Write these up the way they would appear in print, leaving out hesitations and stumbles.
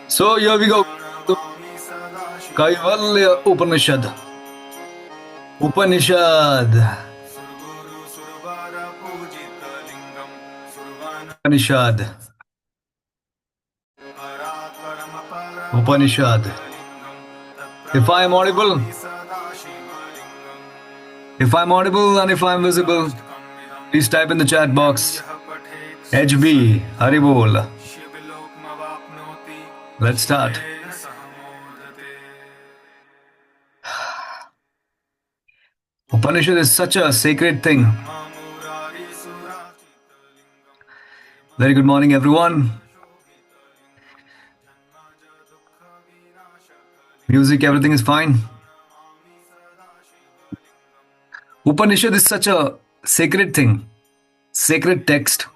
So here we go. Kaivalya Upanishad. Upanishad. Upanishad. Upanishad. If I am audible, and if I am visible, please type in the chat box. HB Haribol. Let's start. Upanishad is such a sacred thing. Very good morning, everyone. Music, everything is fine. Upanishad is such a sacred thing, sacred text.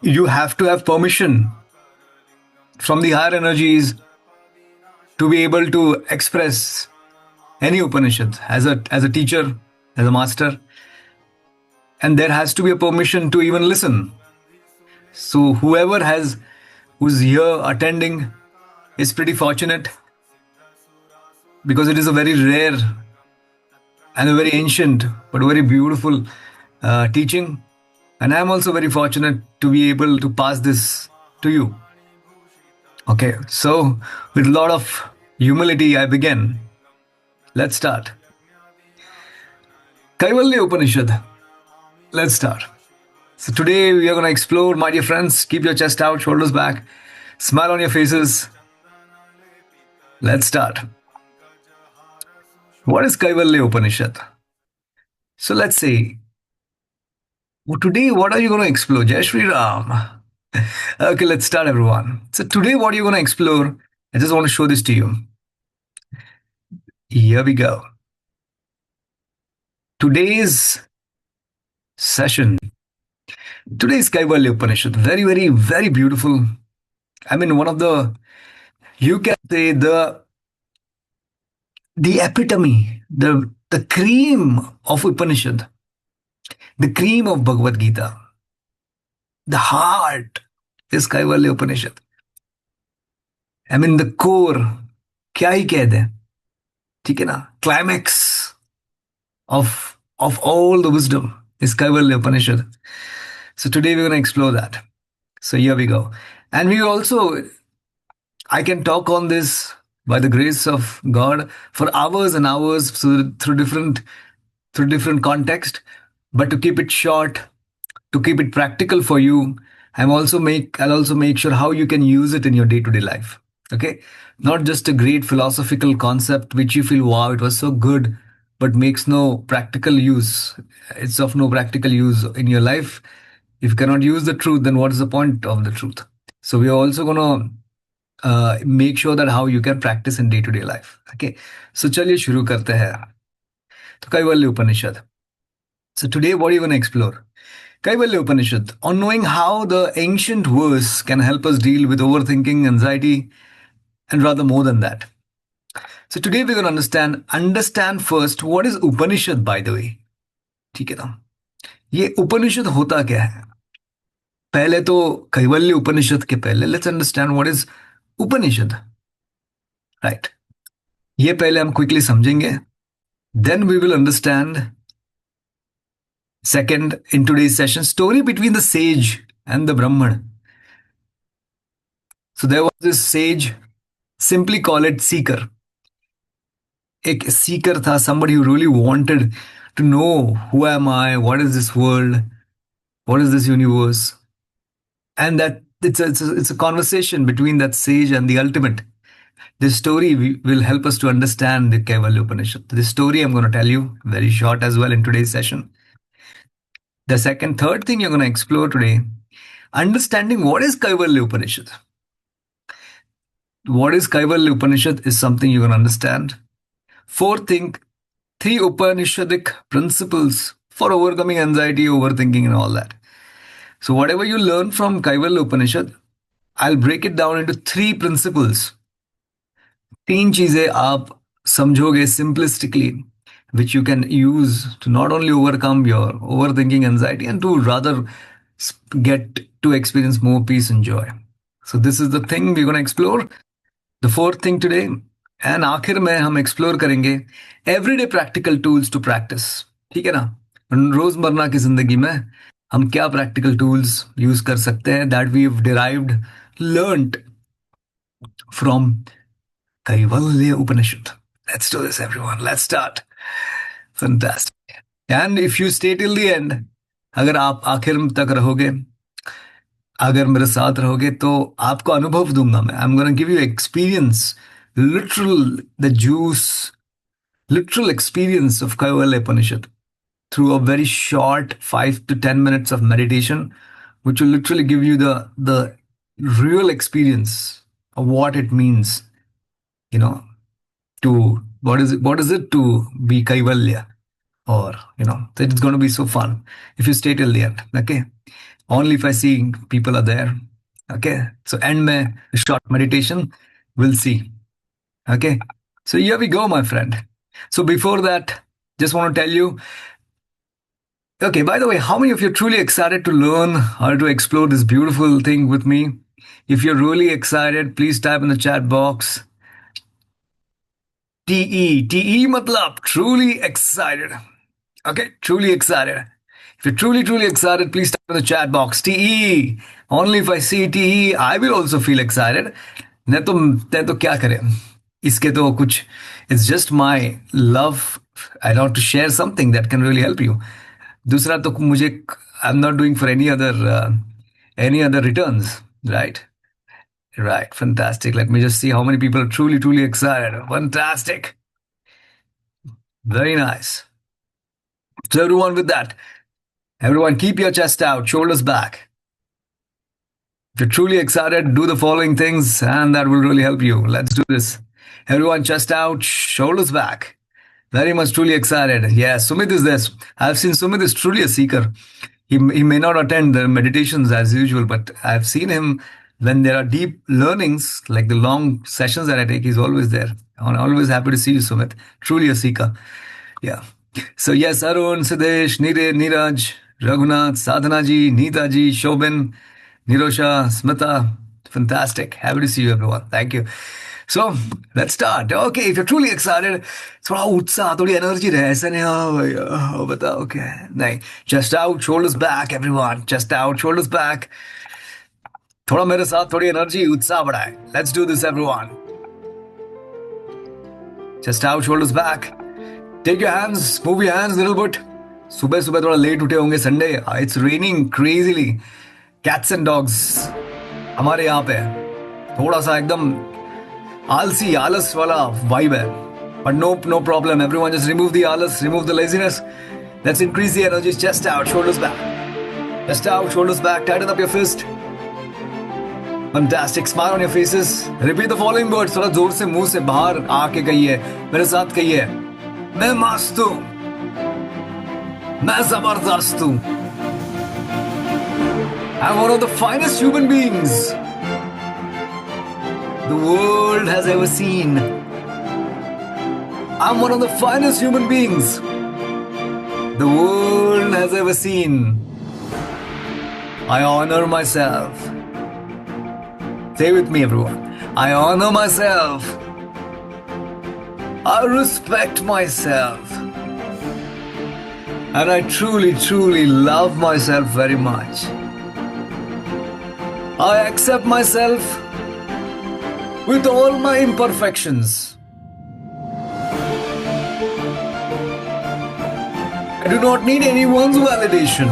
You have to have permission from the higher energies to be able to express any Upanishad as a teacher, as a master. And there has to be a permission to even listen. So who's here attending is pretty fortunate, because it is a very rare and a very ancient but very beautiful teaching. And I'm also very fortunate to be able to pass this to you. Okay, so with a lot of humility, I begin. Let's start. Kaivalya Upanishad. Let's start. So today we are going to explore, my dear friends. Keep your chest out, shoulders back, smile on your faces. Let's start. What is Kaivalya Upanishad? So let's see. Today, what are you going to explore? Jai Shri Ram. Okay, let's start, everyone. So today, what are you going to explore? I just want to show this to you. Here we go. Today's session. Today's Kaivalya Upanishad. Very, very, very beautiful. I mean, one of the, you can say the epitome, the cream of Upanishad, the cream of Bhagavad Gita, the heart is Kaivalya Upanishad. I mean, the core, क्या ही कह दें, ठीक है ना, climax of all the wisdom is Kaivalya Upanishad. So today we're going to explore that. So here we go. And we also, I can talk on this by the grace of God for hours and hours through different context. But to keep it short, to keep it practical for you, I'll also make sure how you can use it in your day-to-day life. Okay, not just a great philosophical concept which you feel, wow, it was so good, but makes no practical use. It's of no practical use in your life. If you cannot use the truth, then what is the point of the truth? So we are also going to make sure that how you can practice in day-to-day life. Okay, so चलिए शुरू करते हैं. तो Kaivalya Upanishad. So today, what are you going to explore? Kaivalya Upanishad, on knowing how the ancient verse can help us deal with overthinking, anxiety, and rather more than that. So today we're going to understand first what is Upanishad, by the way. ठीक है ना? ये Upanishad होता क्या है? पहले तो कैवल्य उपनिषद के पहले let's understand what is Upanishad. Right. ये पहले हम quickly समझेंगे. Then we will understand. Second, in today's session, story between the sage and the Brahman. So there was this sage, simply call it seeker. एक seeker था, somebody who really wanted to know who am I, what is this world, what is this universe, and that it's a conversation between that sage and the ultimate. This story will help us to understand the Kaivalya Upanishad. This story I'm going to tell you very short as well in today's session. The third thing you're going to explore today, understanding what is Kaivalya Upanishad. What is Kaivalya Upanishad is something you're going to understand. Fourth thing, 3 Upanishadic principles for overcoming anxiety, overthinking, and all that. So whatever you learn from Kaivalya Upanishad, I'll break it down into 3 principles. 3 चीजें आप समझोगे simplistically, which you can use to not only overcome your overthinking, anxiety, and to rather get to experience more peace and joy. So this is the thing we're going to explore. The fourth thing today. And आखिर में हम explore करेंगे everyday practical tools to practise. ठीक है ना. रोजमर्रा की जिंदगी में हम क्या प्रैक्टिकल टूल्स यूज कर सकते हैं that we have derived learned from Kaivalya Upanishad. Let's do this everyone. Let's start. Fantastic. And if you stay till the end, अगर आप आखिर तक रहोगे, अगर मेरे साथ रहोगे, तो आपको अनुभव दूंगा मैं. I am gonna give you experience, the juice, literal experience of Kaivalya Upanishad through a very short 5 to 10 minutes of meditation, which will literally give you the real experience of what it means, to what is it to be Kaivalya, or that it's going to be so fun if you stay till the end. Okay, only if I see people are there. Okay, so end mein short meditation, we'll see. Okay, so here we go, my friend. So before that, just want to tell you, okay, by the way, how many of you are truly excited to learn or to explore this beautiful thing with me? If you're really excited, please type in the chat box TE. TE matlab truly excited. Okay, truly excited. If you're truly excited, please type in the chat box TE. Only if I see TE, I will also feel excited. नहीं तो क्या करें इसके तो कुछ. It's just my love. I want to share something that can really help you. दूसरा तो मुझे, I am not doing for any other returns. Right. Fantastic. Let me just see how many people are truly excited. Fantastic. Very nice. So everyone, with that, everyone keep your chest out, shoulders back. If you're truly excited, do the following things and that will really help you. Let's do this. Everyone, chest out, shoulders back. Very much truly excited. Yes, Sumit is there. I've seen Sumit is truly a seeker. He may not attend the meditations as usual, but I've seen him when there are deep learnings, like the long sessions that I take, he's always there. I'm always happy to see you, Sumit. Truly a seeker. Yeah. So yes, Arun, Siddesh, Neeraj, Raghunath, Sadhana ji, Neeta ji, Shobin, Nirosha, Smita. Fantastic. Happy to see you, everyone. Thank you. So let's start. Okay, if you're truly excited, थोड़ा उत्साह, थोड़ी energy रहे. ऐसा नहीं हाँ बताओ क्या है. नहीं. Chest out, shoulders back, everyone. Chest out, shoulders back. थोड़ा मेरे साथ थोड़ी एनर्जी, उत्साह बढ़ाए. Let's do this, everyone. Chest out, shoulders back. Take your hands, move your hands a little bit. सुबह सुबह थोड़ा लेट उठे होंगे Sunday. It's raining crazily. Cats and dogs हमारे यहाँ पे थोड़ा सा एकदम आलसी, आलस वाला वाइब है. But no problem. Everyone just remove the alas, remove the laziness. Let's increase the energy. Chest out, shoulders back. Chest out, shoulders back. Tighten up your fist. Fantastic. Smile on your faces. Repeat the following words. थोड़ा जोर से मुंह से बाहर आके कहिए. मेरे साथ कहिए. मैं मस्त हूँ. मैं जबरदस्त हूँ. I'm one of the finest human beings the world has ever seen. I'm one of the finest human beings the world has ever seen. I honor myself. Say with me, everyone. I honor myself. I respect myself. And I truly love myself very much. I accept myself with all my imperfections. I do not need anyone's validation.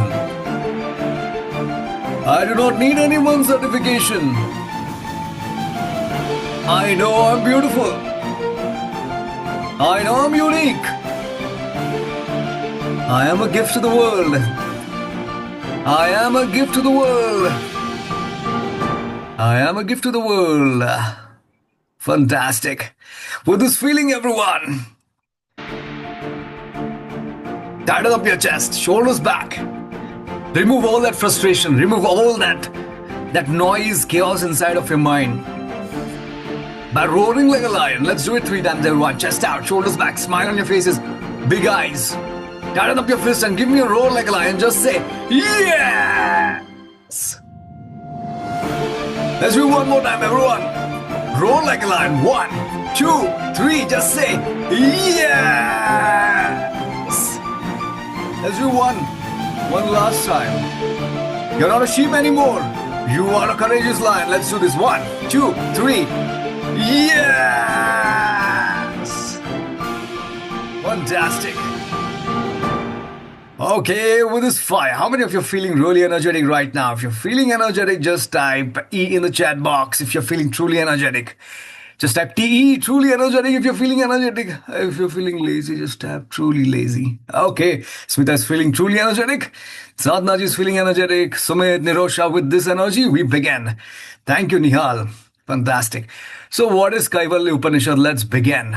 I do not need anyone's certification. I know I'm beautiful. I know I'm unique. I am a gift to the world. I am a gift to the world. I am a gift to the world. Fantastic. With this feeling, everyone, tighten up your chest, shoulders back. Remove all that frustration. Remove all that noise, chaos inside of your mind. By roaring like a lion. Let's do it 3 times, everyone. Chest out, shoulders back, smile on your faces, big eyes. Tighten up your fist and give me a roar like a lion. Just say, yeah! Let's do one more time, everyone. Roll like a lion. One, two, three. Just say yes. Let's do one last time. You're not a sheep anymore. You are a courageous lion. Let's do this. One, two, three. Yes. Fantastic. Okay, with this fire, how many of you are feeling really energetic right now? If you're feeling energetic, just type E in the chat box. If you're feeling truly energetic, just type TE, truly energetic. If you're feeling energetic, if you're feeling lazy, just type truly lazy. Okay, Smita is feeling truly energetic. Sadhna is feeling energetic. Sumit, Nirosha, with this energy, we begin. Thank you, Nihal. Fantastic. So, what is Kaivalya Upanishad? Let's begin.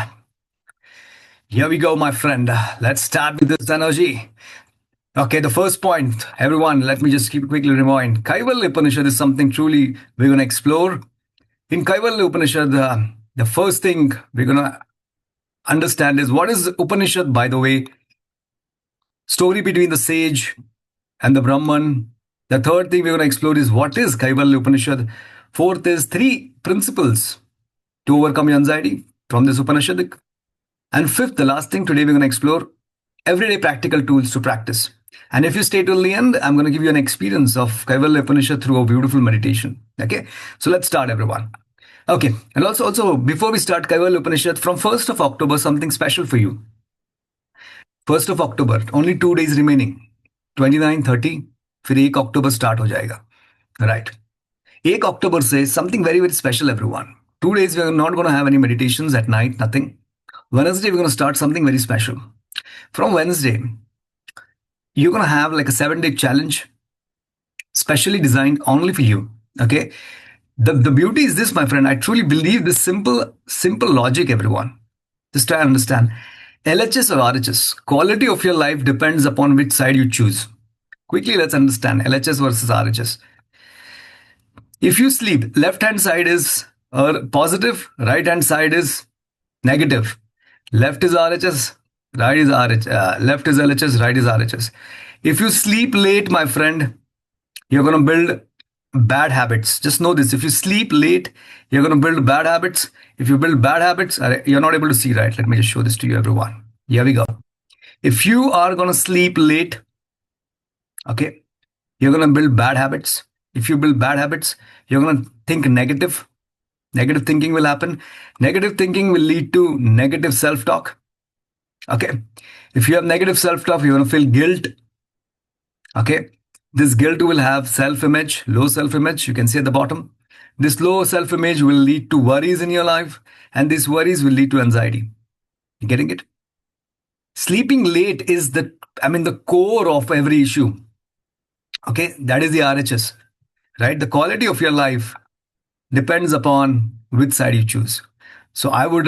Here we go, my friend. Let's start with this energy. Okay, the first point, everyone, let me just keep quickly remind. Kaivalya Upanishad is something truly we're going to explore. In Kaivalya Upanishad, the first thing we're going to understand is what is Upanishad, by the way? Story between the sage and the Brahman. The third thing we're going to explore is what is Kaivalya Upanishad. Fourth is three principles to overcome your anxiety from this Upanishad. And fifth, the last thing today we're going to explore everyday practical tools to practice. And if you stay till the end, I'm going to give you an experience of Kaivalya Upanishad through a beautiful meditation. Okay, so let's start, everyone. Okay, and also before we start Kaivalya Upanishad, from 1st of October, something special for you. 1st of October, only 2 days remaining. 29, 30, फिर 1 October start हो जाएगा. Right. 1 October से something very, very special, everyone. 2 days we are not going to have any meditations at night, nothing. Wednesday, we're going to start something very special. From Wednesday, you're going to have like a 7-day challenge, specially designed only for you. Okay. The beauty is this, my friend. I truly believe this simple logic, everyone. Just try to understand. LHS or RHS, quality of your life depends upon which side you choose. Quickly, let's understand LHS versus RHS. If you sleep, left hand side is positive, right hand side is negative. Left is RHS, right is RH, left is LHS, right is RHS. If you sleep late, my friend, you're going to build bad habits. Just know this. If you sleep late, you're going to build bad habits. If you build bad habits, you're not able to see, right? Let me just show this to you, everyone. Here we go. If you are going to sleep late, okay, you're going to build bad habits. If you build bad habits, you're going to think negative. Negative thinking will happen. Negative thinking will lead to negative self-talk. Okay. If you have negative self-talk, you're going to feel guilt. Okay. This guilt will have self-image, low self-image. You can see at the bottom. This low self-image will lead to worries in your life. And these worries will lead to anxiety. You getting it? Sleeping late is the core of every issue. Okay. That is the RHS, right? The quality of your life depends upon which side you choose. So I would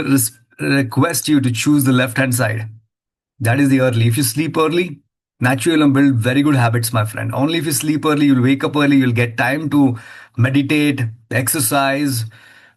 request you to choose the left hand side. That is the early. If you sleep early, naturally you'll build very good habits, my friend. Only if you sleep early, you'll wake up early, you'll get time to meditate, exercise,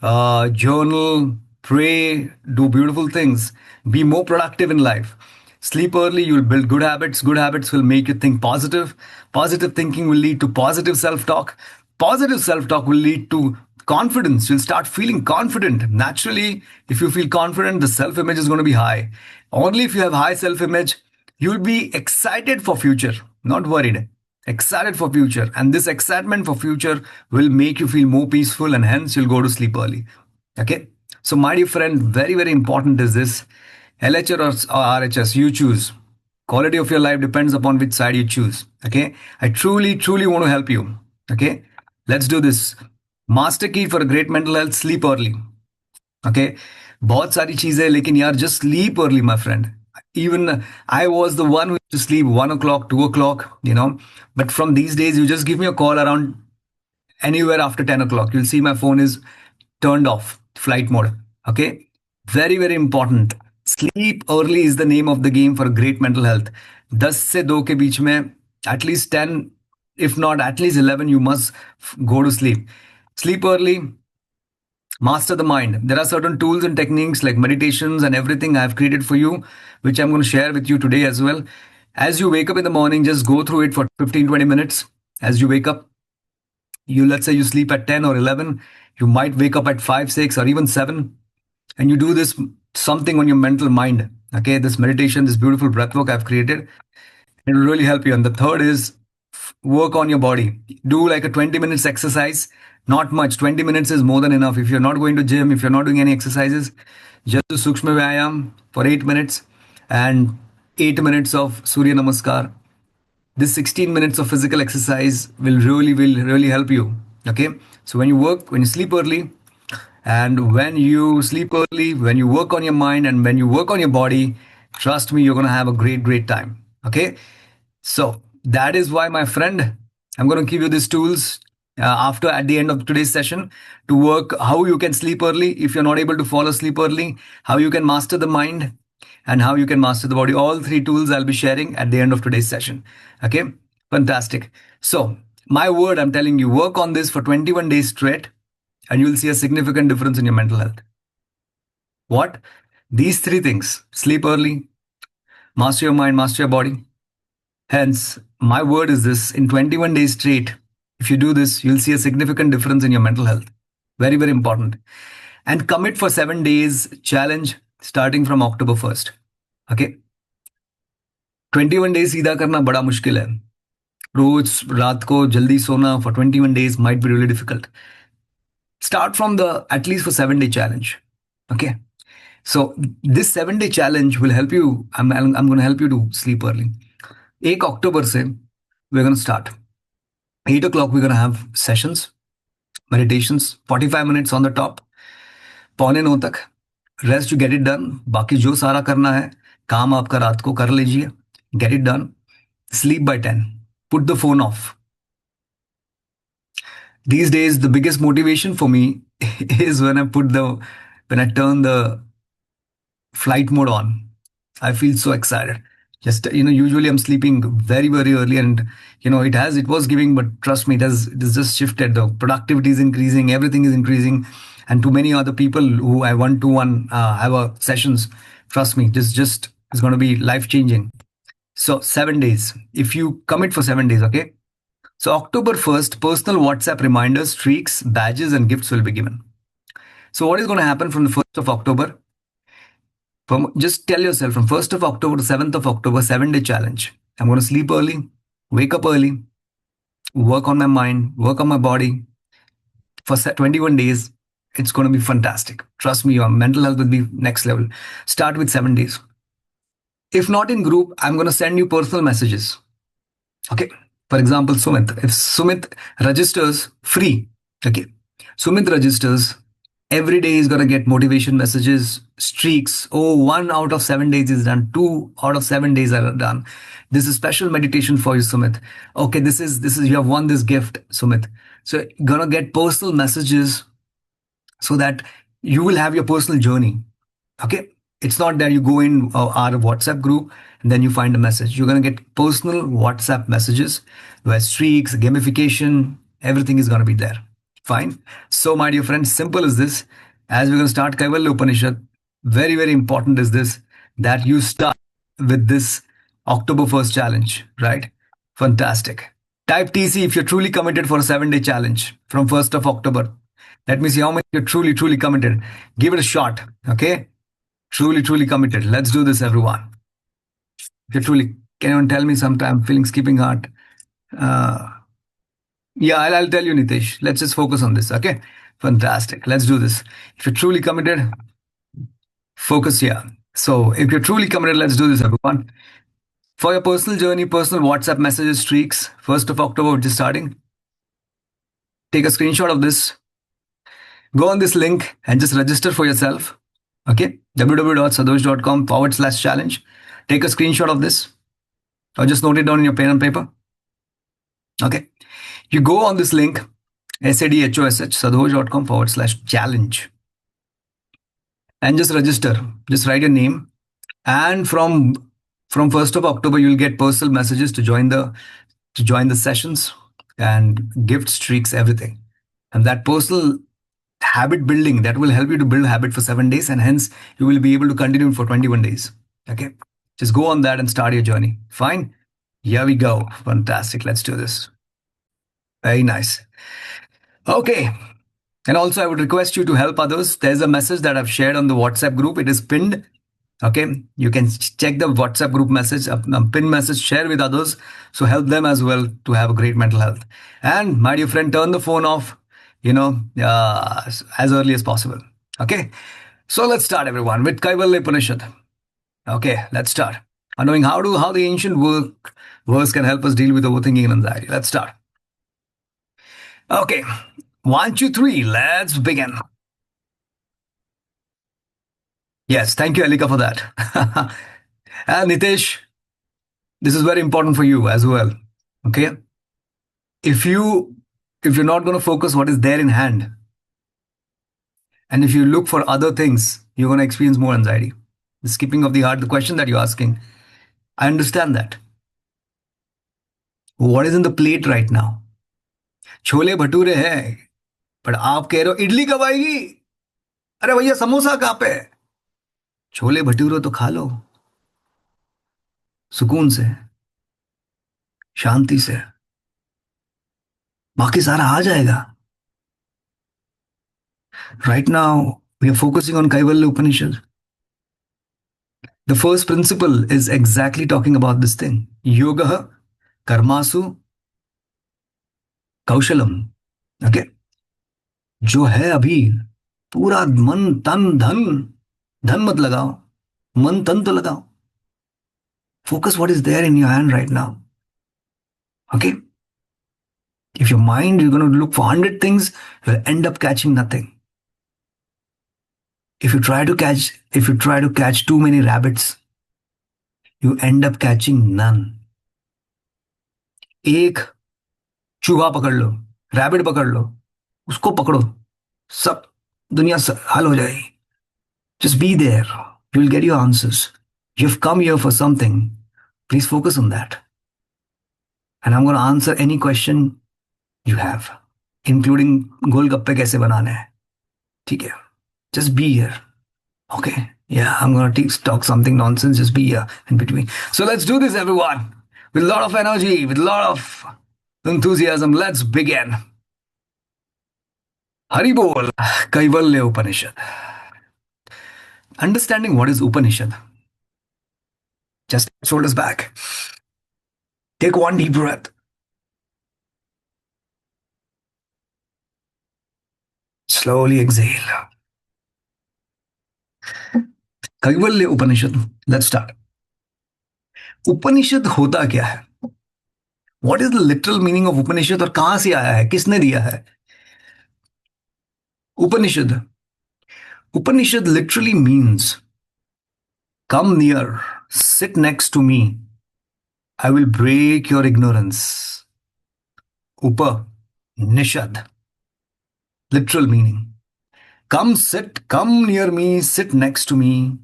journal, pray, do beautiful things, be more productive in life. Sleep early, you'll build good habits. Good habits will make you think positive. Positive thinking will lead to positive self talk. Positive self talk will lead to confidence. You'll start feeling confident. Naturally, if you feel confident, the self image is going to be high. Only if you have high self image, you'll be excited for future, not worried. Excited for future. And this excitement for future will make you feel more peaceful, and hence you'll go to sleep early. Okay. So, my dear friend, very, very important is this. LHS or RHS, you choose. Quality of your life depends upon which side you choose. Okay. I truly, truly want to help you. Okay. Let's do this. Master key for a great mental health, sleep early. Okay. बहुत सारी चीजें, लेकिन यार just sleep early, my friend. Even I was the one who used to sleep 1 o'clock, 2 o'clock, But from these days, you just give me a call around anywhere after 10 o'clock. You'll see my phone is turned off, flight mode. Okay. Very, very important. Sleep early is the name of the game for great mental health. 10 से 2 के बीच में, at least 10, if not at least 11, you must go to sleep. Sleep early, master the mind. There are certain tools and techniques like meditations and everything I have created for you, which I'm going to share with you today as well. As you wake up in the morning, just go through it for 15-20 minutes as you wake up. You, let's say you sleep at 10 or 11, you might wake up at 5, 6, or even 7, and you do this something on your mental mind. Okay, this meditation, this beautiful breath work I've created, it will really help you. And the third is work on your body. Do like a 20 minutes exercise. Not much. 20 minutes is more than enough. If you're not going to gym, if you're not doing any exercises, just do Sukshma Vyayam for 8 minutes and 8 minutes of Surya Namaskar. This 16 minutes of physical exercise will really help you. Okay. So when you sleep early, and when you sleep early, when you work on your mind and when you work on your body, trust me, you're going to have a great time. Okay. So that is why, my friend, I'm going to give you these tools after at the end of today's session to work how you can sleep early if you're not able to fall asleep early, how you can master the mind, and how you can master the body. All three tools I'll be sharing at the end of today's session. Okay, fantastic. So, my word, I'm telling you, work on this for 21 days straight, and you'll see a significant difference in your mental health. What? These three things: sleep early, master your mind, master your body. Hence, my word is this: in 21 days straight, if you do this, you'll see a significant difference in your mental health. Very important. And commit for 7 days challenge starting from October 1st. Okay? 21 days सीधा करना बड़ा मुश्किल है. रोज रात को जल्दी सोना for 21 days might be really difficult. Start from the at least for 7 day challenge. Okay? So this 7 day challenge will help you. I'm going to help you to sleep early. 1 October से we're going to start. 8 o'clock we're going to have sessions, meditations, 45 minutes on the top. 8:45 तक rest, get it done. बाकी जो सारा करना है काम आपका रात को कर लीजिए. Get it done. Sleep by 10. Put the phone off. These days, the biggest motivation for me is when I turn the flight mode on. I feel so excited. Just, usually I'm sleeping very early, and it was giving, but trust me, it has just shifted. The productivity is increasing, everything is increasing, and to many other people who I one-to-one have a sessions, trust me, just is going to be life changing. So 7 days. If you commit for 7 days, okay. So October 1st, personal WhatsApp reminders, streaks, badges, and gifts will be given. So what is going to happen from the 1st of October? Just tell yourself, from 1st of October to 7th of October, 7 day challenge. I'm going to sleep early, wake up early, work on my mind, work on my body for 21 days. It's going to be fantastic. Trust me, your mental health will be next level. Start with 7 days. If not in group, I'm going to send you personal messages. Okay. For example, Sumit. If Sumit registers free, okay. Sumit registers. Every day he's going to get motivation messages, streaks. Oh, 1 out of 7 days is done. 2 out of 7 days are done. This is special meditation for you, Sumit. Okay, this is you have won this gift, Sumit. So you're going to get personal messages so that you will have your personal journey. Okay. It's not that you go in our WhatsApp group and then you find a message. You're going to get personal WhatsApp messages where streaks, gamification, everything is going to be there. Fine. So, my dear friends, simple as this. As we're going to start Kaivalya Upanishad, very important is this, that you start with this October 1st challenge, right? Fantastic. Type TC if you're truly committed for a 7 day challenge from 1st of October. Let me see how many you're truly committed. Give it a shot. Okay. Truly committed. Let's do this, everyone. If you're truly, can anyone tell me sometime feeling skipping heart? Yeah, I'll tell you, Nitesh. Let's just focus on this. Okay. Fantastic. Let's do this. If you're truly committed, focus here. So if you're truly committed, let's do this, everyone. For your personal journey, personal WhatsApp messages, streaks, 1st of October, which is starting. Take a screenshot of this. Go on this link and just register for yourself. Okay, www.sadosh.com/challenge. Take a screenshot of this or just note it down in your pen and paper. Okay, you go on this link, sadosh.com/challenge, and just register. Just write your name, and from 1st of October, you'll get personal messages to join the sessions and gift streaks, everything, and that personal habit building that will help you to build habit for 7 days, and hence you will be able to continue for 21 days. Okay, just go on that and start your journey. Fine. Here we go. Fantastic. Let's do this. Very nice. Okay. And also, I would request you to help others. There's a message that I've shared on the WhatsApp group. It is pinned. Okay. You can check the WhatsApp group message, a pin message, share with others. So help them as well to have a great mental health. And my dear friend, turn the phone off, as early as possible. Okay. So let's start, everyone, with Kaivalya Upanishad. Okay. Let's start. Knowing how the ancient work verse can help us deal with overthinking and anxiety. Let's start. Okay. One, two, three. Let's begin. Yes, thank you, Alika, for that. And Nitesh, this is very important for you as well. Okay, if you if you're not going to focus what is there in hand, and if you look for other things, you're going to experience more anxiety. The skipping of the heart, the question that you're asking, I understand that. What is in the plate right now? Chole bhature हैं, पर आप कह रहे हो इडली कब आएगी? अरे भैया समोसा कहाँ पे है? छोले भटूरे तो खा लो सुकून से, शांति से, बाकी सारा आ जाएगा. Right now, we are focusing on Kaivalya Upanishad. The first principle is exactly talking about this thing. Yoga, karmasu, kaushalam. Okay. जो है अभी पूरा मन तन धन, धन मत लगाओ, मन तन तो लगाओ. Focus what is there in your hand right now. Okay. If your mind is going to look for 100 things, you'll end up catching nothing. If you try to catch too many rabbits, you end up catching none. एक चूहा पकड़ लो, rabbit पकड़ लो, उसको पकड़ो, सब दुनिया हल हो जाएगी. Just be there. You will get your answers. You've come here for something. Please focus on that. And I'm going to answer any question you have, including गोलगप्पे कैसे बनाने हैं. ठीक है? Just be here. Okay. Yeah, I'm going to talk something nonsense. Just be here in between. So let's do this, everyone. With a lot of energy, with a lot of enthusiasm, let's begin. Haribol, Kaivalya Upanishad. Understanding what is Upanishad. Just shoulders back. Take one deep breath. Slowly exhale. Kaivalya Upanishad. Let's start. उपनिषद होता क्या है? What is the literal meaning of उपनिषद और कहां से आया है? किसने दिया है? Upanishad. Upanishad literally means come near, sit next to me. I will break your ignorance. Upa, Nishad. Literal meaning. Come near me, sit next to me,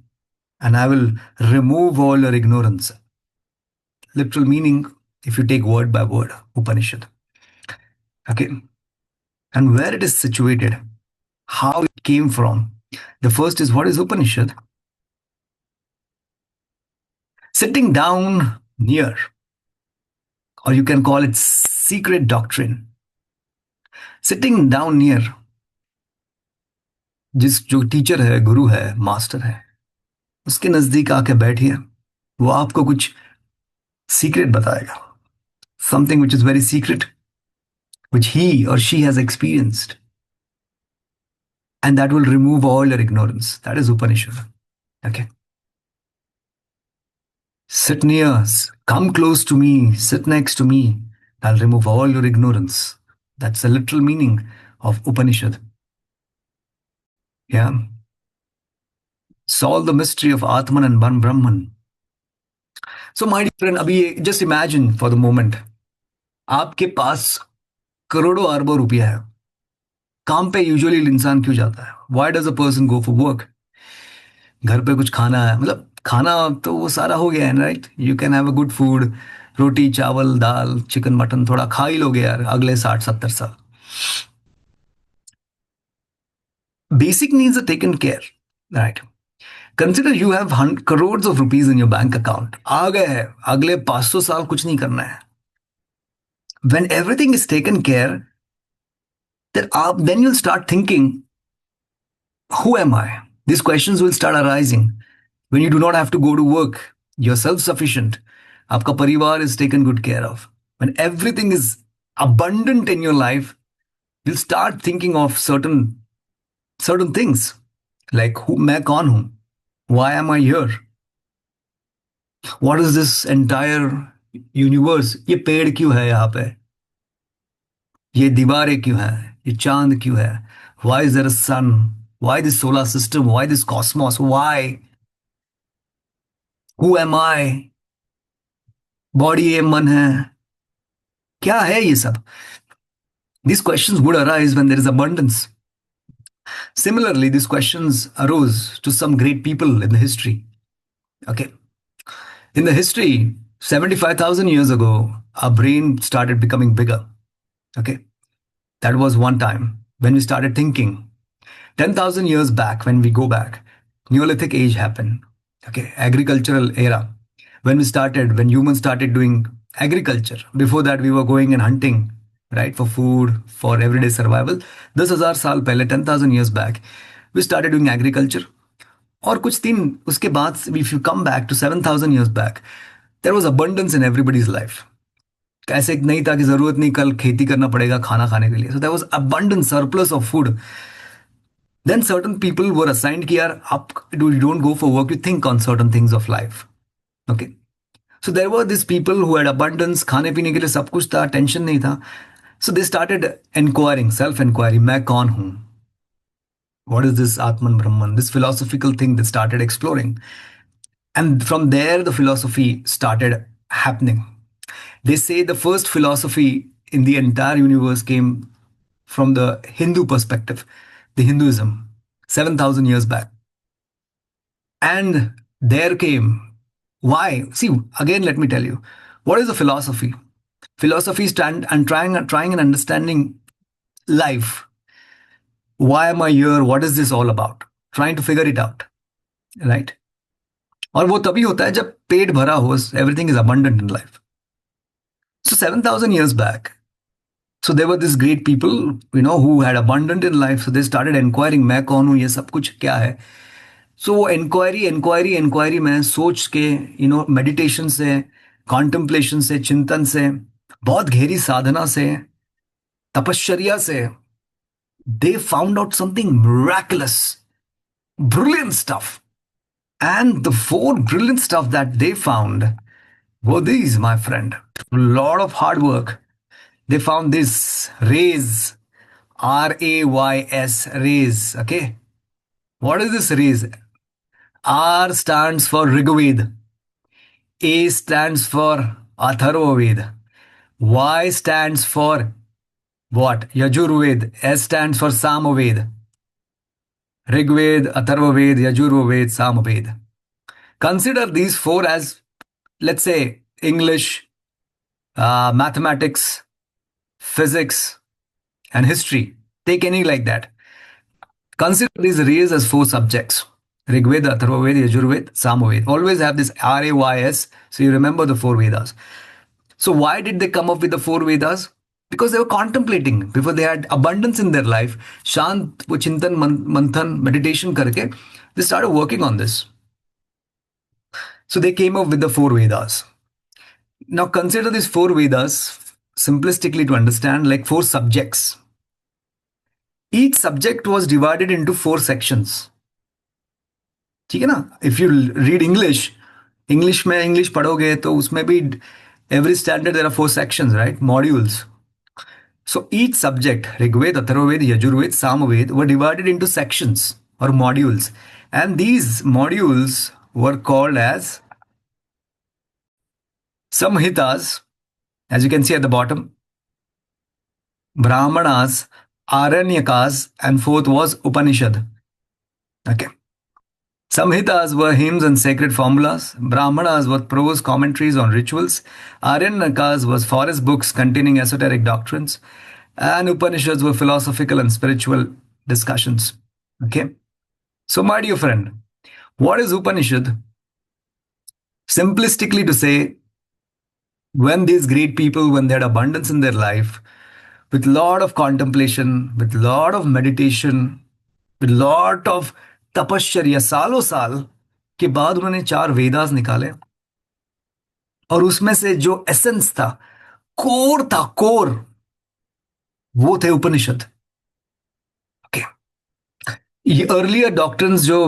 and I will remove all your ignorance. Literal meaning, if you take word by word, Upanishad. Okay. And where it is situated, how it came from. The first is what is Upanishad? Sitting down near, or you can call it secret doctrine. Sitting down near, जो teacher है, गुरु है, master है, उसके नजदीक आके बैठिए, वो आपको कुछ सीक्रेट बताएगा. Something which is very secret, which he or she has experienced. And that will remove all your ignorance. That is Upanishad. Okay. Sit near, come close to me, sit next to me. I'll remove all your ignorance. That's the literal meaning of Upanishad. Yeah. Solve the mystery of Atman and Brahman. So, my dear friend, abhi just imagine for the moment, आपके पास करोड़ों अरबों रुपया है. काम पे usually इंसान क्यों जाता है? Why does a person go for work? घर पे कुछ खाना है, मतलब खाना तो वो सारा हो गया है, right? You can have a good food, roti chawal dal chicken mutton थोड़ा खा ही लोगे यार अगले 60-70 साल. Basic needs are taken care, right? Consider you have crores of rupees in your bank account. आ गए हैं, अगले 500 साल कुछ नहीं करना है. When everything is taken care, then you'll start thinking, who am I? These questions will start arising. When you do not have to go to work, you're self-sufficient. Aapka parivar is taken good care of. When everything is abundant in your life, you'll start thinking of certain things like who मैं कौन हूँ? Why am I here? What is this entire universe? ये पेड़ क्यों है यहाँ पे? ये दीवारें क्यों हैं? ये चांद क्यों है? Why is there a sun? Why this solar system? Why this cosmos? Why? Who am I? Body है, मन है, क्या है ये सब? These questions would arise when there is abundance. Similarly, these questions arose to some great people in the history. Okay. In the history, 75,000 years ago, our brain started becoming bigger. Okay. That was one time when we started thinking. 10,000 years back, when we go back, Neolithic age happened. Okay. Agricultural era. When humans started doing agriculture. Before that, we were going and hunting, right, for food, for everyday survival. 10,000 साल पहले, 10,000 years back, we started doing agriculture. और कुछ दिन उसके बाद, if you come back to 7,000 years back, there was abundance in everybody's life. ऐसे नहीं था कि जरूरत नहीं कल खेती करना पड़ेगा खाना खाने के लिए. So there was abundant surplus of food. Then certain people were assigned कि यार आप you don't go for work, you think on certain things of life. Okay. So there were these people who had abundance, खाने पीने के लिए सब कुछ था, टेंशन नहीं था. So they started inquiring, self-inquiry, मैं कौन हूँ? What is this Atman Brahman? This philosophical thing that started exploring. And from there, the philosophy started happening. They say the first philosophy in the entire universe came from the Hindu perspective, the Hinduism, 7,000 years back. And there came, why? See, again, let me tell you, what is a philosophy? Philosophy stand and trying and understanding life. Why am I here? What is this all about? Trying to figure it out, right? और वो तभी होता है जब पेट भरा हो, everything is abundant in life. So 7,000 years back, so there were these great people, who had abundant in life. So they started inquiring, मैं कौन हूँ, ये सब कुछ क्या है? So वो इंक्वायरी में सोच के, मेडिटेशन से, कॉन्टेम्पलेशन से, चिंतन से, बहुत गहरी साधना से, तपश्चर्या से, they found out something miraculous, brilliant stuff. And the four brilliant stuff that they found were these, my friend. A lot of hard work. They found this rays, RAYS, rays. Okay. What is this rays? R stands for Rigved. A stands for Atharvaved. Y stands for what? Yajurved. S stands for Samaved. Rigved, Atharvaved, Yajurved, Samaved. Consider these four as, let's say, English, mathematics, physics, and history. Take any like that. Consider these rays as four subjects. Rigveda, Atharvaveda, Yajurveda, Samaveda. Always have this RAYS, so you remember the four Vedas. So why did they come up with the four Vedas? Because they were contemplating. Before they had abundance in their life, Shant, Chintan, Manthan, meditation karke, they started working on this. So they came up with the four Vedas. Now consider these four Vedas simplistically to understand like four subjects. Each subject was divided into four sections. ठीक है ना? If you read English में English पढ़ोगे तो उसमें भी every standard there are four sections, right? Modules. So each subject, Rigved, Atharvaved, Yajurved, Samaved, were divided into sections or modules. And these modules were called as Samhitas, as you can see at the bottom, Brahmanas, Aranyakas, and fourth was Upanishad. Okay. Samhitas were hymns and sacred formulas. Brahmanas were prose commentaries on rituals. Aranyakas was forest books containing esoteric doctrines. And Upanishads were philosophical and spiritual discussions. Okay. So, my dear friend, what is Upanishad? Simplistically to say, When these great people, when they had abundance in their life, with lot of contemplation, with lot of meditation, with lot of तपश्चर्या, सालों साल के बाद उन्होंने चार वेदास निकाले, और उसमें से जो एसेंस था, कोर था, कोर, वो थे उपनिषद. ओके. ये अर्लियर डॉक्ट्रिन्स जो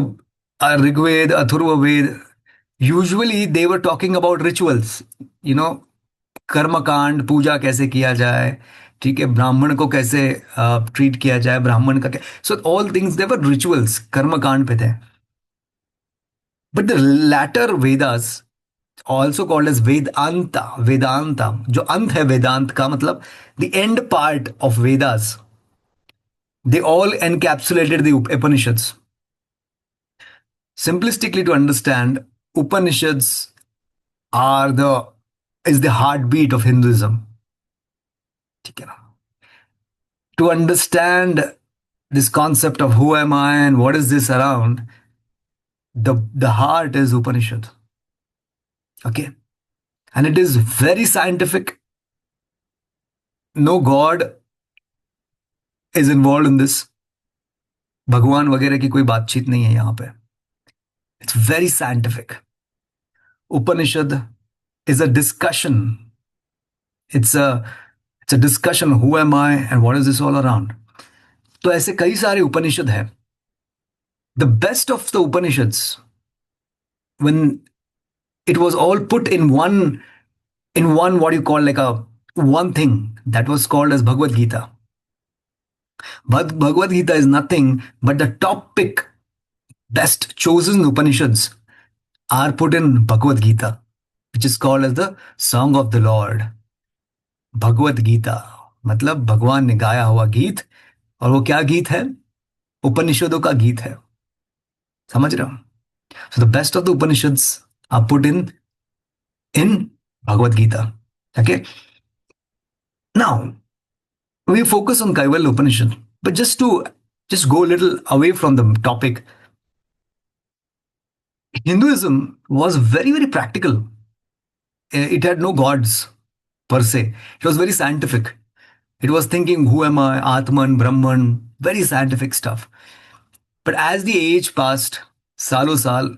Rigveda, Atharvaveda, usually they were talking about rituals, you know, कर्मकांड, पूजा कैसे किया जाए, ठीक है, ब्राह्मण को कैसे ट्रीट किया जाए, ब्राह्मण का क्या, so all things they were rituals, कर्मकांड पे थे. But the latter Vedas, also called as Vedanta, Vedanta, जो अंत है वेदांत का मतलब, the end part of Vedas, they all encapsulated the Upanishads. Simplistically, to understand, Upanishads are the is the heartbeat of Hinduism. ठीक है ना? To understand this concept of who am I and what is this around, the heart is Upanishad. Okay, and it is very scientific. No God is involved in this. भगवान वगैरह की कोई बातचीत नहीं है यहाँ पे. It's very scientific. Upanishad is a discussion. It's a it's a discussion. Who am I and what is this all around? तो ऐसे कई सारे उपनिषद हैं. The best of the Upanishads, when it was all put in one what you call like a one thing, that was called as Bhagavad Gita. But Bhagavad Gita is nothing but the top pick, best chosen Upanishads are put in Bhagavad Gita, which is called as the Song of the Lord. Bhagavad Gita मतलब भगवान ने गाया हुआ गीत, और वो क्या गीत है? उपनिषदों का गीत है. समझ रहे हो? So the best of the Upanishads are put in Bhagavad Gita. Okay, now we focus on Kaivalya Upanishad, but just go a little away from the topic. Hinduism was very, very practical. It had no gods per se. It was very scientific. It was thinking, who am I? Atman, Brahman, very scientific stuff. But as the age passed, salo sal,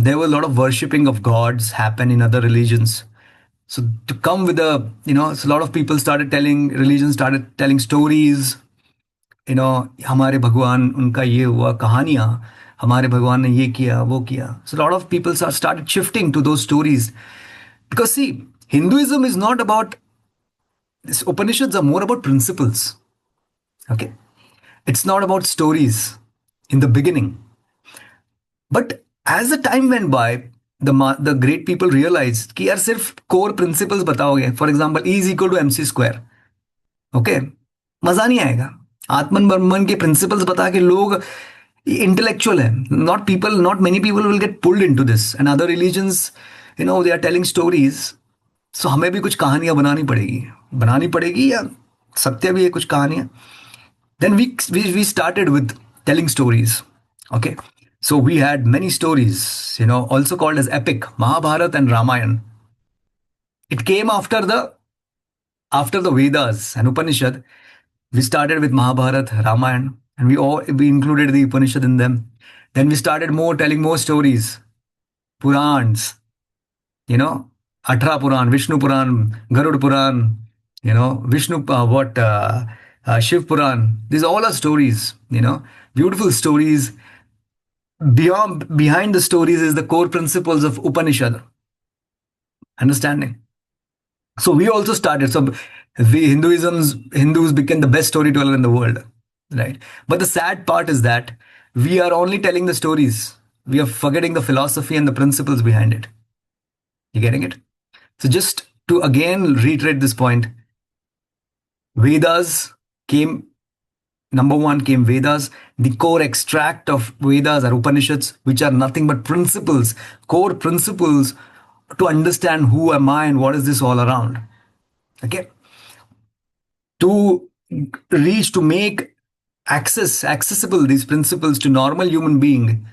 there was a lot of worshipping of gods happen in other religions. So to come with so a lot of people started telling, religions started telling stories. हमारे भगवान, उनका ये हुआ, कहानियां, हमारे भगवान ने ये किया, वो किया. So a lot of people started shifting to those stories. Because see, Hinduism is not about, these Upanishads are more about principles. Okay. It's not about stories in the beginning. But as the time went by, the great people realized कि यार सिर्फ core principles बताओगे, for example, E is equal to MC square. Okay. मजा नहीं आएगा. आत्मन ब्रह्मन के principles बता के लोग intellectual है. Not many people will get pulled into this. And other religions, they are telling stories. So हमें भी कुछ कहानियां बनानी पड़ेगी या सत्य भी है कुछ कहानियां. Then we started with telling stories. Okay, so we had many stories, also called as epic, Mahabharata and Ramayana. It came after the Vedas and Upanishad. We started with Mahabharata, Ramayana, and we included the Upanishad in them. Then we started telling more stories, Purans, 18 Puran, Vishnu Puran, Garud Puran, Vishnu, Shiv Puran. These all are stories, beautiful stories. Behind the stories is the core principles of Upanishad. Understanding? So we also started. So Hindus became the best storyteller in the world, right? But the sad part is that we are only telling the stories. We are forgetting the philosophy and the principles behind it. You getting it? So just to again reiterate this point, Vedas came, number one came Vedas. The core extract of Vedas are Upanishads, which are nothing but principles, core principles to understand who am I and what is this all around. Okay. To make accessible these principles to normal human being,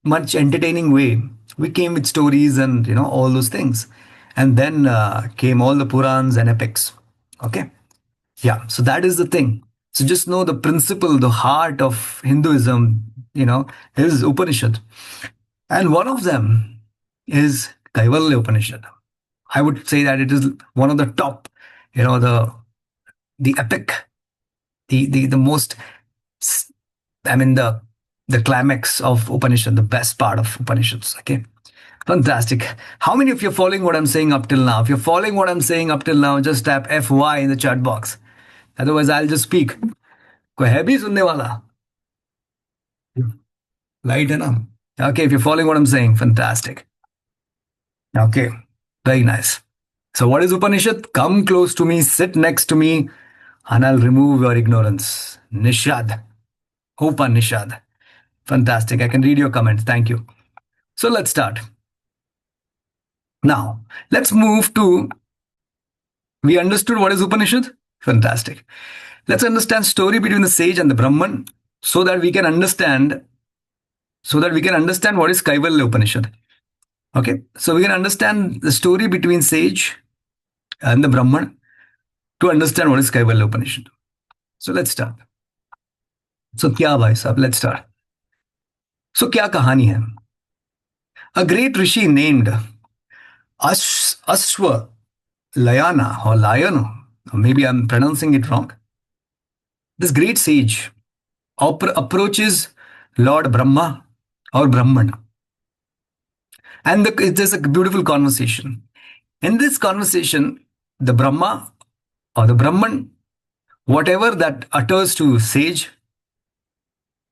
much entertaining way, we came with stories and all those things. And then came all the Purans and epics. Okay. Yeah. So that is the thing. So just know the principle, the heart of Hinduism, is Upanishad. And one of them is Kaivalya Upanishad. I would say that it is one of the top, the epic, the most, I mean, the climax of Upanishad, the best part of Upanishads. Okay. Fantastic. How many of you are following what I'm saying up till now? If you're following what I'm saying up till now, just tap FY in the chat box. Otherwise, I'll just speak. कोई है भी सुनने वाला? Light है ना? Okay, if you're following what I'm saying, fantastic. Okay, very nice. So, what is Upanishad? Come close to me, sit next to me, and I'll remove your ignorance. Nishad. Upanishad. Fantastic. I can read your comments. Thank you. So, let's start. Now, let's move to. We understood what is Upanishad? Fantastic. Let's understand story between the sage and the Brahman so that we can understand what is Kaivalya Upanishad. Okay, so we can understand the story between sage and the Brahman to understand what is Kaivalya Upanishad. So let's start. So क्या भाई साहब, let's start. So क्या कहानी है? A great rishi named Ashwa Layana or Layano, or maybe I'm pronouncing it wrong. This great sage approaches Lord Brahma or Brahman, and there's a beautiful conversation. In this conversation, the Brahma or the Brahman, whatever that utters to sage,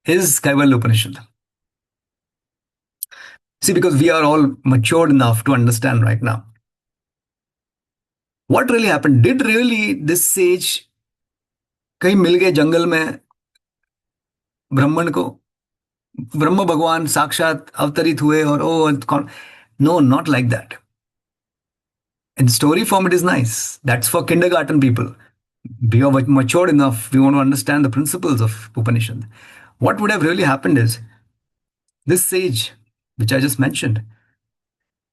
is Kaivalya Upanishad. See, because we are all matured enough to understand right now. What really happened? Did really this sage कहीं मिल गए जंगल में ब्राह्मण को? ब्रह्म भगवान साक्षात अवतरित हुए और oh no not like that. In story form, it is nice. That's for kindergarten people. We are matured enough. We want to understand the principles of Upanishad. What would have really happened is this sage, which I just mentioned,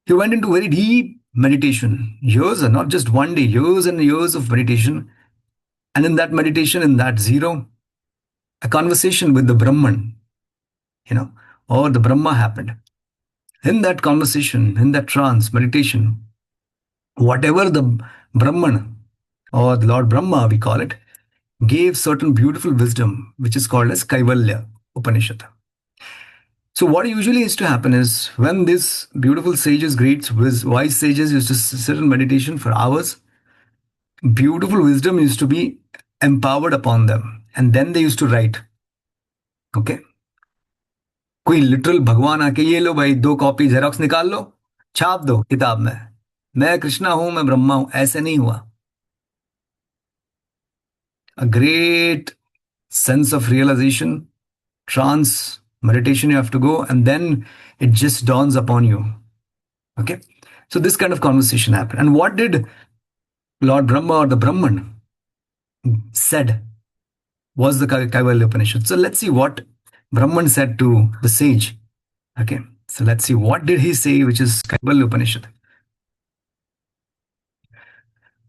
he went into very deep meditation. Years, and not just one day, years and years of meditation. And in that meditation, in that zero, a conversation with the Brahman, or the Brahma happened. In that conversation, in that trance, meditation, whatever the Brahman or the Lord Brahma, we call it, gave certain beautiful wisdom, which is called as Kaivalya Upanishad. So what usually used to happen is when these beautiful sages, great wise sages used to sit in meditation for hours, beautiful wisdom used to be empowered upon them. And then they used to write. Okay. कोई literal भगवान आके ये लो भाई 2 copy xerox निकाल लो, छाप दो किताब में, मैं कृष्णा हूं, मैं ब्रह्मा हूं, ऐसे नहीं हुआ. A great sense of realization, trance, meditation you have to go, and then it just dawns upon you. Okay. So this kind of conversation happened. And what did Lord Brahma or the Brahman said was the Kaivalya Upanishad. So let's see what Brahman said to the sage. Okay. So let's see what did he say, which is Kaivalya Upanishad.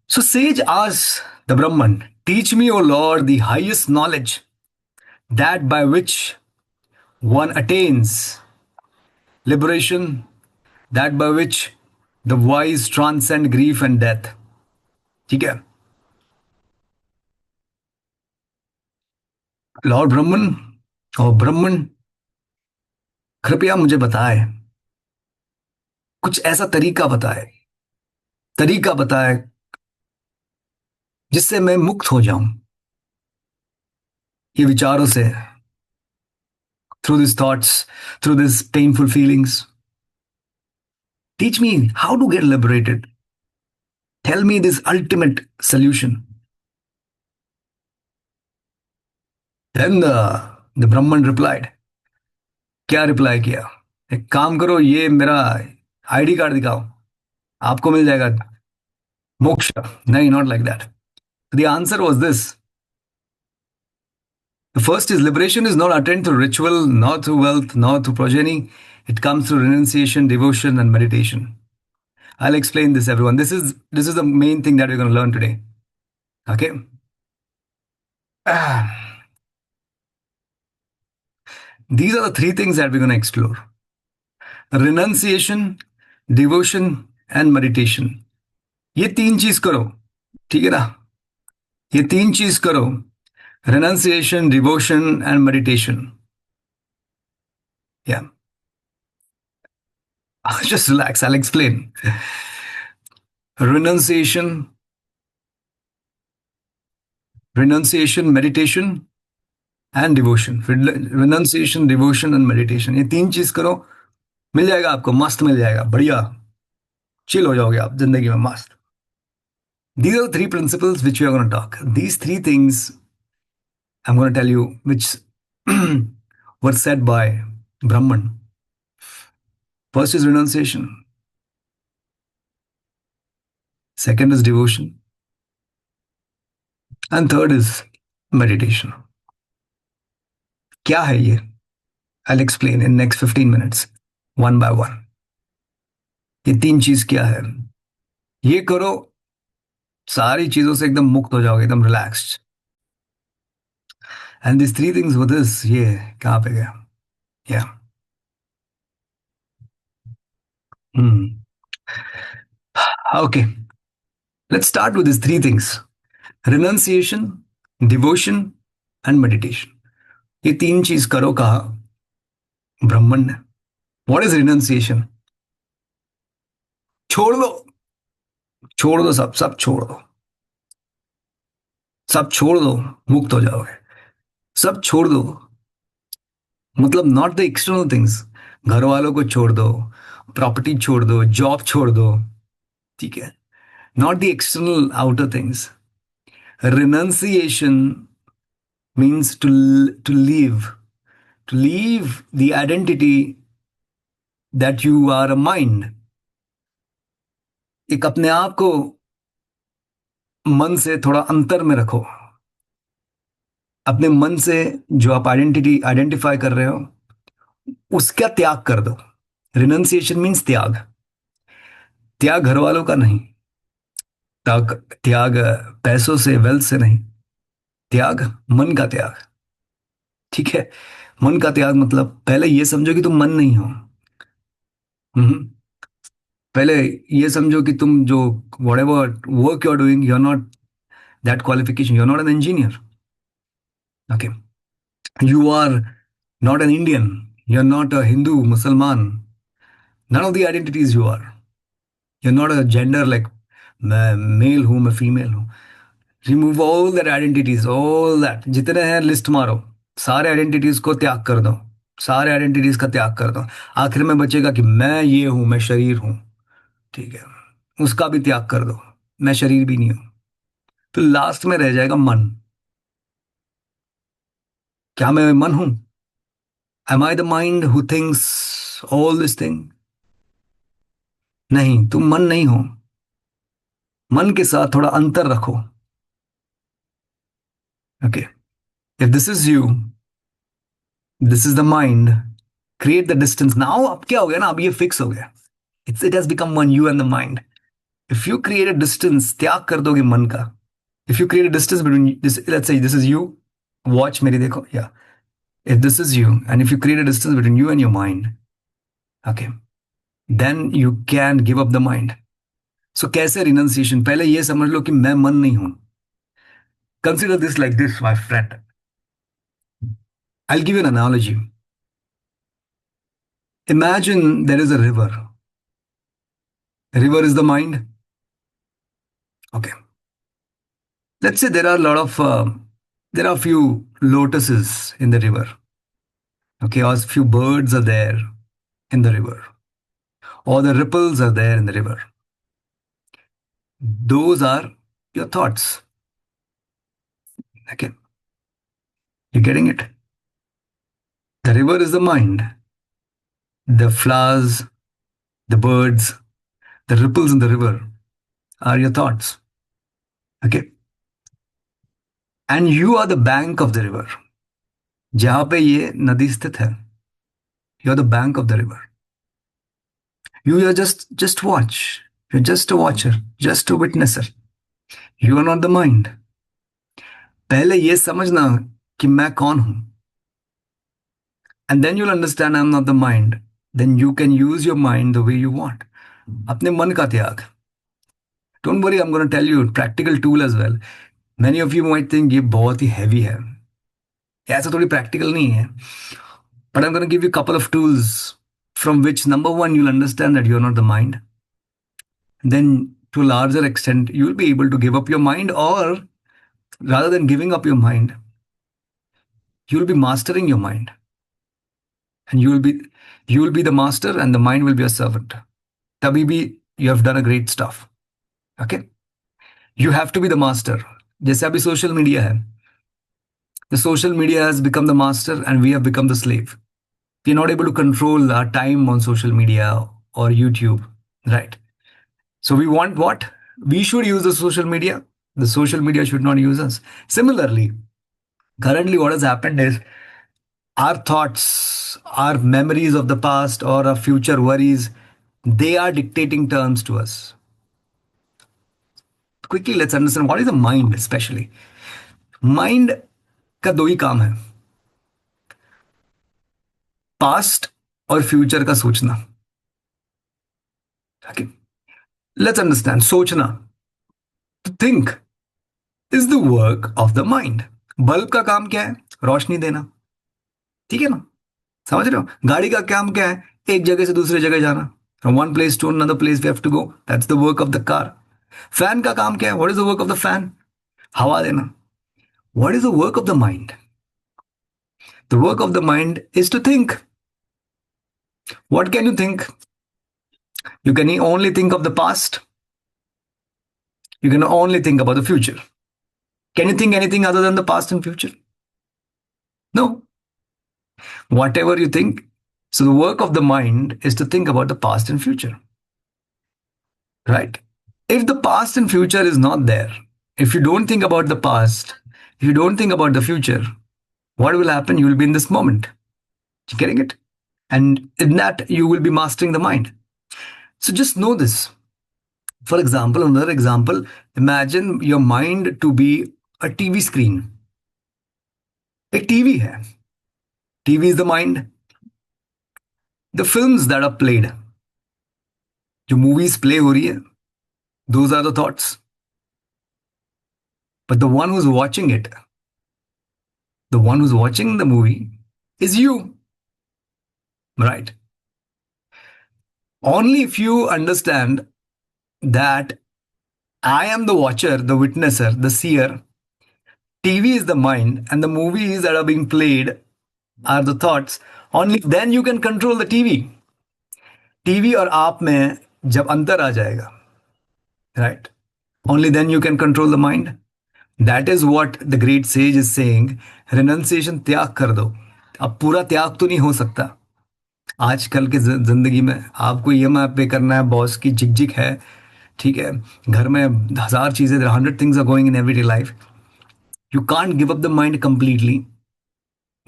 So sage asks the Brahman, teach me, O Lord, the highest knowledge, that by which one attains liberation, that by which the wise transcend grief and death. ठीक है? Lord ब्रह्मन और ब्रह्मन कृपया मुझे बताए, कुछ ऐसा तरीका बताए जिससे मैं मुक्त हो जाऊं ये विचारों से, through these thoughts, through these painful feelings. Teach me how to get liberated. Tell me this ultimate solution. Then the Brahman replied. क्या रिप्लाई किया? एक काम करो, ये मेरा आईडी कार्ड दिखाओ, आपको मिल जाएगा मोक्ष. नहीं, not like that. The answer was this. The first is liberation is not attained through ritual, nor through wealth, nor through progeny. It comes through renunciation, devotion, and meditation. I'll explain this, everyone. This is the main thing that we're going to learn today. Okay. Ah, these are the three things that we're going to explore: renunciation, devotion, and meditation. ये तीन चीज करो, ठीक है ना? ये तीन चीज करो: renunciation, devotion, and meditation. Yeah. Just relax. I'll explain. Renunciation, meditation, and devotion. Renunciation, devotion and meditation, ये तीन चीज करो, मिल जाएगा आपको, मस्त मिल जाएगा, बढ़िया चिल हो जाओगे आप जिंदगी में, मस्त. These are the three principles which we are going to talk. These three things I'm going to tell you, which were said by Brahman. First is renunciation, second is devotion, and third is meditation. क्या है ये? I'll explain in next 15 minutes, one by one. ये तीन चीज क्या है? ये करो, सारी चीजों से एकदम मुक्त हो जाओगे, एकदम relaxed. And this three things with this, ये कहाँ पे गया? या okay, let's start with this three things: renunciation, devotion and meditation. ये तीन चीज करो कहा ब्राह्मण ने. What is renunciation? छोड़ दो, छोड़ दो, सब सब छोड़ दो, सब छोड़ दो, मुक्त हो जाओगे. सब छोड़ दो मतलब नॉट द एक्सटर्नल थिंग्स. घर वालों को छोड़ दो, प्रॉपर्टी छोड़ दो, जॉब छोड़ दो, ठीक है? Not the external outer things. renunciation means to leave the identity that you are a mind. एक अपने आप को मन से थोड़ा अंतर में रखो. अपने मन से जो आप आइडेंटिफाई कर रहे हो, उसका त्याग कर दो. रिनंसिएशन मीन्स त्याग. त्याग घर वालों का नहीं, त्याग त्याग पैसों से, वेल्थ से नहीं. त्याग मन का त्याग, ठीक है? मन का त्याग मतलब पहले ये समझो कि तुम मन नहीं हो. हम्म. पहले ये समझो कि तुम जो whatever work you are doing, you are not that qualification, you are not an engineer. Okay. You are not an Indian, you are not a Hindu, Musalman. None of the identities you are. You are not a gender like मैं male हूं, मैं female हूं. Remove all that identities, all that जितने हैं list मारो. सारे identities को त्याग कर दो, सारे आइडेंटिटीज का त्याग कर दो. आखिर में बचेगा कि मैं ये हूं, मैं शरीर हूं, ठीक है? उसका भी त्याग कर दो, मैं शरीर भी नहीं हूं. तो लास्ट में रह जाएगा मन. क्या मैं मन हूं? Am I the mind who thinks all this thing? नहीं, तुम मन नहीं हो. मन के साथ थोड़ा अंतर रखो. Okay. If this is you, this is the mind, create the distance now. अब क्या हो गया ना, अब ये फिक्स हो गया. It has become one, you and the mind. If you create a distance, त्याग कर दोगे मन का. If you create a distance between this, let's say this is you, watch मेरी देखो, या if this is you and if you create a distance between you and your mind, okay, then you can give up the mind. So कैसे renunciation? पहले ये समझ लो कि मैं मन नहीं हूं. Consider this like this, my friend. I'll give you an analogy. Imagine there is a river. River is the mind. Okay. Let's say there are a lot of there are a few lotuses in the river. Okay, or a few birds are there in the river, or the ripples are there in the river. Those are your thoughts. Okay, you getting it? The river is the mind. The flowers, the birds, the ripples in the river are your thoughts. Okay. And you are the bank of the river. जहां पे ये नदी स्थित है, you are the bank of the river. You are just watch. You're just a watcher, just a witnesser. You are not the mind. पहले ये समझना कि मैं कौन हूं, and then you'll understand I'm not the mind. Then you can use your mind the way you want. अपने मन का त्याग. Don't worry, I'm going to tell you a practical tool as well. Many of you might think ये बहुत ही heavy है. ऐसा थोड़ी practical नहीं है. But I'm going to give you a couple of tools from which number one, you'll understand that you're not the mind. Then to a larger extent, you'll be able to give up your mind, or rather than giving up your mind, you'll be mastering your mind. And you will be the master and the mind will be a servant. तभी भी you have done a great stuff. Okay? You have to be the master. जैसे अभी social media है. The social media has become the master and we have become the slave. We're not able to control our time on social media or YouTube, right? So we want what? We should use the social media. The social media should not use us. Similarly, currently what has happened is our thoughts, our memories of the past or our future worries, they are dictating terms to us. Quickly, let's understand what is the mind, especially. Mind का दो ही काम है, past और future का सोचना. Okay. Let's understand. सोचना, to think, is the work of the mind. Bulb का काम क्या है? रोशनी देना. ठीक है ना? समझ रहे हो? गाड़ी का काम क्या है? एक जगह से दूसरी जगह जाना. From one place to another place we have to go. That's the work of the car. Fan का काम क्या है? What is the work of the fan? हवा देना. What is the work of the mind? The work of the mind is to think. What can you think? You can only think of the past. You can only think about the future. Can you think anything other than the past and future? No. Whatever you think. So the work of the mind is to think about the past and future. Right? If the past and future is not there, if you don't think about the past, if you don't think about the future, what will happen? You will be in this moment. You getting it? And in that, you will be mastering the mind. So just know this. For example, another example, imagine your mind to be a TV screen. एक TV है. TV is the mind. The films that are played, जो movies play हो रही है, those are the thoughts. But the one who's watching it, the one who's watching the movie is you. Right? Only if you understand that I am the watcher, the witnesser, the seer, TV is the mind, and the movies that are being played are the thoughts, only then you can control the TV. TV और आप में जब अंतर आ जाएगा, right? Only then you can control the mind. That is what the great sage is saying. Renunciation, त्याग कर दो. अब पूरा त्याग तो नहीं हो सकता. आजकल के जिंदगी में आपको ईएमआई पे करना है, बॉस की झिकझिक है, ठीक है, घर में हजार चीजें, 100 things are going in everyday life. You can't give up the mind completely.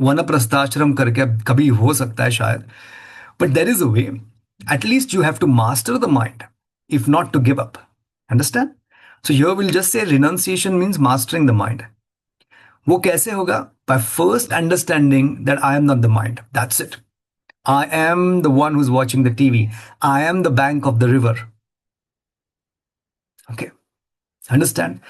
वनप्रस्थाश्रम करके कभी हो सकता है शायद, but there is a way. At least you have to master the mind, if not to give up. Understand? So here we'll just say renunciation means mastering the mind. वो कैसे होगा? By first understanding that I am not the mind. That's it. I am the one who's watching the TV. I am the bank of the river. Okay. Understand?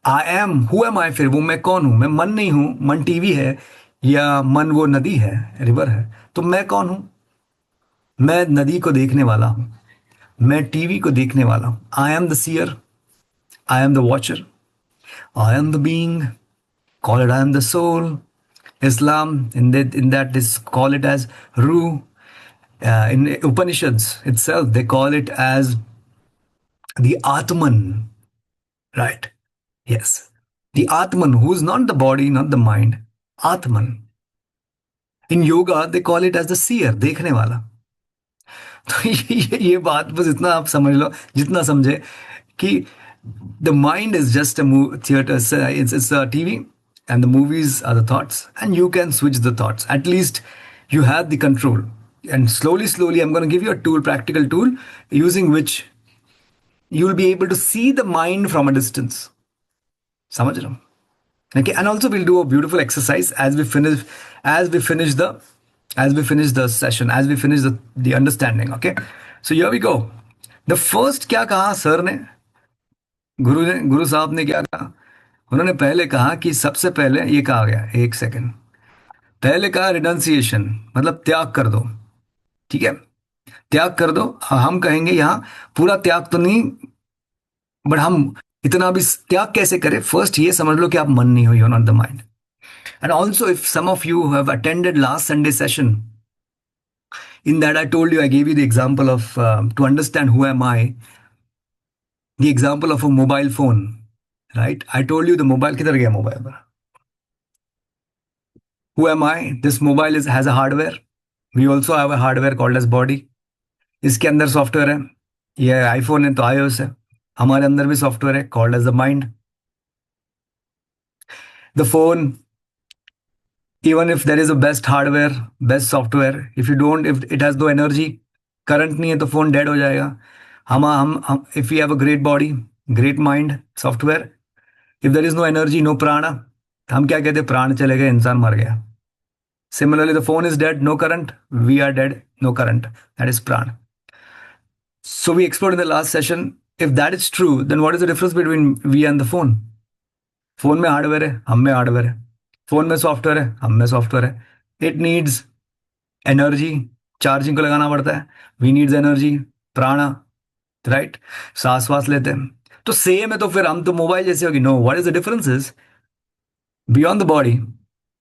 I am. Who am I फिर? वो मैं कौन हूं? मैं मन नहीं हूं. मन टीवी है या मन वो नदी है, रिवर है. तो मैं कौन हूं? मैं नदी को देखने वाला हूं. मैं टीवी को देखने वाला हूं. I am the seer. I am the watcher. I am the being. Call it I am the soul. Islam in that is call it as Ruh. In Upanishads itself, they call it as the Atman. Right? Yes. The Atman, who is not the body, not the mind. Atman. In yoga, they call it as the seer, देखने वाला. तो ये बात बस इतना आप समझ लो, जितना समझे कि the mind is just a theater, it's a TV, and the movies are the thoughts, and you can switch the thoughts. At least you have the control. And slowly, I'm going to give you a tool, practical tool, using which you will be able to see the mind from a distance. समझ रहे हो? Okay, and also we'll do a beautiful exercise as we finish the as we finish the session, as we finish the understanding. Okay, so here we go. The first क्या कहा sir ने, गुरु साहब ने क्या कहा? उन्होंने पहले कहा कि सबसे पहले ये कहा गया, एक सेकंड, पहले कहा रिनंसिएशन, मतलब त्याग कर दो। ठीक है, त्याग कर दो। हम कहेंगे यहाँ पूरा त्याग तो नहीं, बट हम इतना भी त्याग कैसे करें, फर्स्ट ये समझ लो कि आप मन नहीं हो, you not the mind. And also if some of you have attended last Sunday session, in that I told you, I gave you the example of to understand who am I, the example of a mobile phone, right? I told you the mobile, किधर गया mobile? Who am I? This mobile is has a hardware. We also have a hardware called as body. इसके अंदर software है। ये iPhone है तो iOS है। हमारे अंदर भी सॉफ्टवेयर है called as the mind. The phone, even if there is a best hardware, best software, if you don't, if it has no energy, current नहीं है तो फोन डेड हो जाएगा। Hmm if you have a great body, great mind, software, if there is no energy, no prana, हम क्या कहते हैं? प्राण चले गए, इंसान मर गया। Similarly the phone is dead, no current, we are dead, no current, that is prana. So we explored in the last session, if that is true then what is the difference between we and the phone? Phone में hardware है, हम में hardware है। Phone में software है, हम में software है। इट नीड्स एनर्जी, चार्जिंग को लगाना पड़ता है। वी नीड्स एनर्जी, प्राणा, राइट? सांस वास लेते हैं तो सेम है। तो फिर हम तो मोबाइल जैसे होगी। No, what is the difference is beyond the body,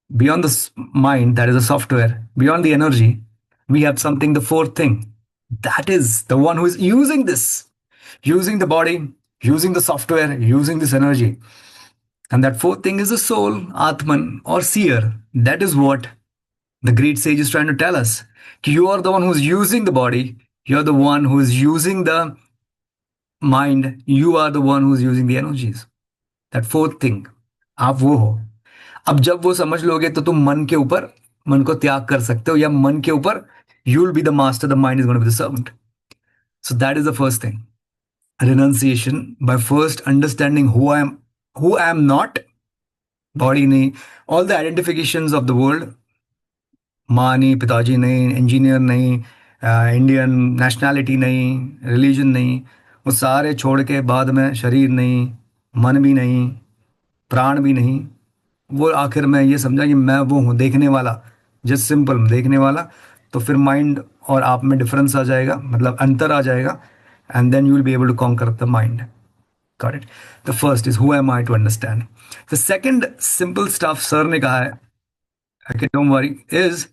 beyond the mind, that is a software, beyond the energy, we have something, the fourth thing, that is the one who is using this, using the body, using the software, using this energy. And that fourth thing is the soul, Atman or seer. That is what the great sage is trying to tell us. You are the one who's using the body, you're the one who is using the mind, you are the one who's using the energies. That fourth thing, आप वो हो। अब जब वो समझ लोगे तो तुम मन के ऊपर, मन को त्याग कर सकते हो, या मन के ऊपर you will be the master, the mind is going to be the servant. So that is the first thing. Renunciation, by first understanding who I am not, body नहीं, all the identifications of the world, माँ नहीं, पिताजी नहीं, engineer नहीं, Indian nationality नहीं, religion नहीं, वो सारे छोड़ के बाद में शरीर नहीं, मन भी नहीं, प्राण भी नहीं, वो आखिर में ये समझा कि मैं वो हूँ देखने वाला, जस्ट सिंपल देखने वाला। तो फिर माइंड और आप में डिफरेंस आ जाएगा, मतलब अंतर आ जाएगा, and then you will be able to conquer the mind. Got it? The first is who am I to understand. The second simple stuff sir ने कहा है, okay, don't worry, is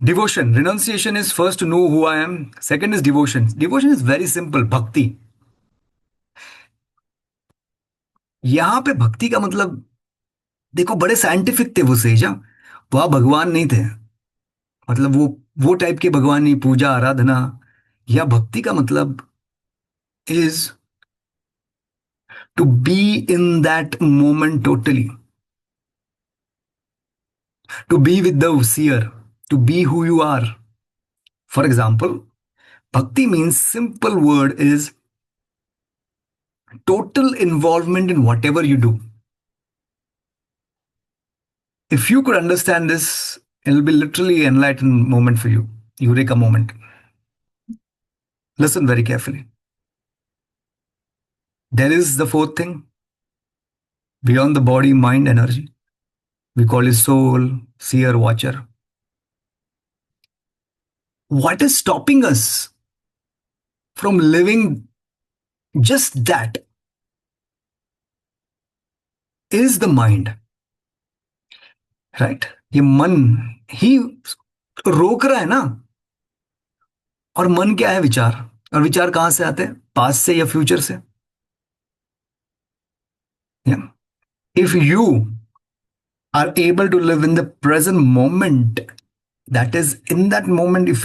devotion. Renunciation is first to know who I am. Second is devotion. Devotion is very simple. भक्ति। यहां पे भक्ति का मतलब देखो, बड़े साइंटिफिक थे वो सेजा, वह भगवान नहीं थे। मतलब वो टाइप के भगवान नहीं, पूजा आराधना या भक्ति का मतलब is to be in that moment totally, to be with the seer, to be who you are. For example, bhakti means, simple word is total involvement in whatever you do. If you could understand this, it'll be literally enlightened moment for you, eureka moment. Listen very carefully. There is the fourth thing beyond the body, mind, energy. We call it soul, seer, watcher. What is stopping us from living just that is the mind, right? ये मन ही रोक रहा है ना। और मन क्या है? विचार। और विचार कहां से आते हैं? पास्ट से या फ्यूचर से। If you are able to live in the present moment, that is in that moment, if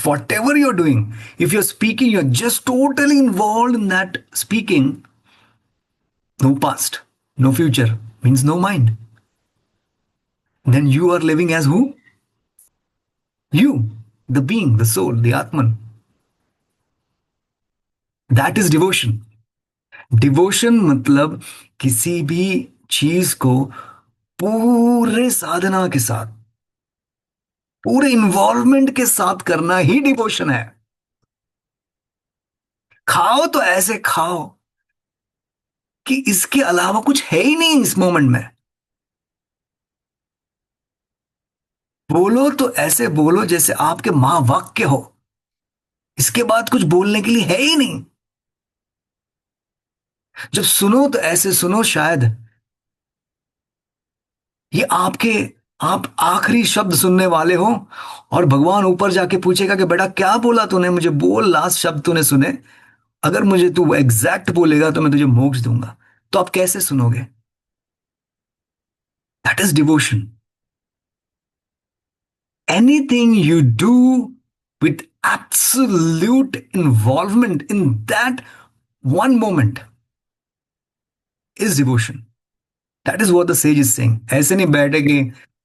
whatever you're doing, if you're speaking, you're just totally involved in that speaking, no past, no future, means no mind, then you are living as who? You, the being, the soul, the atman. That is devotion. Devotion मतलब किसी भी चीज को पूरे साधना के साथ, पूरे involvement के साथ करना ही डिवोशन है। खाओ तो ऐसे खाओ कि इसके अलावा कुछ है ही नहीं इस मोमेंट में। बोलो तो ऐसे बोलो जैसे आपके मां वाक्य हो, इसके बाद कुछ बोलने के लिए है ही नहीं। जब सुनो तो ऐसे सुनो शायद ये आपके, आप आखिरी शब्द सुनने वाले हो, और भगवान ऊपर जाके पूछेगा कि बेटा क्या बोला तूने, मुझे बोल, लास्ट शब्द तूने सुने। अगर मुझे तू एग्जैक्ट बोलेगा तो मैं तुझे मोक्ष दूंगा। तो आप कैसे सुनोगे? That is devotion. Anything you do with absolute involvement in that one moment is devotion. That is what the sage is saying. ऐसे नहीं बैठे कि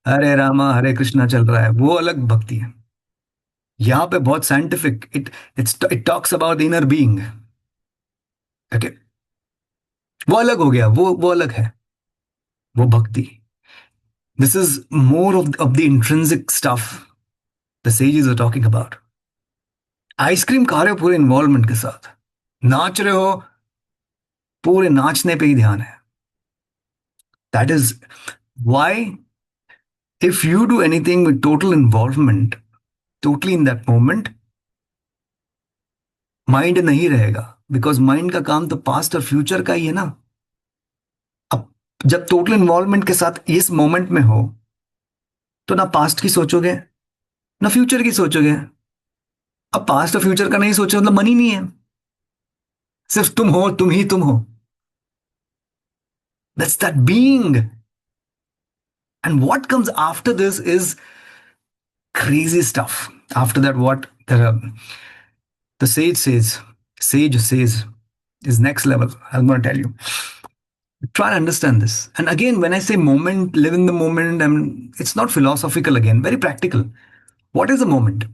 हरे रामा हरे कृष्णा चल रहा है, वो अलग भक्ति है। यहाँ पे बहुत scientific, it talks about the inner being. Okay, वो अलग हो गया, वो अलग है, वो भक्ति। This is more of the intrinsic stuff the sages are talking about. Ice cream खा रहे हो पूरे इन्वॉल्वमेंट के साथ, नाच रहे हो, पूरे नाचने पे ही ध्यान है। That is why if you do anything with total involvement, totally in that moment, mind नहीं रहेगा। बिकॉज माइंड का काम तो पास्ट और फ्यूचर का ही है ना। अब जब टोटल इन्वॉल्वमेंट के साथ इस मोमेंट में हो, तो ना पास्ट की सोचोगे ना फ्यूचर की सोचोगे। अब पास्ट और फ्यूचर का नहीं सोचो मतलब मन ही नहीं है, सिर्फ तुम हो, तुम ही तुम हो। That's that being. And what comes after this is crazy stuff. After that, what the sage says is next level. I'm going to tell you. Try and understand this. And again, when I say moment, live in the moment, it's not philosophical again, very practical. What is a moment?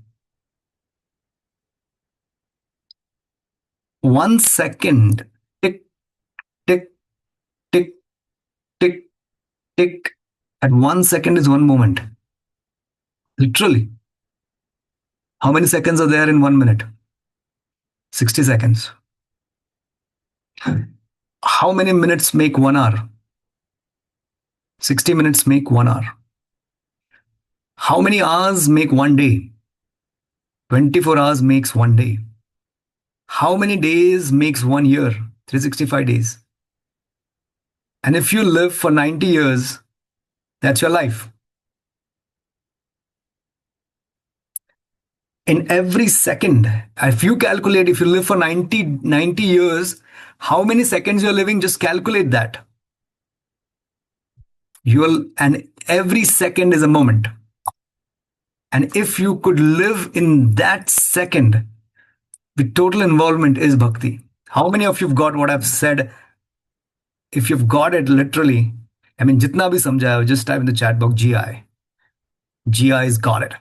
1 second, tick, tick, tick, tick, tick. And 1 second is one moment. Literally. How many seconds are there in 1 minute? 60 seconds. How many minutes make 1 hour? 60 minutes make 1 hour. How many hours make one day? 24 hours makes one day. How many days makes 1 year? 365 days. And if you live for 90 years, that's your life. In every second, if you calculate, if you live for 90 years, how many seconds you're living, just calculate that. And every second is a moment. And if you could live in that second, with total involvement is bhakti. How many of you've got what I've said? If you've got it literally, I mean, jitna bhi samjha hai, just type in the chat box GI. GI's got it.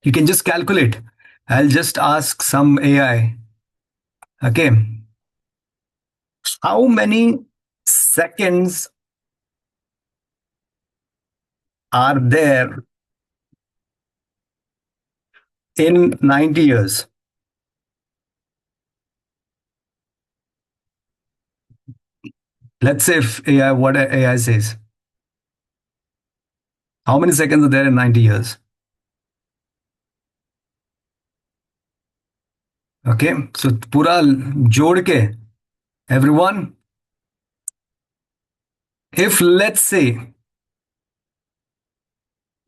You can just calculate. I'll just ask some AI. Okay. How many seconds are there in 90 years? Let's say if AI, what AI says. How many seconds are there in 90 years? Okay. So pura jod ke, everyone, if let's say,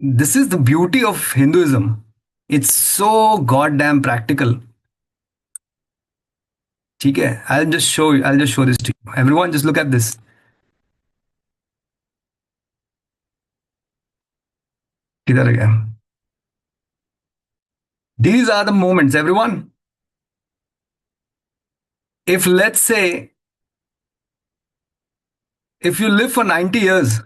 this is the beauty of Hinduism. It's so goddamn practical. ठीक है, I'll just show this to you. Everyone, just look at this. किधर गया? These are the moments, everyone. If let's say, if you live for 90 years,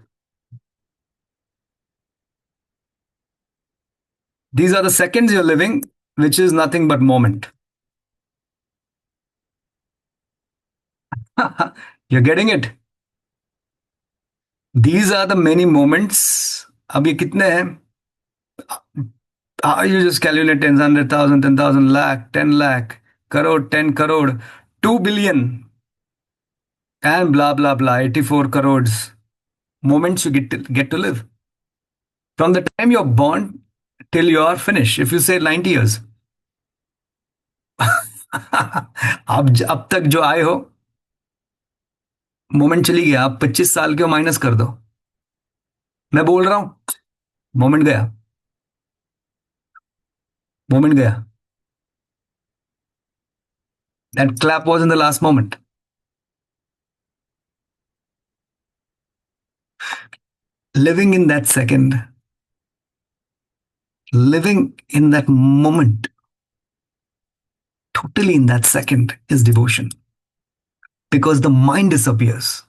these are the seconds you're living, which is nothing but moment. You're getting it. These are the many moments. अब ये कितने हैं? You just calculate 10, 100,000, 10,000 lakh, 10 lakh, crore, 10 crore, 2 billion, and blah, blah, blah, 84 crores. Moments you get to live. From the time you're born till you are finished. If you say 90 years, अब तक जो आए हो, moment चली गया, आप 25 साल के हो, माइनस कर दो। मैं बोल रहा हूं, मोमेंट गया, मोमेंट गया। That clap was in the last moment. Living in that second, living in that moment, totally in that second is devotion. Because the mind disappears.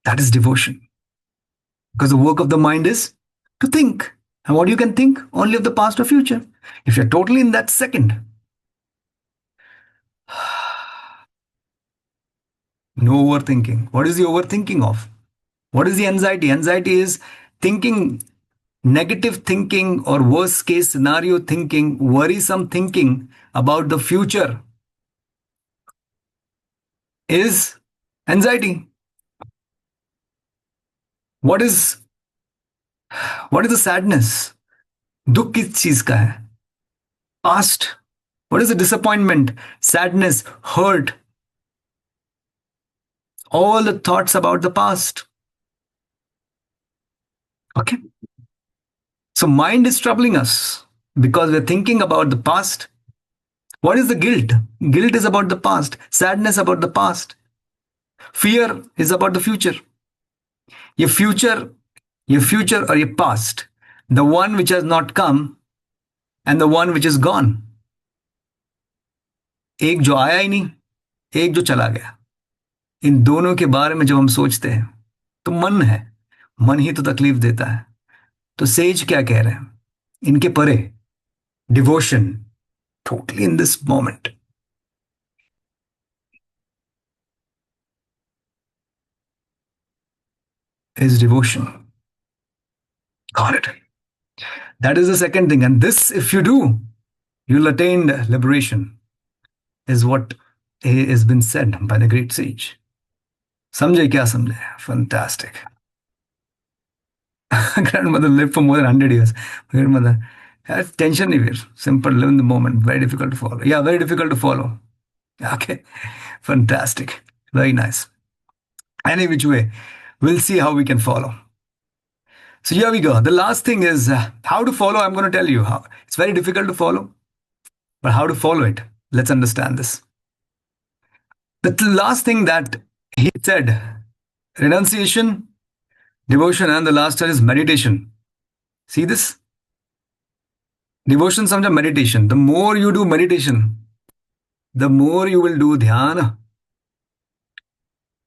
That is devotion. Because the work of the mind is to think. And what you can think? Only of the past or future. If you're totally in that second, no overthinking. What is the overthinking of? What is the anxiety? Anxiety is thinking, negative thinking or worst case scenario thinking, worrisome thinking about the future is anxiety. What is what is the sadness? दुख किस चीज का है? Past. What is the disappointment, sadness, hurt? All the thoughts about the past. Okay. So mind is troubling us because we're thinking about the past. What is the guilt? Guilt is about the past. Sadness about the past. Fear is about the future. Your future, your future or your past. The one which has not come and the one which is gone. एक जो आया ही नहीं, एक जो चला गया। इन दोनों के बारे में जब हम सोचते हैं तो मन है, मन ही तो तकलीफ देता है। तो सेज क्या कह रहे हैं? इनके परे devotion, totally in this moment, is devotion. Got it. That is the second thing. And this, if you do, you'll attain liberation, is what has been said by the great sage. समझे क्या समझे? Fantastic. Grandmother lived for more than 100 years. Grandmother has tension here. Simple, live in the moment. Very difficult to follow. Yeah, very difficult to follow. Okay. Fantastic. Very nice. Any which way, we'll see how we can follow. So here we go. The last thing is how to follow. I'm going to tell you how. It's very difficult to follow, but how to follow it. Let's understand this. The last thing that he said, renunciation, devotion, and the last one is meditation. See this? Devotion समझा, meditation. The more you do meditation, the more you will do dhyana,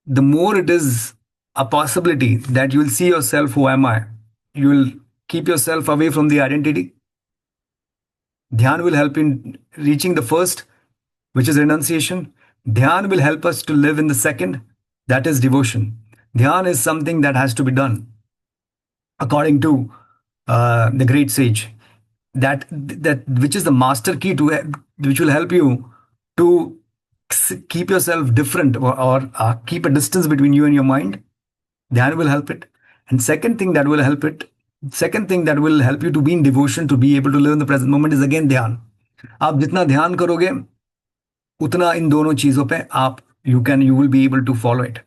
the more it is a possibility that you will see yourself, who am I? You will keep yourself away from the identity. Dhyan will help in reaching the first, which is renunciation. Dhyan will help us to live in the second, that is devotion. Dhyan is something that has to be done according to the great sage. That which is the master key to which will help you to keep yourself different or keep a distance between you and your mind. Dhyan will help it. And second thing that will help it, second thing that will help you to be in devotion, to be able to live in the present moment is again ध्यान. आप जितना ध्यान करोगे उतना इन दोनों चीजों पे आप you will be able to follow it.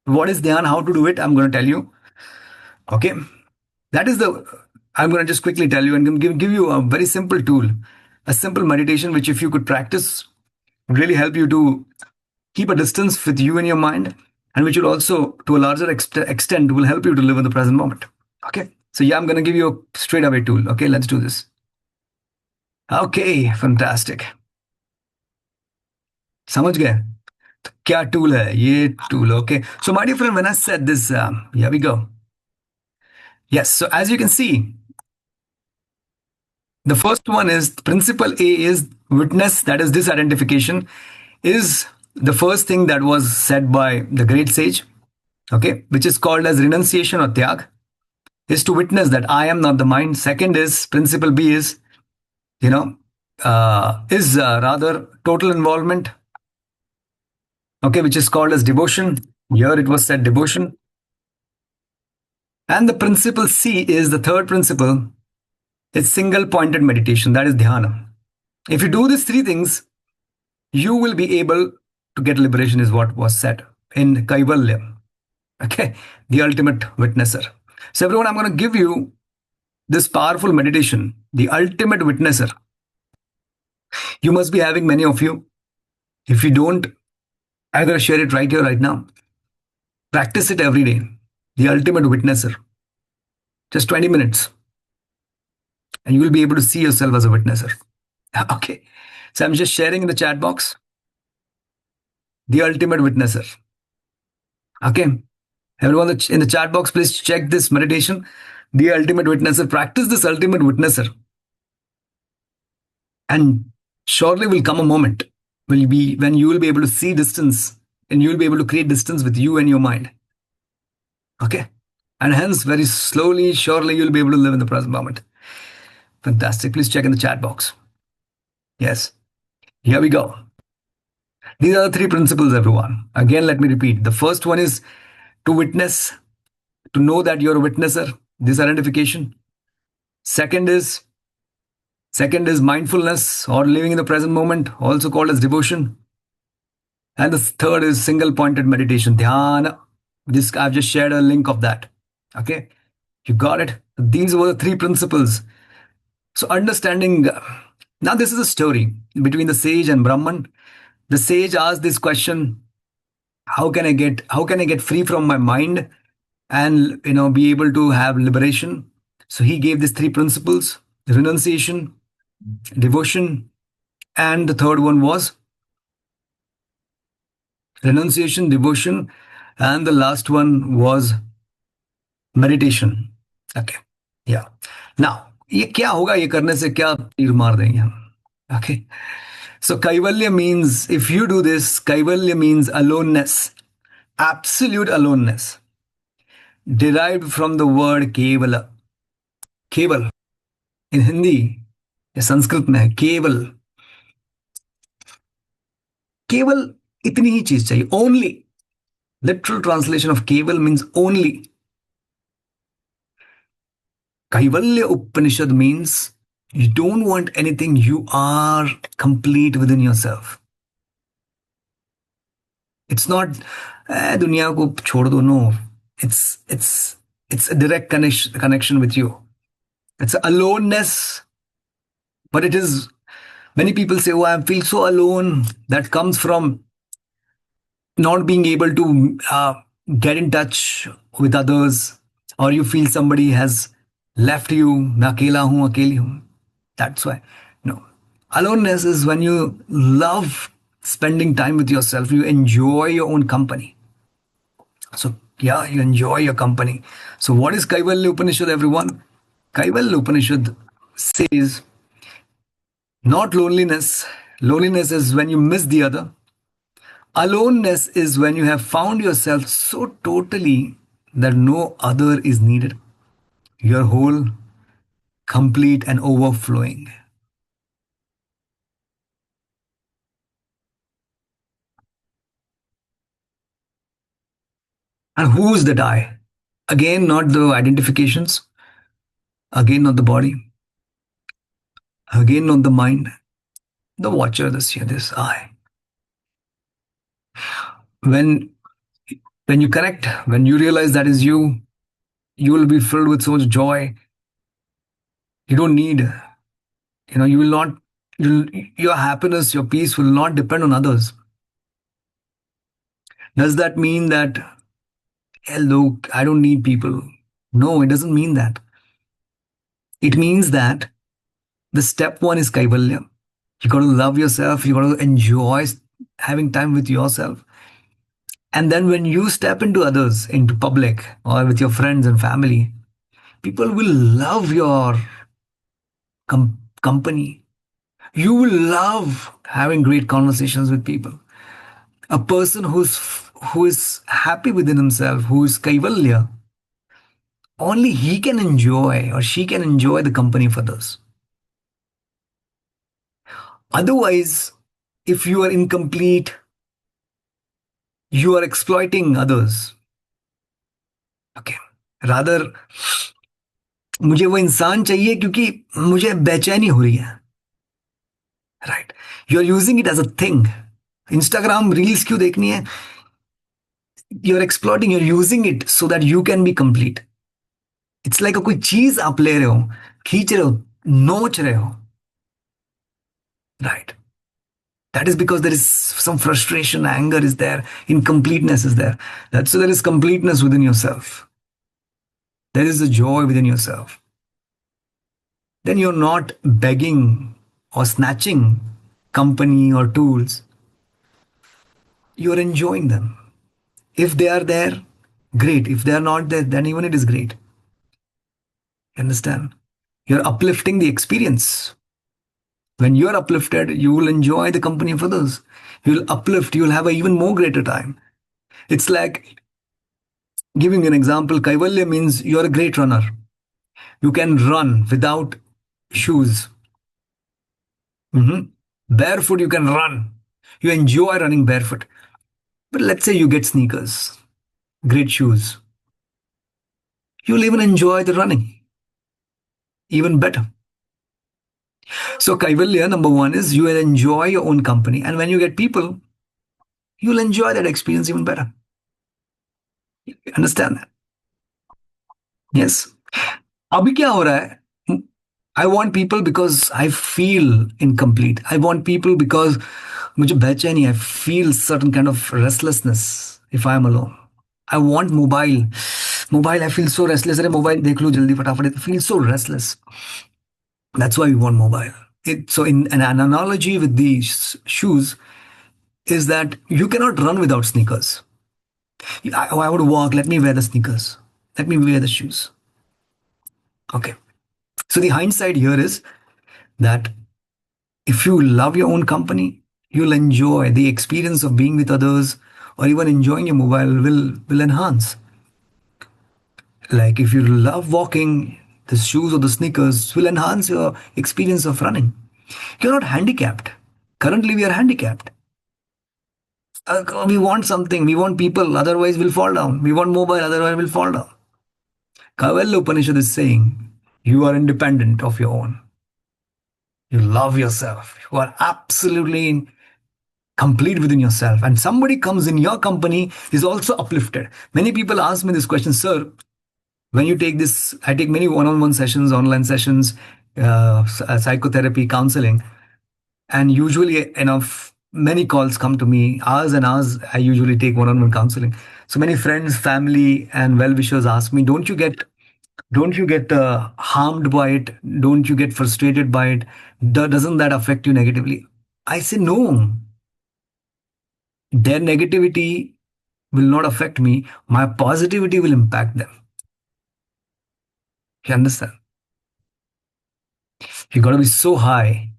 What is dhyan? How to do it? I'm going to tell you. Okay, that is the. I'm going to just quickly tell you and give you a very simple tool, a simple meditation which if you could practice would really help you to keep a distance with you and your mind, and which will also to a larger extent will help you to live in the present moment. Okay, so yeah, I'm going to give you a straight away tool. Okay, let's do this. Okay, fantastic. समझ गए तो क्या tool है ये tool? Okay, so my dear friend, when I said this, here we go. Yes, so as you can see, the first one is principle A is witness, that is disidentification, is the first thing that was said by the great sage, okay, which is called as renunciation or tyag, is to witness that I am not the mind. Second is principle B is, you know, rather total involvement, okay, which is called as devotion. Here it was said devotion. And the principle C is the third principle. It's single pointed meditation. That is dhyana. If you do these three things, you will be able to get liberation, is what was said in Kaivalya. Okay, the ultimate witnesser. So, everyone, I'm going to give you this powerful meditation, the ultimate witnesser. You must be having many of you. If you don't, I'm going to share it right here, right now. Practice it every day. The ultimate witnesser. Just 20 minutes, and you will be able to see yourself as a witnesser. Okay. So, I'm just sharing in the chat box the ultimate witnesser. Okay. Everyone in the chat box, please check this meditation. The ultimate witnesser. Practice this ultimate witnesser. And surely will come a moment will be when you will be able to see distance, and you will be able to create distance with you and your mind. Okay. And hence, very slowly, surely, you'll be able to live in the present moment. Fantastic. Please check in the chat box. Yes. Here we go. These are the three principles, everyone. Again, let me repeat. The first one is to witness, to know that you're a witnesser, this identification. Second is mindfulness or living in the present moment, also called as devotion. And the third is single pointed meditation, dhyana. This I've just shared a link of that. Okay, you got it. These were the three principles. So understanding. Now this is a story between the sage and Brahman. The sage asked this question: How can I get free from my mind and be able to have liberation? So he gave these three principles: renunciation, devotion, and the third one was renunciation, devotion, and the last one was meditation. Okay, yeah. Now ये क्या होगा, ये करने से क्या तीर मार देंगे हम? Okay, so kaivalya means, if you do this, kaivalya means aloneness, absolute aloneness, derived from the word kevala. केवल in हिंदी या संस्कृत में है केवल. केवल इतनी ही चीज चाहिए, only. Literal translation of keval means only. Kaivalya Upanishad means you don't want anything, you are complete within yourself. It's not दुनिया को छोड़ दो. No, it's a direct connection with you. It's aloneness, but it is, many people say, oh, I feel so alone. That comes from not being able to get in touch with others, or you feel somebody has left you. मैं अकेला हूँ, अकेली हूँ. That's why. No. Aloneness is when you love spending time with yourself. You enjoy your own company. So, yeah, you enjoy your company. So, what is Kaivalya Upanishad, everyone? Kaivalya Upanishad says, not loneliness. Loneliness is when you miss the other. Aloneness is when you have found yourself so totally that no other is needed. You're whole, complete, and overflowing. And who is that I? Again, not the identifications. Again, not the body. Again, not the mind. The watcher, this I. When when you connect, when you realize that is you, you will be filled with so much joy. You don't need, you will not, your happiness, your peace will not depend on others. Does that mean that, hey, look, I don't need people? No, it doesn't mean that. It means that the step one is Kaivalya. You got to love yourself. You got to enjoy having time with yourself. And then when you step into others, into public or with your friends and family, people will love your company. You will love having great conversations with people. A person who is happy within himself, who is Kaivalya, only he can enjoy or she can enjoy the company of others. Otherwise, if you are incomplete, you are exploiting others. Okay. Rather, मुझे वो इंसान चाहिए क्योंकि मुझे बेचैनी हो रही है. Right. You are using it as a thing. Instagram reels क्यों देखनी है? You are exploiting, you are using it so that you can be complete. It's like कोई चीज आप ले रहे हो, खींच रहे हो, नोच रहे हो. Right. That is because there is some frustration, anger is there, incompleteness is there. That's so there is completeness within yourself. There is a joy within yourself. Then you're not begging or snatching company or tools. You're enjoying them. If they are there, great. If they are not there, then even it is great. You understand? You're uplifting the experience. When you're uplifted, you will enjoy the company of others. You'll uplift, you'll have an even more greater time. It's like giving an example, Kaivalya means you're a great runner. You can run without shoes. Mhm. Barefoot, you can run. You enjoy running barefoot. But let's say you get sneakers, great shoes. You'll even enjoy the running even better. So, Kaivalya, number one is you will enjoy your own company. And when you get people, you'll enjoy that experience even better. Understand that? Yes. अभी क्या हो रहा है? I want people because I feel incomplete. I want people because मुझे बेचैनी. I feel certain kind of restlessness if I am alone. I want mobile. Mobile, I feel so restless. अरे mobile देख लो जल्दी फटाफट. I feel so restless. That's why we want mobile. So in an analogy with these shoes is that you cannot run without sneakers. I would walk. Let me wear the sneakers. Let me wear the shoes. Okay. So the hindsight here is that if you love your own company, you'll enjoy the experience of being with others, or even enjoying your mobile will enhance. Like if you love walking, the shoes or the sneakers will enhance your experience of running. You're not handicapped. Currently, we are handicapped. We want something, we want people, otherwise we'll fall down. We want mobile, otherwise we'll fall down. Kaivalya Upanishad is saying, you are independent of your own. You love yourself. You are absolutely complete within yourself. And somebody comes in your company is also uplifted. Many people ask me this question, sir, when you take this, I take many one-on-one sessions, online sessions, psychotherapy, counseling, and usually enough many calls come to me, hours and hours. I usually take one-on-one counseling. So many friends, family, and well-wishers ask me, don't you get harmed by it? Don't you get frustrated by it? Doesn't that affect you negatively? I say no. Their negativity will not affect me. My positivity will impact them. You understand? You got to be so high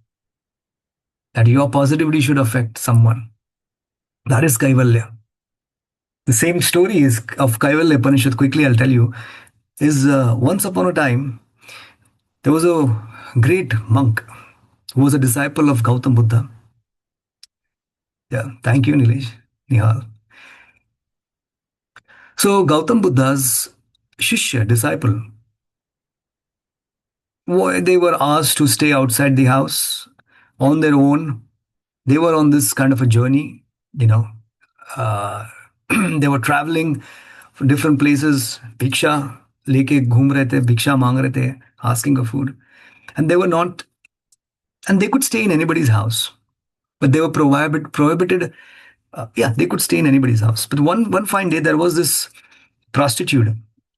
that your positivity should affect someone. That is Kaivalya. The same story is of Kaivalya Upanishad. Quickly, I'll tell you. Is once upon a time there was a great monk who was a disciple of Gautam Buddha. Yeah, thank you, Nilesh, Nihal. So Gautam Buddha's shishya, disciple, they were asked to stay outside the house on their own. They were on this kind of a journey, you know. Uh, they were traveling from different places. Bhiksha लेके घूम रहे थे, भिक्षा मांग रहे थे, asking for food, and they were not, and they could stay in anybody's house, but they were prohibited. Yeah, they could stay in anybody's house. But one fine day there was this prostitute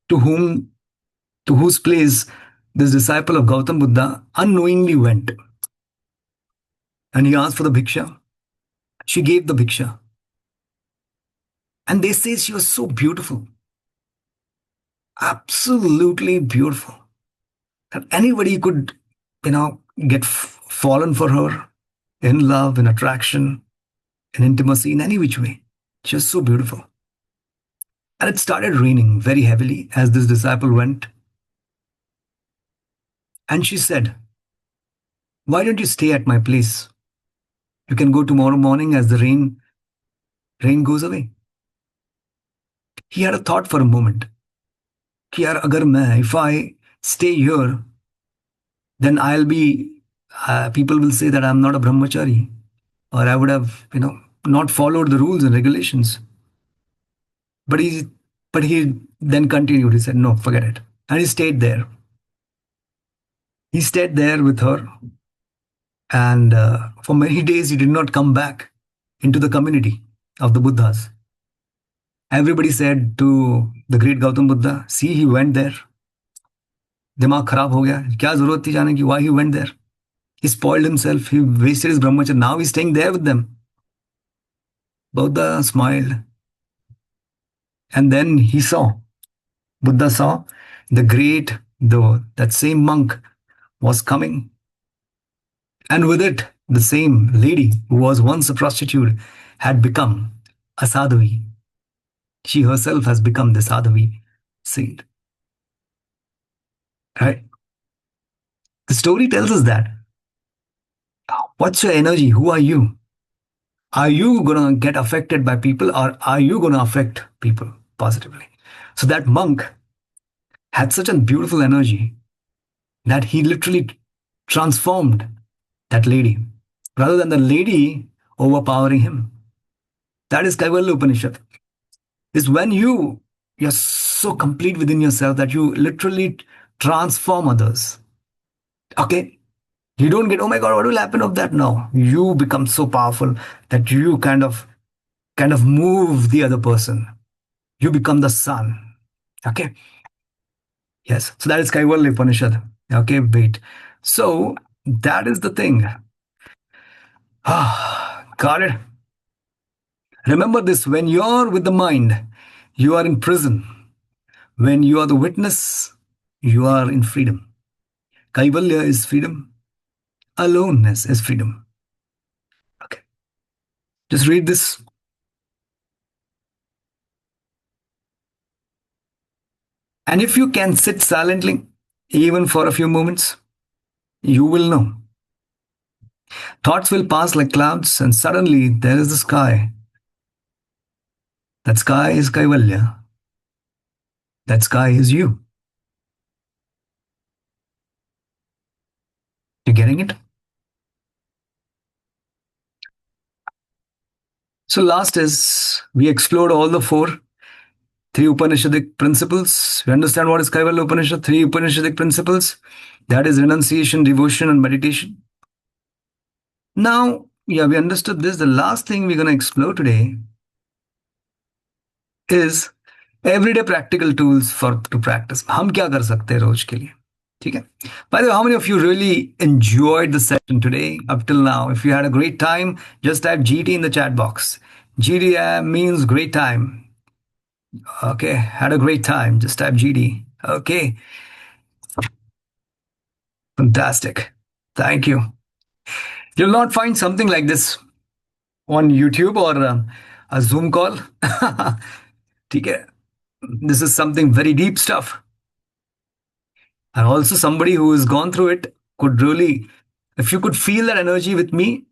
to whom to whose place this disciple of Gautam Buddha unknowingly went, and he asked for the bhiksha. She gave the bhiksha, and they say she was so beautiful, absolutely beautiful, that anybody could, get fallen for her, in love, in attraction. in intimacy, in any which way. Just so beautiful. And it started raining very heavily as this disciple went. And she said, "Why don't you stay at my place? You can go tomorrow morning as the rain goes away." He had a thought for a moment. कि यार अगर मैं, if I stay here, then I'll be, people will say that I'm not a brahmachari, or I would have, not followed the rules and regulations. But he then continued. He said, "No, forget it," and he stayed there. He stayed there with her, and for many days he did not come back into the community of the Buddhas. Everybody said to the great Gautam Buddha, "See, he went there. दिमाग खराब हो गया. क्या जरूरत थी जाने की? Why he went there? He spoiled himself. He wasted his brahmacharya. Now he's staying there with them." Buddha smiled, and then he saw. Buddha saw that same monk was coming, and with it, the same lady who was once a prostitute had become a sadhavi. She herself has become the sadhavi saint. Right? The story tells us that. What's your energy? Who are you? Are you going to get affected by people, or are you going to affect people positively? So that monk had such a beautiful energy that he literally transformed that lady rather than the lady overpowering him. That is Kaivalya Upanishad. Is when you're so complete within yourself that you literally transform others. Okay? You don't get, oh my God, what will happen of that now? You become so powerful that you kind of move the other person. You become the sun. Okay? Yes. So that is Kaivalya Upanishad. Okay, wait. So that is the thing. Got it. Remember this, when you're with the mind, you are in prison. When you are the witness, you are in freedom. Kaivalya is freedom. Aloneness is freedom. Okay. Just read this. And if you can sit silently, even for a few moments, you will know. Thoughts will pass like clouds, and suddenly there is the sky. That sky is Kaivalya. That sky is you. You getting it? So last is we explored all the three Upanishadic principles. You understand what is Kaivalya Upanishad? Three Upanishadic principles. That is renunciation, devotion, and meditation. Now, yeah, we understood this. The last thing we're going to explore today is everyday practical tools to practice. हम क्या कर सकते हैं रोज के लिए? ठीक है? By the way, how many of you really enjoyed the session today up till now? If you had a great time, just type GT in the chat box. GT means great time. Okay, had a great time. Just type GD. Okay, fantastic. Thank you. You'll not find something like this on YouTube or a Zoom call. Okay, this is something very deep stuff. And also, somebody who has gone through it could really, if you could feel that energy with me,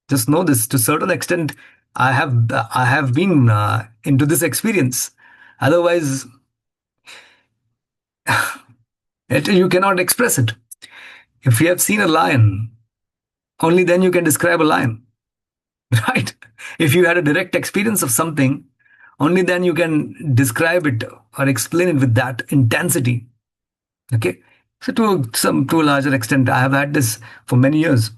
just know this to a certain extent. I have been into this experience. Otherwise, you cannot express it. If you have seen a lion, only then you can describe a lion, right? If you had a direct experience of something, only then you can describe it or explain it with that intensity. Okay. So to a larger extent, I have had this for many years.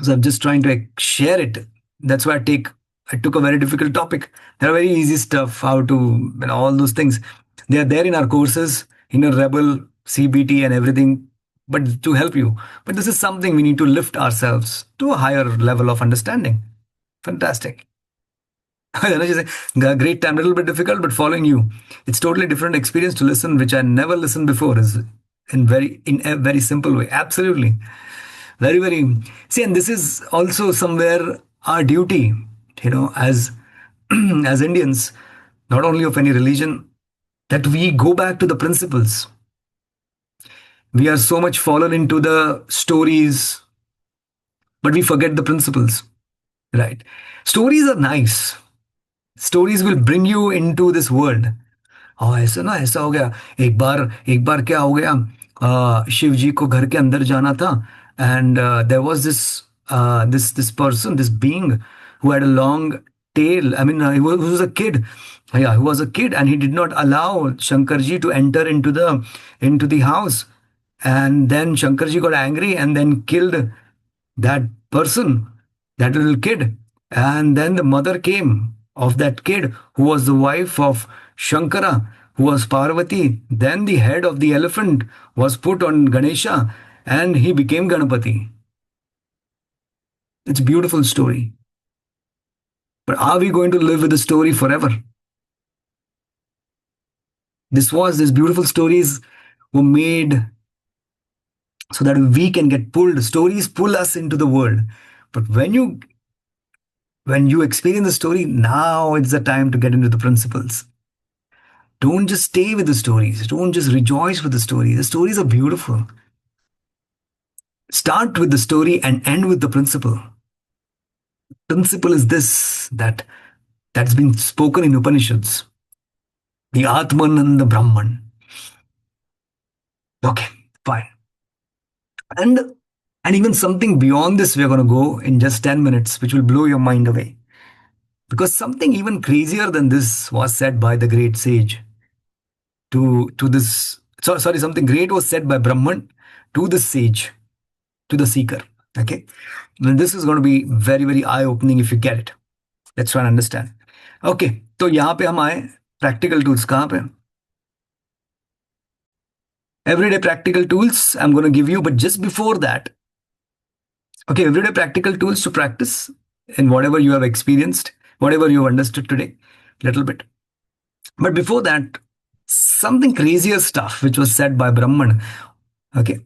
So I'm just trying to share it. That's why I took a very difficult topic. There are very easy stuff, how to, all those things. They are there in our courses, in a Rebel, CBT and everything, but to help you. But this is something we need to lift ourselves to a higher level of understanding. Fantastic. Great time, a little bit difficult, but following you. It's totally different experience to listen, which I never listened before, is in a very simple way. Absolutely. Very, very. See, and this is also somewhere our duty, as as Indians, not only of any religion, that we go back to the principles. We are so much fallen into the stories, but we forget the principles, right? Stories are nice. Stories will bring you into this world. हाँ ऐसा ना, ऐसा हो गया। एक बार क्या हो गया, शिव जी को घर के अंदर जाना था, and there was this person, this being who had a long tail. I mean, he was a kid. Yeah, he was a kid, and he did not allow Shankarji to enter into the house. And then Shankarji got angry and then killed that person, that little kid. And then the mother came of that kid, who was the wife of Shankara, who was Parvati. Then the head of the elephant was put on Ganesha, and he became Ganapati. It's a beautiful story. But are we going to live with the story forever? These beautiful stories were made so that we can get pulled. Stories pull us into the world. But when you experience the story, now it's the time to get into the principles. Don't just stay with the stories. Don't just rejoice with the story. The stories are beautiful. Start with the story and end with the principle. Principle is this, that's been spoken in Upanishads. The Atman and the Brahman. Okay, fine. And and even something beyond this, we're gonna go in just 10 minutes, which will blow your mind away. Because something even crazier than this was said by the great sage to this. Sorry, something great was said by Brahman to the sage, to the seeker. Okay. And this is going to be very, very eye opening if you get it. Let's try and understand. Okay. तो यहाँ पे हम आए practical tools कहाँ पे? Everyday practical tools I'm going to give you, but just before that, okay, everyday practical tools to practice in whatever you have experienced, whatever you have understood today, little bit. But before that, something crazier stuff which was said by Brahman. Okay.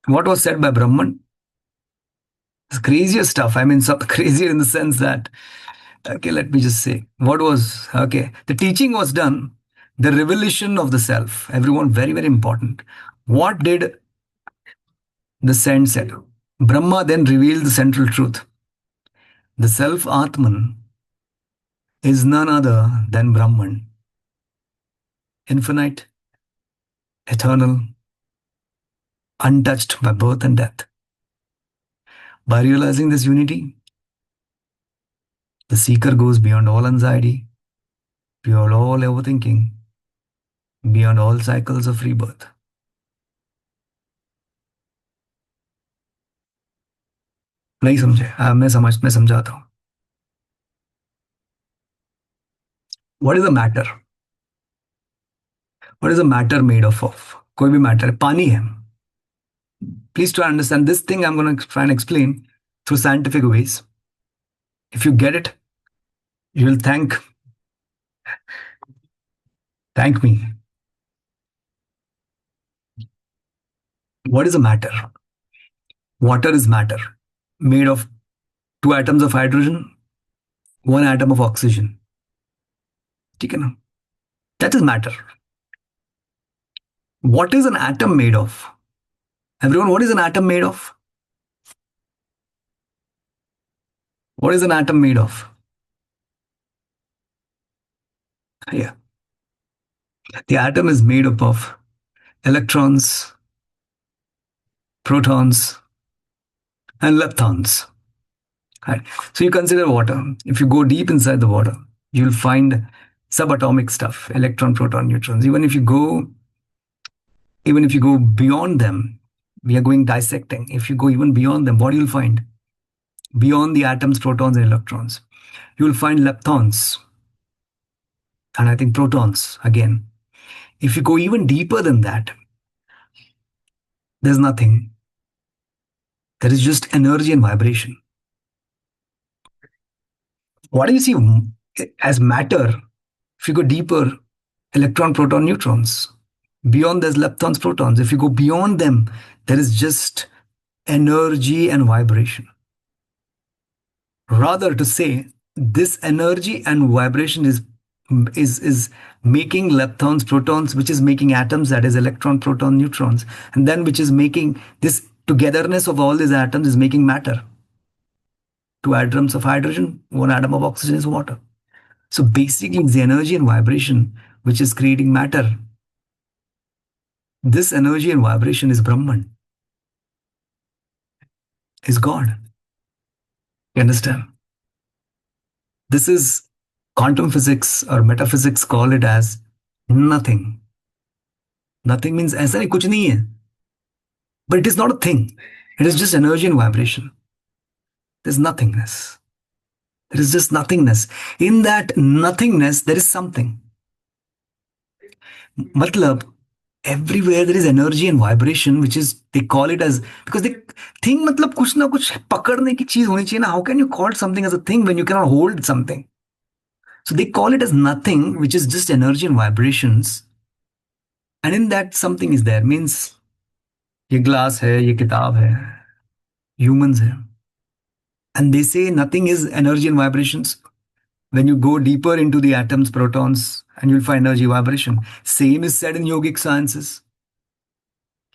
What was said by Brahman? It's crazier stuff. I mean, so crazier in the sense that, okay, let me just say, what was, okay, the teaching was done, the revelation of the self. Everyone, very, very important. What did the saint said? Brahma then revealed the central truth. The self Atman is none other than Brahman, infinite, eternal, untouched by birth and death. By realizing this unity, the seeker goes beyond all anxiety, beyond all overthinking, beyond all cycles of rebirth. नहीं समझे? मैं समझाता हूं. What is a matter? What is a matter made of? कोई भी matter है, पानी है. Please try to understand this thing. I'm going to try and explain through scientific ways. If you get it, you will thank me. What is a matter? Water is matter, made of two atoms of hydrogen, one atom of oxygen. ठीक है ना? That is matter. What is an atom made of? Everyone, what is an atom made of? What is an atom made of? Yeah. The atom is made up of electrons, protons, and leptons. Right. So you consider water. If you go deep inside the water, you'll find subatomic stuff, electron, proton, neutrons. Even if you go beyond them, we are going dissecting. If you go even beyond them, what you'll find? Beyond the atoms, protons, and electrons, you'll find leptons. And I think protons again. If you go even deeper than that, there's nothing. There is just energy and vibration. What do you see as matter? If you go deeper, electron, proton, neutrons. Beyond there's leptons, protons. If you go beyond them, there is just energy and vibration. Rather to say this energy and vibration is making leptons, protons, which is making atoms, that is electron, proton, neutrons, and then which is making this togetherness of all these atoms is making matter. Two atoms of hydrogen, one atom of oxygen is water. So basically, it's the energy and vibration which is creating matter. This energy and vibration is Brahman, is God. You understand? This is quantum physics or metaphysics call it as nothing. Nothing means ऐसा नहीं कुछ नहीं है. But it is not a thing. It is just energy and vibration. There's nothingness. There is just nothingness. In that nothingness, there is something. मतलब everywhere there is energy and vibration, which is they call it as because they think मतलब कुछ ना कुछ पकड़ने की चीज होनी चाहिए ना. How can you call something as a thing when you cannot hold something? So they call it as nothing, which is just energy and vibrations. And in that something is there. Means ये glass है, ये किताब है, humans है. And they say nothing is energy and vibrations. When you go deeper into the atoms, protons, and you'll find energy vibration. Same is said in yogic sciences.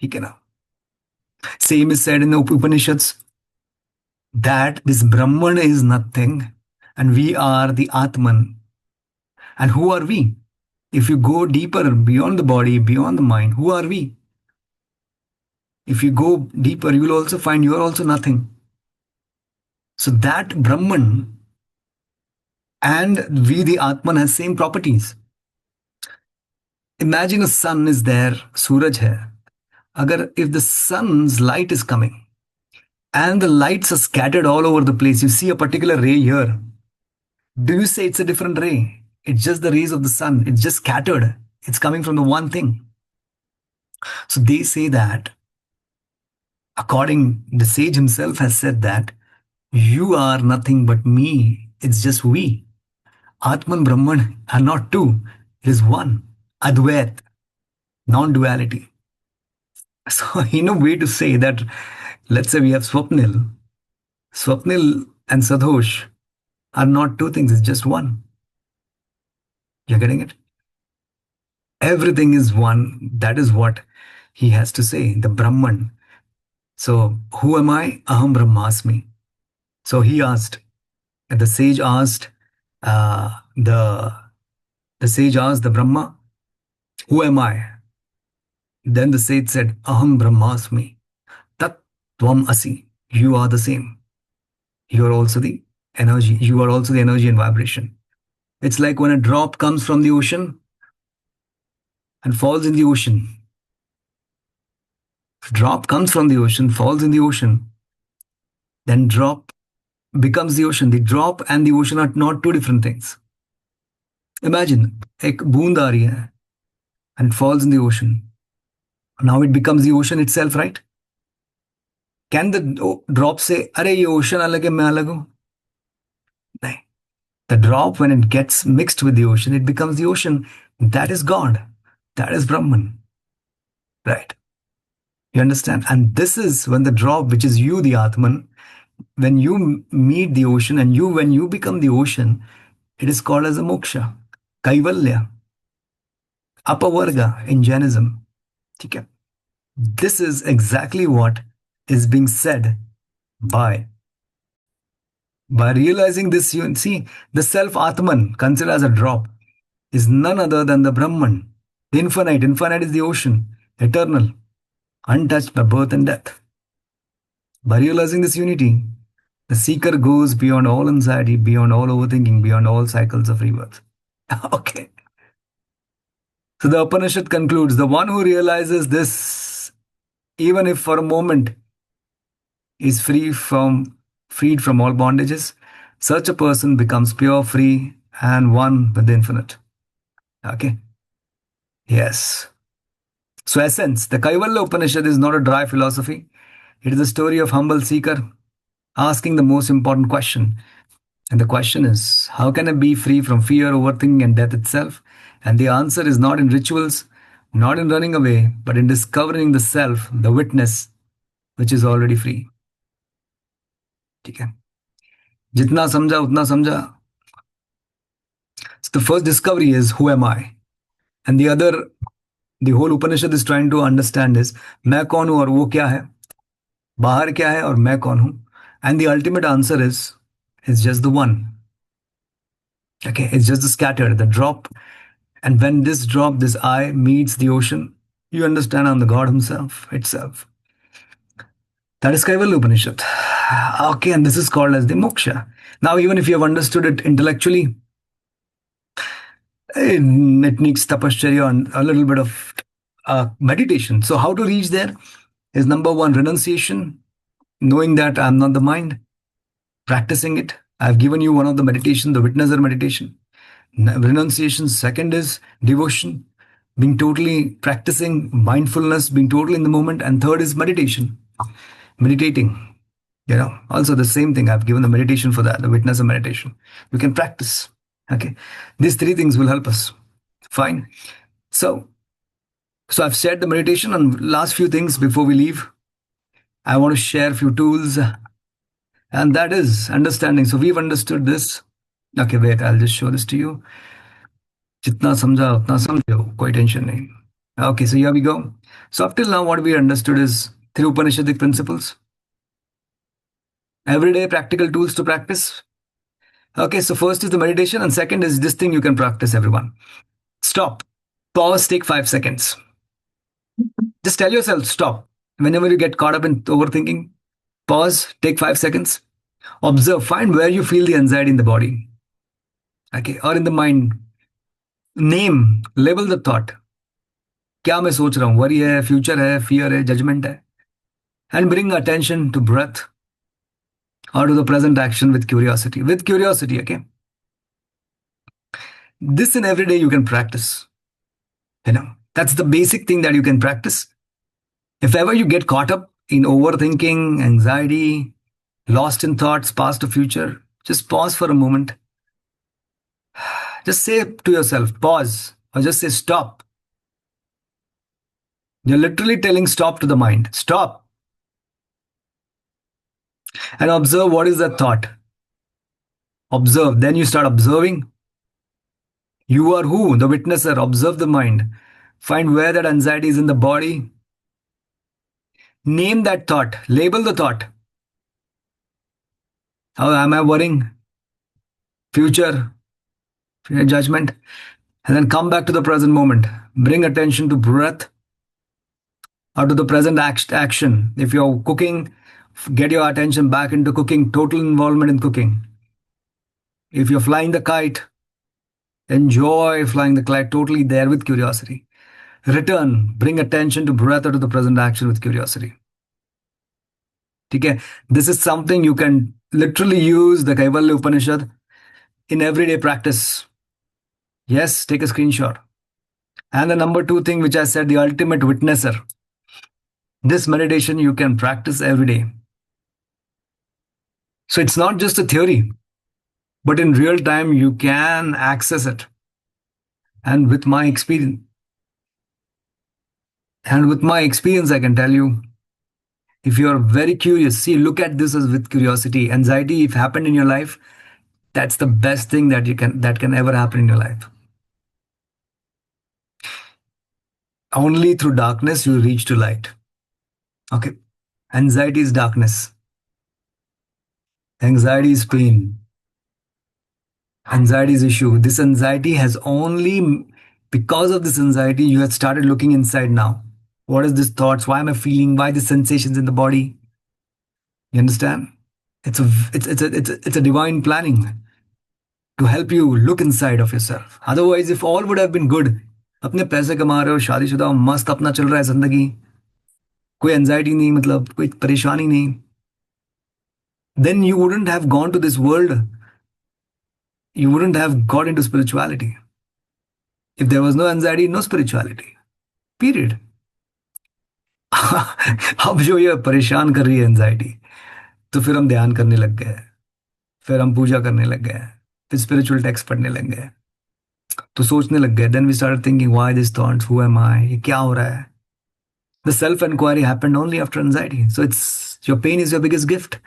ठीक है ना? Same is said in the Upanishads that this Brahman is nothing and we are the Atman. And who are we? If you go deeper beyond the body, beyond the mind, who are we? If you go deeper, you will also find you are also nothing. So that Brahman and we, the Atman, has same properties. Imagine a sun is there, Suraj hai. Agar if the sun's light is coming and the lights are scattered all over the place, you see a particular ray here. Do you say it's a different ray? It's just the rays of the sun. It's just scattered. It's coming from the one thing. So they say that, according the sage himself has said that you are nothing but me. It's just we. Atman Brahman are not two. It is one. Advait, non-duality. So in a way to say that, let's say we have Swapnil. Swapnil and Sadhosh are not two things. It's just one. You're getting it? Everything is one. That is what he has to say, the Brahman. So, who am I? Aham Brahmasmi. So he asked, the sage asked, the sage asked the Brahma, who am I? Then the sage said, Aham Brahmasmi. Tat Tvam Asi. You are the same. You are also the energy. You are also the energy and vibration. It's like when a drop comes from the ocean and falls in the ocean. If drop comes from the ocean, falls in the ocean, then drop becomes the ocean. The drop and the ocean are not two different things. Imagine, एक बूंद आ रही है and it falls in the ocean. Now it becomes the ocean itself, right? Can the drop say, अरे ये ocean अलग है, मैं अलग हूँ? नहीं. The drop, when it gets mixed with the ocean, it becomes the ocean. That is God. That is Brahman. Right? You understand? And this is when the drop, which is you, the Atman, when you meet the ocean and you, when you become the ocean, it is called as a moksha. Kaivalya. Apavarga in Jainism. Okay. This is exactly what is being said by realizing this. You see, the self Atman, considered as a drop, is none other than the Brahman, the infinite. Infinite is the ocean, eternal, untouched by birth and death. By realizing this unity, the seeker goes beyond all anxiety, beyond all overthinking, beyond all cycles of rebirth. Okay. So the Upanishad concludes, the one who realizes this, even if for a moment, is freed from all bondages, such a person becomes pure, free, and one with the infinite. Okay. Yes. So essence, the Kaivalya Upanishad is not a dry philosophy. It is a story of humble seeker asking the most important question. And the question is, how can I be free from fear, overthinking, and death itself? And the answer is not in rituals, not in running away, but in discovering the self, the witness, which is already free. Okay. जितना समझा उतना समझा. So the first discovery is who am I, and the whole Upanishad is trying to understand is मैं कौन हूँ और वो क्या है, बाहर क्या है और मैं कौन हूँ. And the ultimate answer is just the one. Okay, it's just the scatter, the drop. And when this drop, this I meets the ocean, you understand I'm the God Himself itself. That is Kaivalya Upanishad. Okay, and this is called as the moksha. Now, even if you have understood it intellectually, it needs tapashcharya and a little bit of meditation. So, how to reach there is number one, renunciation, knowing that I'm not the mind, practicing it. I've given you one of the meditation, the witnesser meditation. Renunciation. Second is devotion, being totally practicing mindfulness, being totally in the moment. And third is meditation, meditating. Also the same thing. I've given the meditation for that, the witnesser meditation. You can practice. Okay, these three things will help us. Fine. So, so I've shared the meditation and last few things before we leave. I want to share a few tools, and that is understanding. So we've understood this. Okay, wait. I'll just show this to you. जितना समझा उतना समझो कोई tension नहीं. Okay, so here we go. So up till now what we understood is three Upanishadic principles, everyday practical tools to practice. Okay, so first is the meditation and second is this thing you can practice, everyone. Stop, pause, take 5 seconds. Just tell yourself stop whenever you get caught up in overthinking. Pause, take 5 seconds, observe, find where you feel the anxiety in the body, okay, or in the mind. Name, label the thought. क्या मैं सोच रहा हूँ, worry है, future है, fear है, judgement है. And bring attention to breath or to the present action with curiosity. With curiosity, okay? This in every day you can practice. That's the basic thing that you can practice. If ever you get caught up in overthinking, anxiety, lost in thoughts, past or future, just pause for a moment. Just say to yourself, pause, or just say stop. You're literally telling stop to the mind. Stop. And observe what is that thought. Observe. Then you start observing. You are who? The witnesser. Observe the mind. Find where that anxiety is in the body. Name that thought. Label the thought. How am I worrying? Future, judgment. And then come back to the present moment. Bring attention to breath or to the present action. If you're cooking, get your attention back into cooking, total involvement in cooking. If you're flying the kite, enjoy flying the kite totally there with curiosity. Return, bring attention to breath or to the present action with curiosity. Okay? This is something you can literally use the Kaivalya Upanishad in everyday practice. Yes, take a screenshot. And the number two thing, which I said, the ultimate witnesser. This meditation you can practice every day. So it's not just a theory, but in real time you can access it. And with my experience, I can tell you, if you are very curious, see, look at this as with curiosity. Anxiety, if happened in your life, that's the best thing that can ever happen in your life. Only through darkness you reach to light. Okay. Anxiety is darkness. Anxiety is pain. Anxiety is issue. This anxiety has only, because of this anxiety, you have started looking inside now. What is this thoughts? Why am I feeling? Why the sensations in the body? You understand? It's a divine planning to help you look inside of yourself. Otherwise, if all would have been good, अपने पैसे कमा रहे हो, शादीशुदा हो, मस्त अपना चल रहा है जिंदगी, कोई एंजाइटी नहीं, मतलब कोई परेशानी नहीं, then you wouldn't have gone to this world. You wouldn't have got into spirituality. If there was no anxiety, no spirituality. Period. अब जो ये परेशान कर रही है एंजाइटी, तो फिर हम ध्यान करने लग गए, फिर हम पूजा करने लग गए, फिर स्पिरिचुअल टेक्स्ट पढ़ने लग गए, तो सोचने लग गए. Then we started thinking, why this thoughts, who am I, ये क्या हो रहा है. The self inquiry happened only after anxiety. So it's your pain is your biggest gift.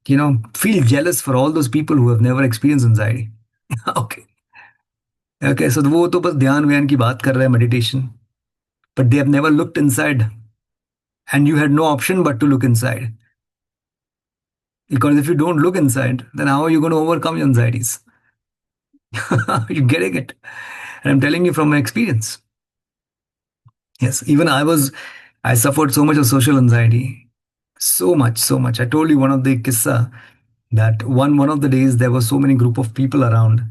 Feel jealous for all those people who have never experienced anxiety. Okay. Okay, so वो तो बस ध्यान व्यान की बात कर रहे हैं, meditation, but they have never looked inside, and you had no option but to look inside. Because if you don't look inside, then how are you going to overcome your anxieties? You're getting it. And I'm telling you from my experience. Yes, even I suffered so much of social anxiety. So much, so much. I told you one of the kissa that one of the days there were so many group of people around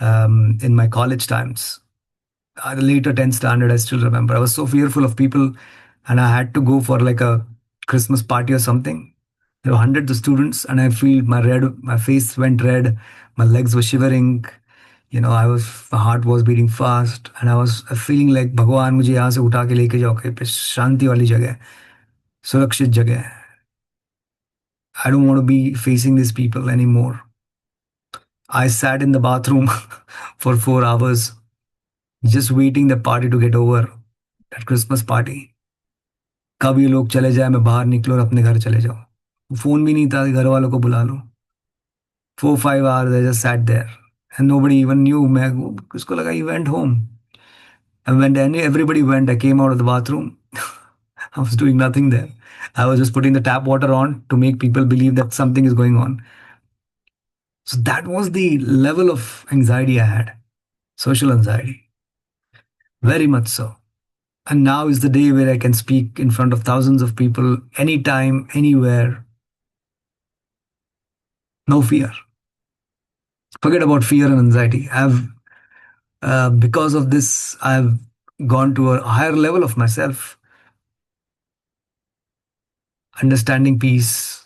in my college times. The later 10th standard, I still remember. I was so fearful of people, and I had to go for like a Christmas party or something. There were hundreds of students, and I feel my face went red, my legs were shivering. My heart was beating fast, and I was feeling like भगवान मुझे यहाँ से उठा के लेके जाओ कहीं पे शांति वाली जगह, सुरक्षित जगह. I don't want to be facing these people anymore. I sat in the bathroom for 4 hours, just waiting the party to get over, that Christmas party. कब ये लोग चले जाए, मैं बाहर निकलो और अपने घर चले जाऊं. फोन भी नहीं था कि घर वालों को बुला लूं. 4 5 hours I just sat there, and nobody even knew. मैं किसको लगा he went home. And when everybody went, I came out of the bathroom. I was doing nothing there. I was just putting the tap water on to make people believe that something is going on. So that was the level of anxiety I had, social anxiety, very much so. And now is the day where I can speak in front of thousands of people, anytime, anywhere, no fear. Forget about fear and anxiety. Because of this, I've gone to a higher level of myself, understanding peace,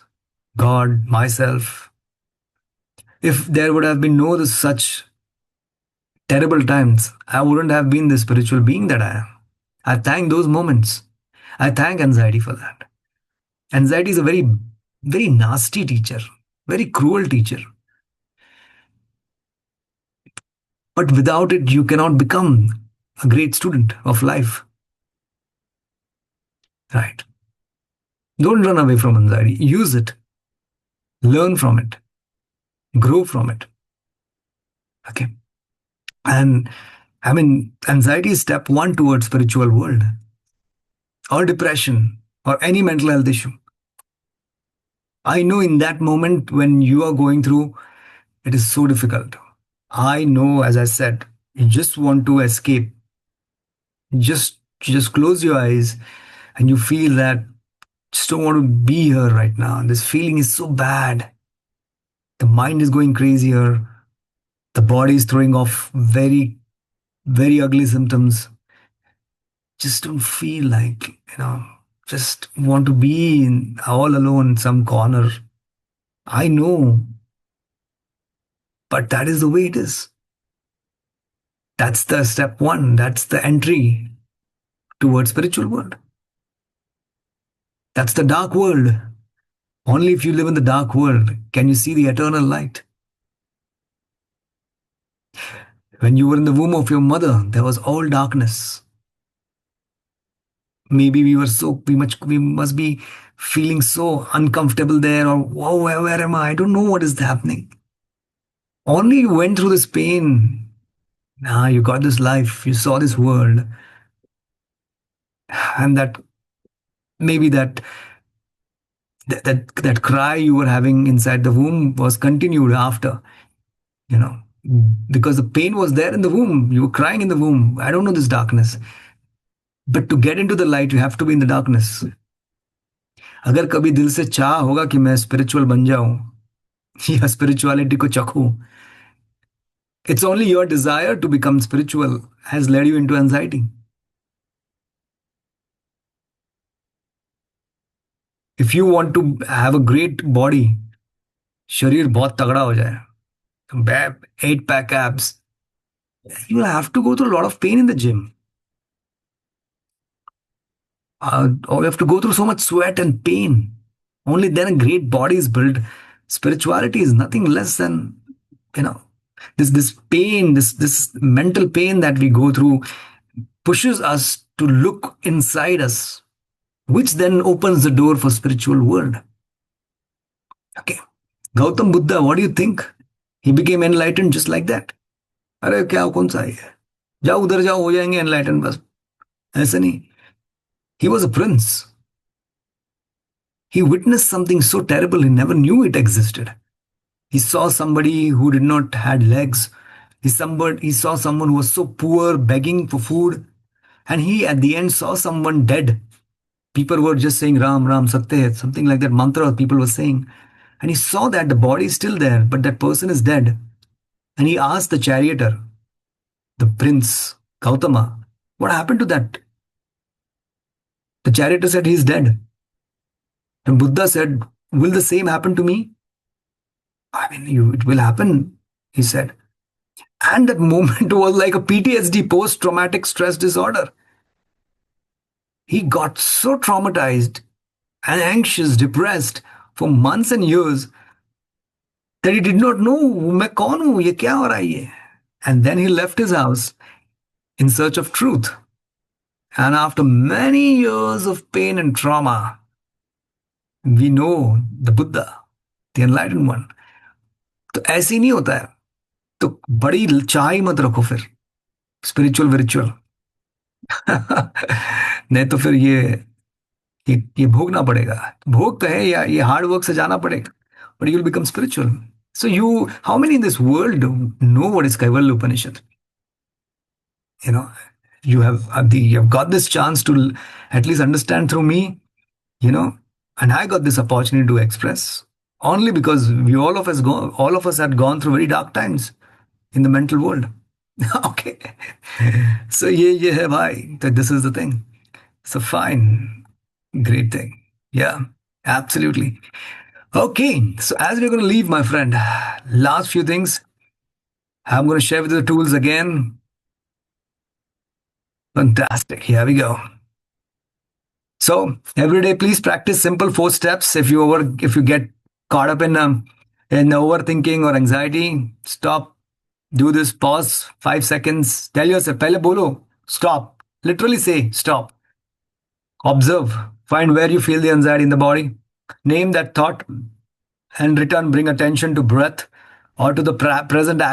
God, myself. If there would have been no such terrible times, I wouldn't have been the spiritual being that I am. I thank those moments. I thank anxiety for that. Anxiety is a very, very nasty teacher, very cruel teacher. But without it, you cannot become a great student of life. Right? Don't run away from anxiety. Use it. Learn from it. Grow from it. Okay. And I mean, anxiety is step one towards spiritual world, or depression, or any mental health issue. I know in that moment when you are going through, it is so difficult. I know, as I said, you just want to escape. Just close your eyes, and you feel that just don't want to be here right now. This feeling is so bad. The mind is going crazier. The body is throwing off very, very ugly symptoms. Just don't feel like, just want to be all alone in some corner. I know, but that is the way it is. That's the step one. That's the entry towards spiritual world. That's the dark world. Only if you live in the dark world can you see the eternal light. When you were in the womb of your mother, there was all darkness. Maybe we must be feeling so uncomfortable there, or whoa, where am I? I don't know what is happening. Only you went through this pain. Now you got this life, you saw this world, and that maybe that cry you were having inside the womb was continued after, you know, because the pain was there in the womb. You were crying in the womb. I don't know this darkness. But to get into the light, you have to be in the darkness. अगर कभी दिल से चाह होगा कि मैं spiritual बन जाऊं या स्पिरिचुअलिटी को चखूं, it's only your desire to become spiritual has led you into anxiety. If you want to have a great body, शरीर बहुत तगड़ा हो जाए, 8 pack abs, you will have to go through a lot of pain in the gym. Or you have to go through so much sweat and pain. Only then a great body is built. Spirituality is nothing less than, you know, this pain, this mental pain that we go through pushes us to look inside us, which then opens the door for spiritual world. Okay. Gautam Buddha, what do you think? He became enlightened just like that? अरे क्या, कौन सा है? जाओ उधर जाओ, हो जाएंगे एनलाइटेंड बस। ऐसा नहीं। He was a prince. He witnessed something so terrible he never knew it existed. He saw somebody who did not had legs. He saw someone who was so poor begging for food. And he at the end saw someone dead. People were just saying Ram, Ram, Satya, Hai," something like that mantra people were saying. And he saw that the body is still there, but that person is dead. And he asked the charioteer, the prince, Gautama, what happened to that? The charioteer said, he is dead. And Buddha said, will the same happen to me? I mean, it will happen, he said. And that moment was like a PTSD, post traumatic stress disorder. He got so traumatized and anxious, depressed for months and years that he did not know, मैं कौन हूं, ये क्या हो रहा है ये? And then he left his house in search of truth. And after many years of pain and trauma, we know the Buddha, the enlightened one. तो ऐसे ही नहीं होता है। तो बड़ी चाह ही मत रखो फिर स्पिरिचुअल विरिचुअल। नहीं तो फिर ये भोगना पड़ेगा। भोग तो है, या ये हार्ड वर्क से जाना पड़ेगा, but you will become spiritual. So you, how many in this world no what is Kaivalya Upanishad? You know, you have got this chance to at least understand through me, you know, and I got this opportunity to express only because we all of us had gone through very dark times in the mental world. Okay, so ये है भाई, that this is the thing. So fine, great thing. Yeah, absolutely. Okay, so as we're going to leave, my friend, last few things I'm going to share with you the tools again. Fantastic. Here we go. So every day, please practice simple 4 steps. If you get caught up in overthinking or anxiety, stop. Do this. Pause 5 seconds. Tell yourself, "पहले बोलो, stop." Literally say stop. Observe. Find where you feel the anxiety in the body. Name that thought and return. Bring attention to breath or to the present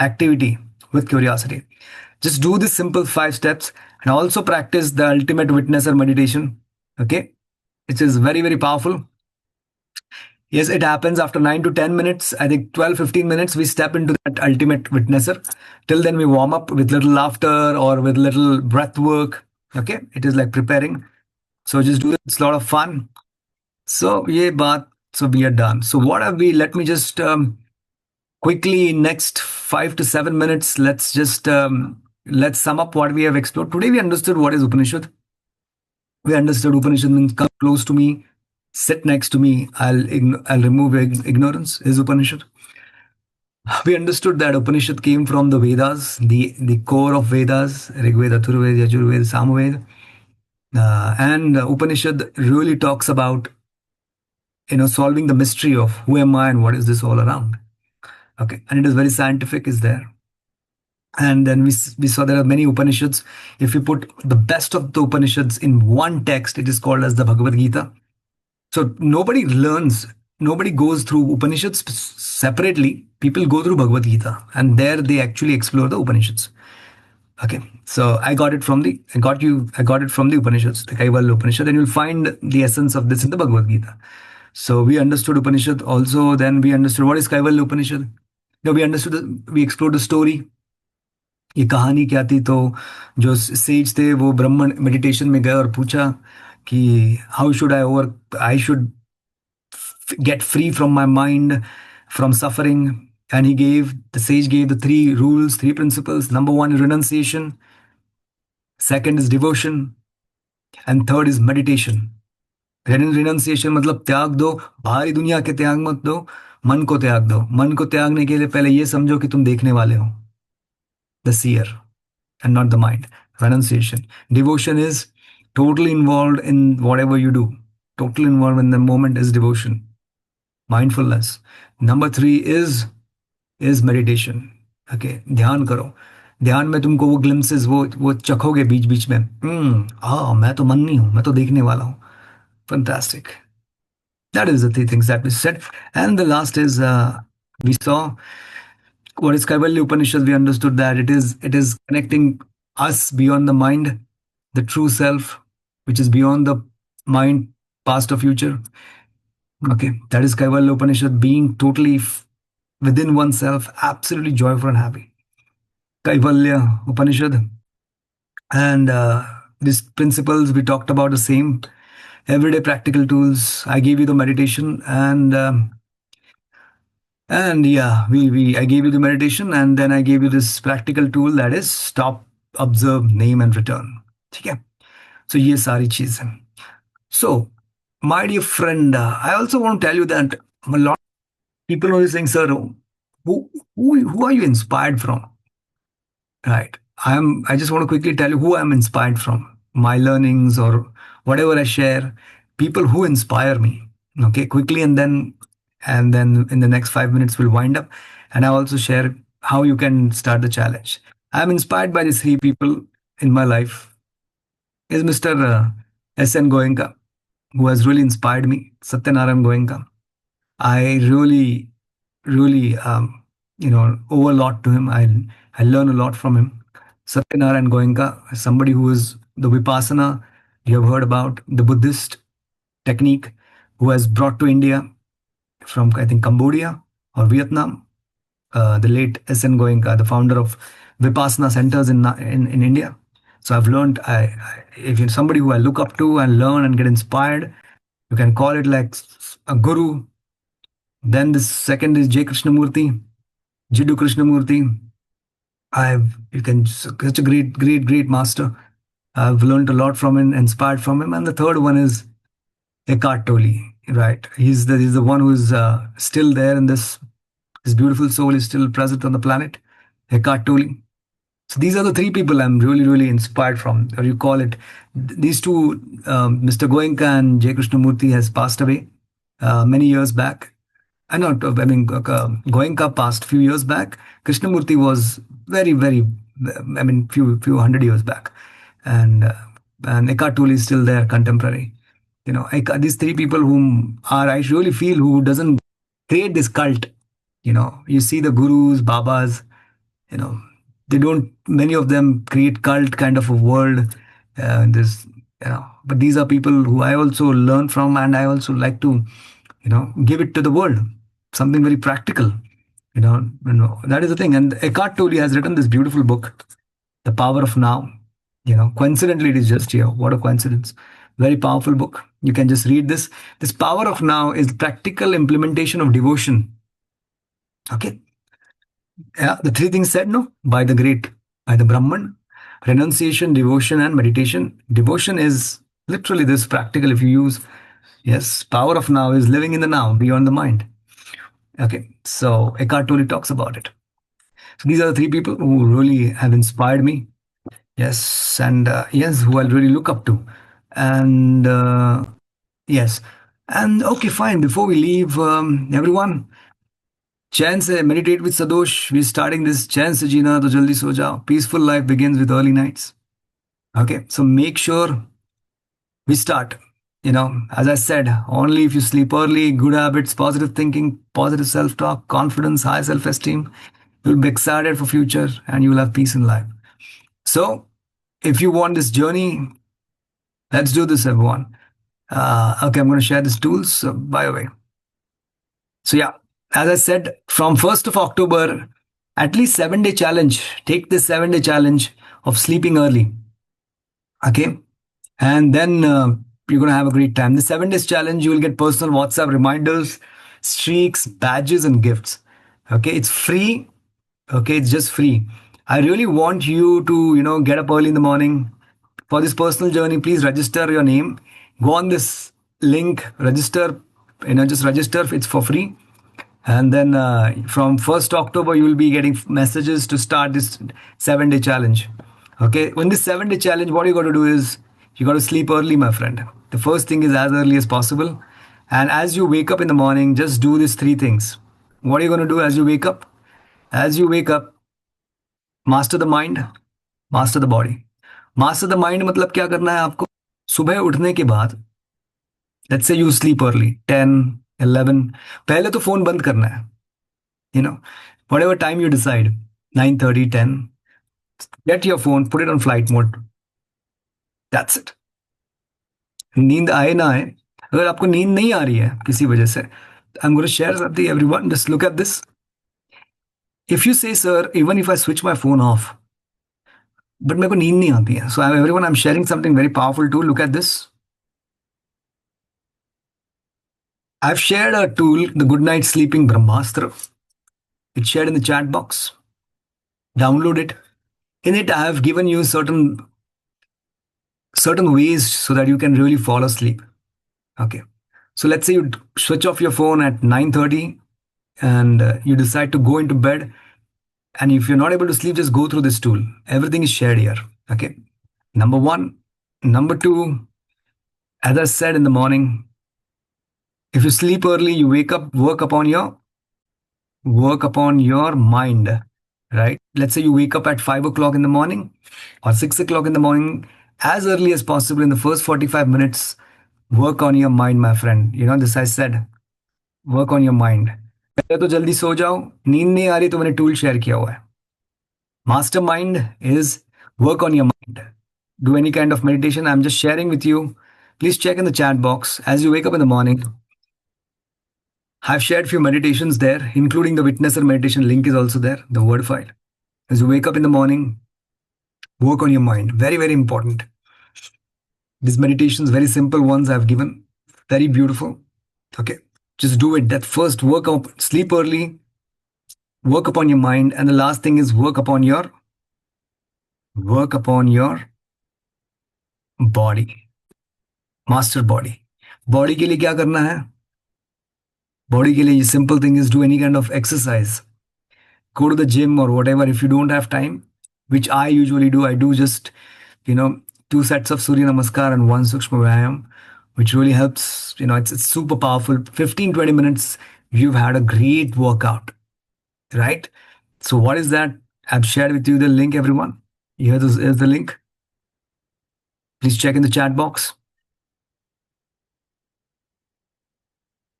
activity with curiosity. Just do this simple 5 steps and also practice the ultimate witnesser meditation. Okay, which is very, very powerful. Yes, it happens after 9 to 10 minutes. I think 12-15 minutes, we step into that ultimate witnesser. Till then, we warm up with little laughter or with little breath work. Okay, it is like preparing. So just do it. It's a lot of fun. So, so we are done. So, what have we? Let me just quickly, next 5 to 7 minutes, let's sum up what we have explored. Today, we understood what is Upanishad. We understood Upanishad means come close to me, sit next to me, I'll remove ignorance, is Upanishad. We understood that Upanishad came from the Vedas, the core of Vedas, Rig Veda, Thurveda, Yajurveda, Samaveda. And Upanishad really talks about, solving the mystery of who am I and what is this all around. Okay, and it is very scientific, is there. And then we saw there are many Upanishads. If we put the best of the Upanishads in one text, it is called as the Bhagavad Gita. So nobody goes through Upanishads separately. People go through Bhagavad Gita, and there they actually explore the Upanishads. Okay, so I got it from the Upanishads, the Kaivalya Upanishad, and you'll find the essence of this in the Bhagavad Gita. So we understood Upanishad also. Then we understood what is Kaivalya Upanishad. Now we explored the story. ये कहानी क्या थी? तो जो says थे वो ब्रह्मन meditation में गए और पूछा कि I should get free from my mind, from suffering. And the sage gave the 3 rules, 3 principles. Number 1 is renunciation. Second is devotion. And third is meditation. Renunciation मतलब त्याग दो, बाहरी दुनिया के त्याग मत दो, मन को त्याग दो। मन को त्यागने के लिए पहले ये समझो कि तुम देखने वाले हो, the seer, and not the mind. Renunciation. Devotion is totally involved in whatever you do. Totally involved in the moment is devotion. Mindfulness. Number 3 is meditation. Okay, ध्यान करो। ध्यान में तुमको वो ग्लिम्सेस वो चखोगे बीच बीच में। मैं तो मन नहीं हूं, मैं तो देखने वाला हूं। Fantastic. That is the three things that we said. And the last is we saw what is Kaivalya Upanishad. We understood that it is connecting us beyond the mind, the true self, which is beyond the mind, past or future. Okay, that is Kaivalya Upanishad, being totally within oneself, absolutely joyful and happy. Kaivalya Upanishad, and these principles we talked about the same everyday practical tools. I gave you the meditation, and yeah, we I gave you the meditation, and then I gave you this practical tool, that is stop, observe, name and return. ठीक है? So ये सारी चीजें. So my dear friend, I also want to tell you that a lot of people are saying, sir, who are you inspired from? Right. I just want to quickly tell you who I'm inspired from. My learnings or whatever I share, people who inspire me. Okay, quickly, and then in the next 5 minutes we'll wind up. And I also share how you can start the challenge. I'm inspired by these three people in my life. Is Mr. S.N. Goenka, who has really inspired me. Satyanarayan Goenka. I really, owe a lot to him. I learn a lot from him. Satyanarayan Goenka, somebody who is the Vipassana you have heard about, the Buddhist technique, who has brought to India from, I think, Cambodia or Vietnam. The late S.N. Goenka, the founder of Vipassana centers in India. So I've learned, if you're somebody who I look up to and learn and get inspired, you can call it like a guru. Then the second is J. Krishnamurti, Jiddu Krishnamurti. You can, such a great master. I've learned a lot from him, inspired from him. And the third one is Eckhart Tolle, right? He's the one who's still there in this. His beautiful soul is still present on the planet. Eckhart Tolle. So these are the three people I'm really inspired from, or you call it. These two, Mr. Goenka and J. Krishnamurti, has passed away many years back. I mean, Goenka passed few years back. Krishnamurti was very, I mean, few hundred years back, and Eckhart Tolle is still there, contemporary. These three people whom are, I really feel, who doesn't create this cult. You see the gurus, babas. You know, they don't. Many of them create cult kind of a world. This, but these are people who I also learn from, and I also like to, give it to the world. Something very practical. That is the thing. And Eckhart Tolle has written this beautiful book, The Power of Now. Coincidentally, it is just here. What a coincidence. Very powerful book. You can just read this. This Power of Now is practical implementation of devotion. Okay. Yeah, the three things said, no, by the Brahman: renunciation, devotion, and meditation. Devotion is literally this practical. If you use, yes, power of now is living in the now, beyond the mind. Okay, so Eckhart Tolle talks about it. So these are the three people who really have inspired me. Yes, and yes, who I really look up to. And yes, and okay, fine. Before we leave, everyone, चैन से meditate with Sadosh. We're starting this चैन से जीना तो जल्दी सो जाओ. Peaceful life begins with early nights. Okay, so make sure we start. As I said, only if you sleep early, good habits, positive thinking, positive self-talk, confidence, high self-esteem, you'll be excited for future and you'll have peace in life. So, if you want this journey, let's do this, everyone. Okay, I'm going to share these tools, by the way. So yeah, as I said, from 1st of October, at least 7-day challenge. Take this 7-day challenge of sleeping early. Okay. And then you're going to have a great time. The 7 days challenge, you will get personal WhatsApp reminders, streaks, badges, and gifts. Okay. It's free. Okay. It's just free. I really want you to, get up early in the morning. For this personal journey, please register your name. Go on this link, register, just register. It's for free. And then from 1st October, you will be getting messages to start this 7-day challenge. Okay. When this 7-day challenge, what you got to do is you got to sleep early, my friend. The first thing is as early as possible. And as you wake up in the morning, just do these three things. What are you going to do as you wake up? As you wake up, master the mind, master the body. Master the mind मतलब क्या करना है आपको? सुबह उठने के बाद let's say you sleep early 10, 11, पहले तो फोन बंद करना है, you know, whatever time you decide, 9:30, 10, get your phone, put it on flight mode. That's it. नींद आए ना आए, अगर आपको नींद नहीं आ रही है किसी वजह से, I am going to share something everyone, just look at this. If you say sir even if I switch my phone off but मेरे को नींद नहीं आती है, so I everyone I am sharing something very powerful tool. Look at this. I have shared a tool, the good night sleeping Brahmastra. It's shared in the chat box. Download it. In it, I have given you certain ways so that you can really fall asleep. Okay. So let's say you switch off your phone at 9:30 and you decide to go into bed. And if you're not able to sleep, just go through this tool. Everything is shared here. Okay. Number one. Number two, as I said in the morning, if you sleep early, you wake up, work upon your mind, right? Let's say you wake up at 5 o'clock in the morning or 6 o'clock in the morning, as early as possible in the first 45 minutes, work on your mind, my friend. You know, this I said, work on your mind. पहले तो जल्दी सो जाओ, नींद नहीं आ रही तो मैंने tool share किया हुआ है. Master mind is work on your mind. Do any kind of meditation. I'm just sharing with you. Please check in the chat box as you wake up in the morning. I've shared few meditations there, including the witnesser meditation link is also there, the word file. As you wake up in the morning, work on your mind. Very, very important. These meditations, very simple ones I've given. Very beautiful. Okay. Just do it. That first work up, sleep early, work upon your mind. And the last thing is work upon your body. Master body. Body के लिए क्या करना है? Body के लिए simple thing is do any kind of exercise. Go to the gym or whatever. If you don't have time, which I usually do, I do just, 2 sets of Surya Namaskar and one Sukshma Vyayam, which really helps. It's super powerful. 15, 20 minutes, you've had a great workout, right? So what is that? I've shared with you the link, everyone. Here's the link. Please check in the chat box.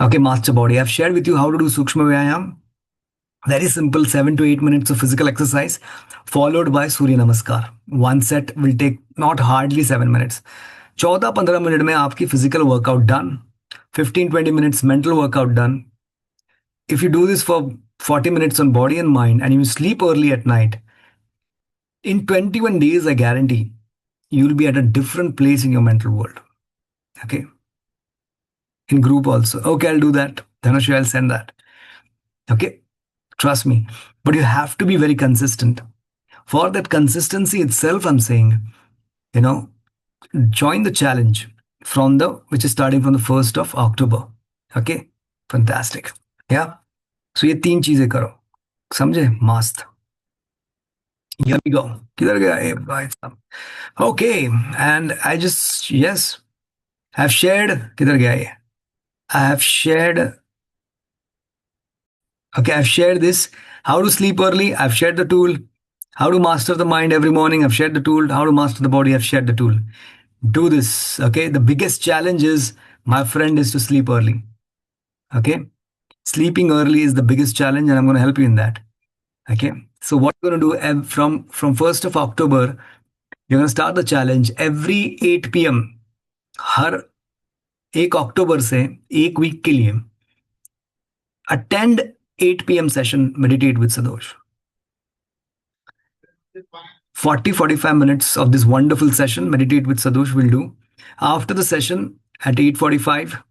Okay, Master Body. I've shared with you how to do Sukshma Vyayam. Very simple, 7 to 8 minutes of physical exercise, followed by Surya Namaskar. One set will take not hardly 7 minutes. 14-15 minute में आपकी physical workout done. 15-20 minutes mental workout done. If you do this for 40 minutes on body and mind and you sleep early at night, in 21 days, I guarantee you'll be at a different place in your mental world. Okay. In group also. Okay, I'll do that. Dhanush, I'll send that. Okay. Trust me. But you have to be very consistent. For that consistency itself, I'm saying, join the challenge which is starting from the 1st of October. Okay. Fantastic. Yeah. So ये 3 चीजें करो. समझे? मस्त. Here we go. किधर गया ये भाई साहब? Okay. And yes, I've shared. किधर गया ये? I have shared. Okay, I've shared this. How to sleep early. I've shared the tool. How to master the mind every morning. I've shared the tool. How to master the body. I've shared the tool. Do this. Okay. The biggest challenge is, my friend, is to sleep early. Okay. Sleeping early is the biggest challenge, and I'm going to help you in that. Okay. So what we're going to do from 1st of October, you're going to start the challenge every 8 p.m. हर 1 अक्टूबर से 1 week के लिए attend 8 p.m. session, meditate with Sadosh. 40-45 minutes of this wonderful session, meditate with Sadosh, will do. After the session at 8:45,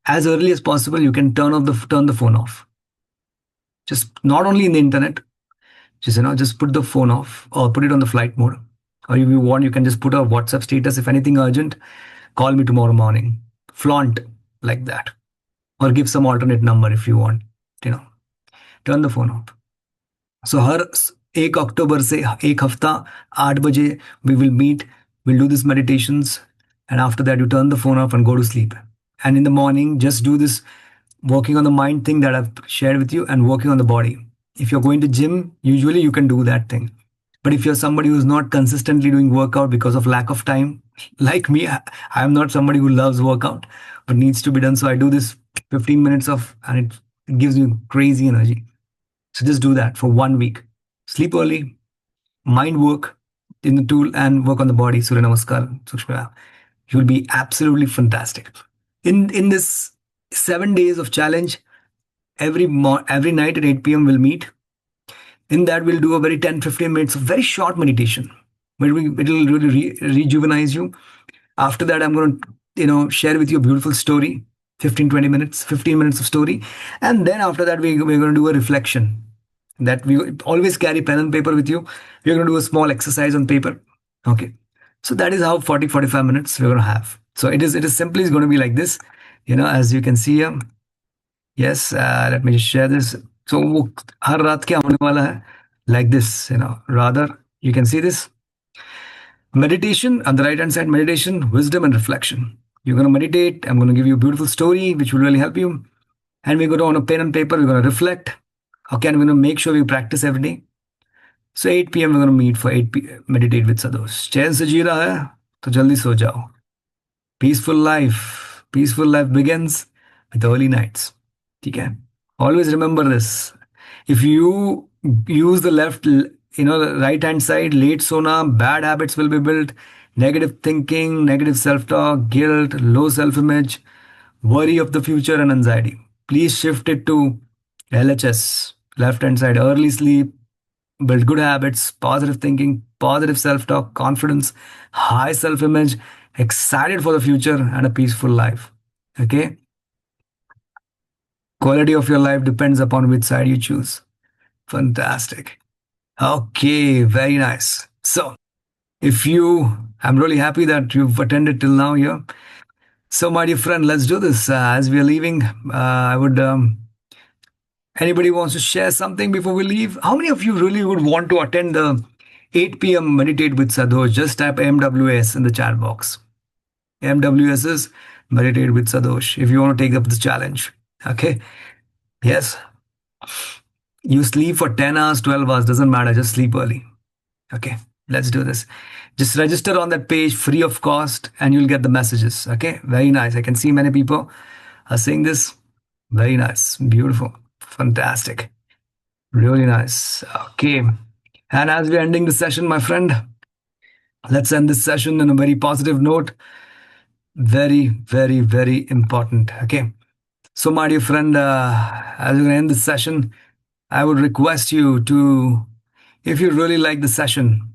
as early as possible, you can turn the phone off. Just not only in the internet, just put the phone off or put it on the flight mode. Or if you want, you can just put a WhatsApp status. If anything urgent, call me tomorrow morning. Flaunt like that. Or give some alternate number if you want. Turn the phone off. So हर 1 अक्टूबर से 1 हफ्ता 8 बजे we will meet. We'll do these meditations. And after that, you turn the phone off and go to sleep. And in the morning, just do this working on the mind thing that I've shared with you and working on the body. If you're going to gym, usually you can do that thing. But if you're somebody who's not consistently doing workout because of lack of time, Like me, I am not somebody who loves workout, but needs to be done. So I do this 15 minutes of, and it gives me crazy energy. So just do that for 1 week. Sleep early, mind work in the tool, and work on the body. Surya Namaskar, Sukshma. You'll be absolutely fantastic. In this 7 days of challenge, every night at 8 p.m. we'll meet. In that, we'll do a very 10-15 minutes of very short meditation. Where it'll really rejuvenate you. After that, I'm going to, share with you a beautiful story, 15-20 minutes, 15 minutes of story. And then after that, we're going to do a reflection. That we always carry pen and paper with you. We're going to do a small exercise on paper. Okay. So that is how 40-45 minutes we're going to have. So it is simply going to be like this, as you can see here. Yes, let me just share this. So वो हर रात क्या होने वाला है? Like this, rather you can see this meditation on the right hand side, meditation, wisdom, and reflection. You're going to meditate. I'm going to give you a beautiful story which will really help you. And we're going to, on a pen and paper, we're going to reflect. Okay, and we're going to make sure we practice every day. So 8 p.m. we're going to meet for 8 meditate with Sadosh. चैन से जी रहा है तो जल्दी सो जाओ. Peaceful life begins with early nights. ठीक है? Always remember this. If you use the the right hand side, late sona, bad habits will be built. Negative thinking, negative self talk, guilt, low self image, worry of the future, and anxiety. Please shift it to LHS, left hand side, early sleep, build good habits, positive thinking, positive self talk, confidence, high self image, excited for the future, and a peaceful life. Okay? Quality of your life depends upon which side you choose. Fantastic. Okay, very nice. So, I'm really happy that you've attended till now here. So, my dear friend, let's do this. As we are leaving, I would, anybody wants to share something before we leave? How many of you really would want to attend the 8 p.m. Meditate with Sadosh? Just type MWS in the chat box. MWS is Meditate with Sadosh if you want to take up the challenge. Okay. Yes. You sleep for 10 hours, 12 hours, doesn't matter. Just sleep early. Okay. Let's do this. Just register on that page free of cost and you'll get the messages. Okay. Very nice. I can see many people are saying this. Very nice. Beautiful. Fantastic. Really nice. Okay. And as we're ending the session, my friend, let's end this session on a very positive note. Very, very, very important. Okay. So, my dear friend, as we're going to end this session, I would request you to, if you really like the session,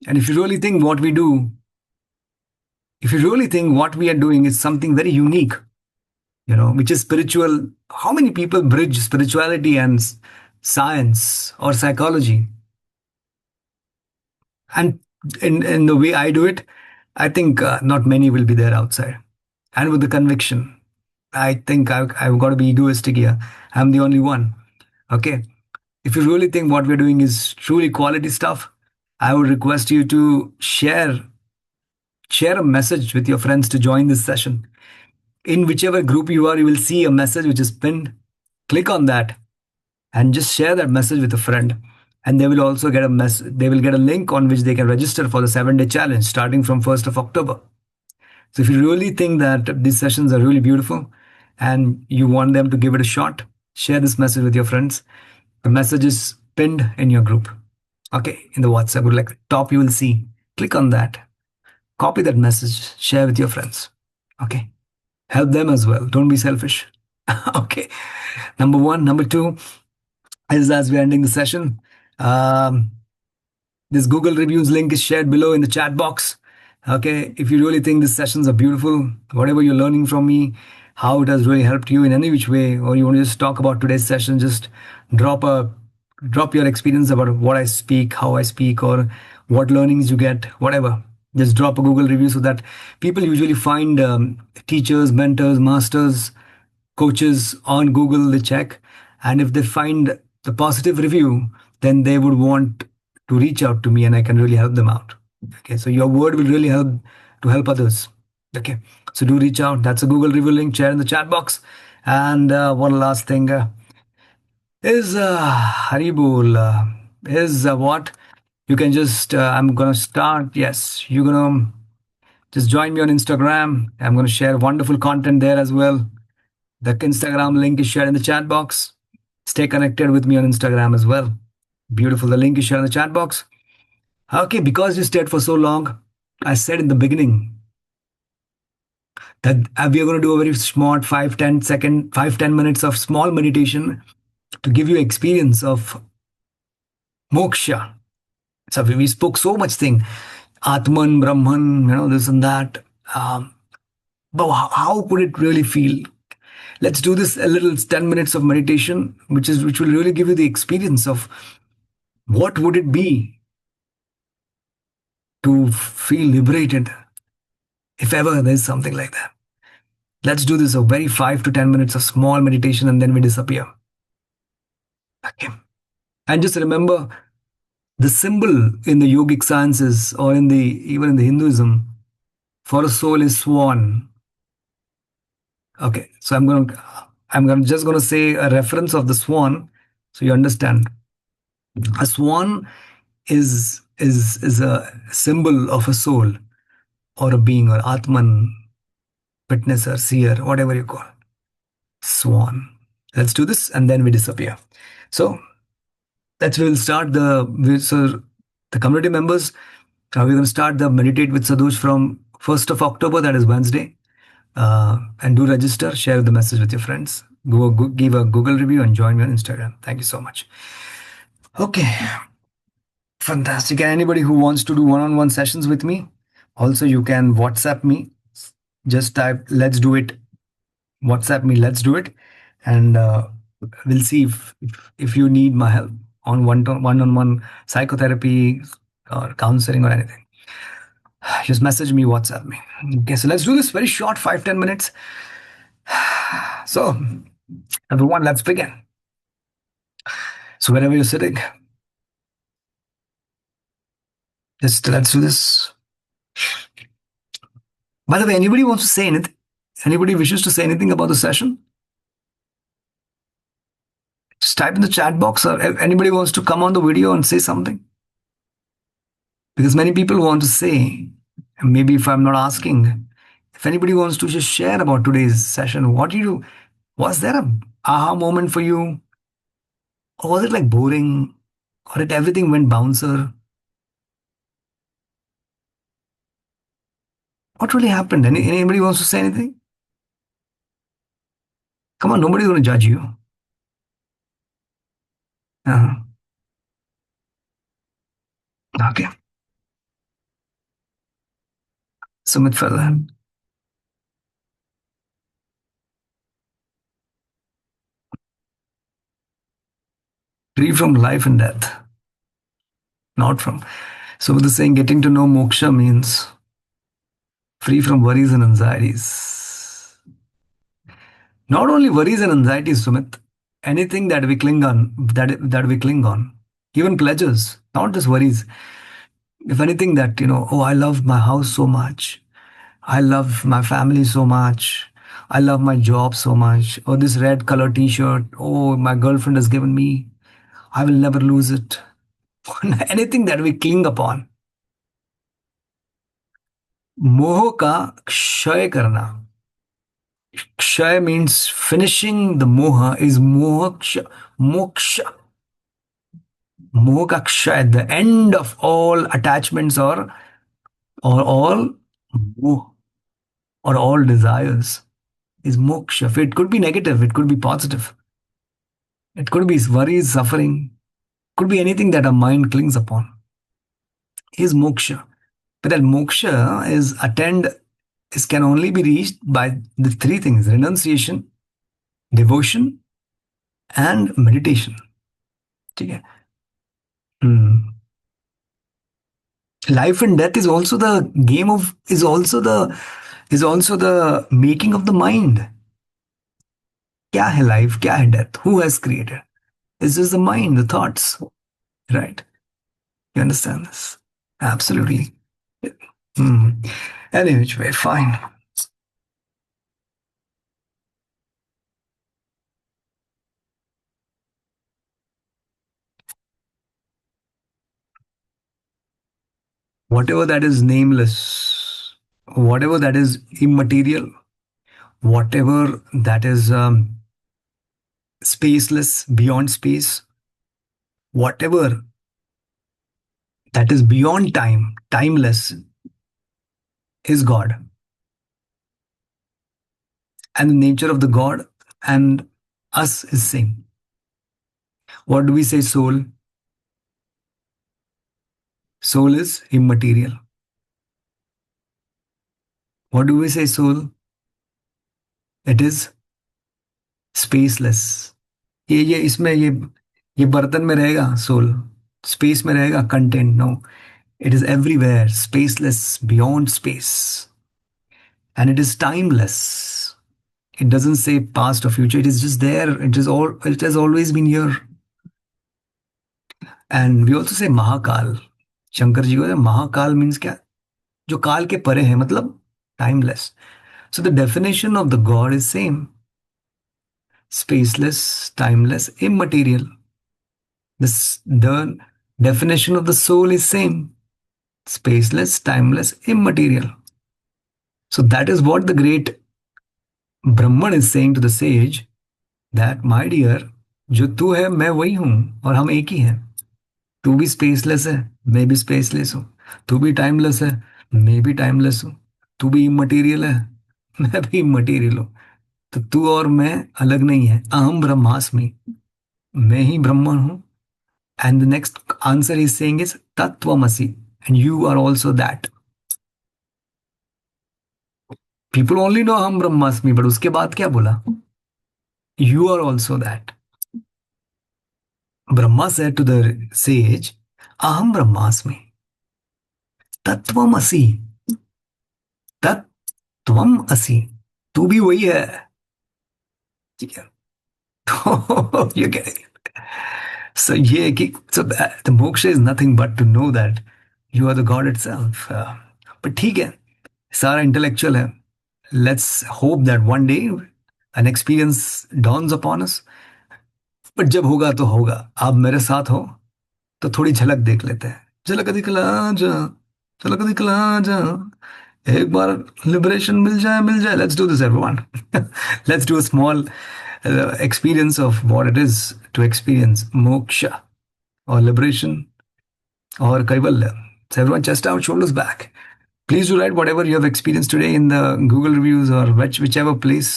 and if you really think what we do, if you really think what we are doing is something very unique, which is spiritual, how many people bridge spirituality and science or psychology? And in the way I do it, I think not many will be there outside. And with the conviction, I think I've got to be egoistic here. I'm the only one. Okay. If you really think what we're doing is truly quality stuff, I would request you to share a message with your friends to join this session. In whichever group you are, you will see a message which is pinned. Click on that and just share that message with a friend. And they will also get they will get a link on which they can register for the 7-day challenge starting from 1st of October. So if you really think that these sessions are really beautiful and you want them to give it a shot, share this message with your friends. The message is pinned in your group. Okay, in the WhatsApp group, like top you will see. Click on that. Copy that message. Share with your friends. Okay. Help them as well. Don't be selfish. Okay. Number one. Number two is as we're ending the session. Um, this Google reviews link is shared below in the chat box. Okay. If you really think these sessions are beautiful, whatever you're learning from me, how it has really helped you in any which way, or you want to just talk about today's session, just drop your experience about what I speak, how I speak, or what learnings you get, whatever. Just drop a Google review so that people usually find teachers, mentors, masters, coaches on Google. They check, and if they find the positive review, then they would want to reach out to me, and I can really help them out. Okay, so your word will really help to help others. Okay, so do reach out. That's a Google review link. Share in the chat box. And one last thing is Haribol is what you can just. I'm gonna start. Yes, you're gonna Just join me on Instagram. I'm going to share wonderful content there as well. The Instagram link is shared in the chat box. Stay connected with me on Instagram as well. Beautiful. The link is shared in the chat box. Okay, because you stayed for so long, I said in the beginning that we are going to do a very smart 5 10 minutes of small meditation to give you experience of moksha. So we spoke so much thing, Atman, Brahman, this and that. Um, but how could it really feel? Let's do this a little 10 minutes of meditation, which will really give you the experience of what would it be to feel liberated if ever there's something like that. Let's do this a very 5 to 10 minutes of small meditation and then we disappear. Okay. And just remember the symbol in the yogic sciences or in the even in the Hinduism for a soul is swan. Okay. So I'm just gonna say a reference of the swan so you understand. A swan is a symbol of a soul or a being or Atman, witness or seer, whatever you call. Swan. Let's do this and then we disappear. So that's where we'll start the community members. We're going to start the meditate with Sadosh from 1st of October, that is Wednesday. And do register, share the message with your friends. Give a Google review and join me on Instagram. Thank you so much. Okay, fantastic. And anybody who wants to do one-on-one sessions with me, also you can WhatsApp me. Just type "Let's do it." WhatsApp me. Let's do it, and we'll see if you need my help on one-on-one psychotherapy or counseling or anything. Just message me, WhatsApp me. Okay, so let's do this very short 5 10 minutes. So, everyone, let's begin. So, wherever you're sitting, just let's do this. By the way, anybody wants to say anything? Anybody wishes to say anything about the session? Just type in the chat box, or if anybody wants to come on the video and say something. Because many people want to say, and maybe if I'm not asking, if anybody wants to just share about today's session, what do you do? Was there a aha moment for you? Or was it like boring? Or did everything went bouncer? What really happened? Anybody wants to say anything? Come on, nobody's going to judge you. Uh-huh. Okay. Sumit fella. Free from life and death. Not from. So with the saying, getting to know moksha means free from worries and anxieties. Not only worries and anxieties, Sumit. Anything that we cling on, that we cling on, even pleasures, not just worries. If anything that oh, I love my house so much, I love my family so much, I love my job so much, or this red color T-shirt, oh, my girlfriend has given me, I will never lose it. Anything that we cling upon, मोह का क्षय करना. Kshaya means finishing the moha is moksha. Moksha. Moha kshaya, the end of all attachments or all moh, or all desires is moksha. It could be negative, it could be positive. It could be worries, suffering, could be anything that our mind clings upon. Is moksha. But that moksha is can only be reached by the three things: renunciation, devotion, and meditation. ठीक है? Hmm. Life and death is also the game of is also the making of the mind. क्या है life? क्या है death? Who has created? It's just the mind, the thoughts, right? You understand this? Absolutely. Hmm. Anyway, which way, fine. Whatever that is nameless, whatever that is immaterial, whatever that is spaceless, beyond space, whatever that is beyond time, timeless, is God. And the nature of the God and us is same. What do we say? Soul. Soul is immaterial. What do we say? Soul. It is spaceless. ये इसमें ये बर्तन में रहेगा soul, space में रहेगा content? No, it is everywhere, spaceless, beyond space, and it is timeless. It doesn't say past or future. It is just there. It is all. It has always been here. And we also say Mahakal. Shankar ji को Mahakal means क्या? जो काल के परे है, मतलब timeless. So the definition of the God is same: spaceless, timeless, immaterial. The definition of the soul is same: spaceless, timeless, immaterial. So that is what the great Brahman is saying to the sage, that my dear, जो तू है मैं वही हूं, और हम एक ही हैं. तू भी स्पेसलेस है, मैं भी स्पेसलेस हूँ. तू भी टाइमलेस है, मैं भी टाइमलेस हूँ. तू भी इमटेरियल है, मैं भी इमटेरियल हूँ. तो तू और मैं अलग नहीं है. अहम ब्रह्मास्मि, मैं ही ब्रह्मन हूँ. And the next answer is saying is tattvamasi, and you are also that. People only know aham brahmasmi, but उसके बाद क्या बोला? You are also that. Brahma said to the sage, aham brahmasmi, तत्वमसि, तत्वम असि. तू भी वही है. ठीक है. तो ये क्या है? So ये कि so the moksha is nothing but to know that you are the God itself. But ठीक है, सारा intellectual है. Let's hope that one day an experience dawns upon us. But जब होगा तो होगा. आप मेरे साथ हो तो थोड़ी झलक देख लेते हैं. झलक दिखला जा, झलक दिखला जा. एक बार लिबरेशन मिल जाए. Let's do this, everyone. Let's do a small experience of what it is to experience moksha or liberation or kaivalya. So everyone, chest out, shoulders back. Please do write whatever you have experienced today in the Google reviews or whichever place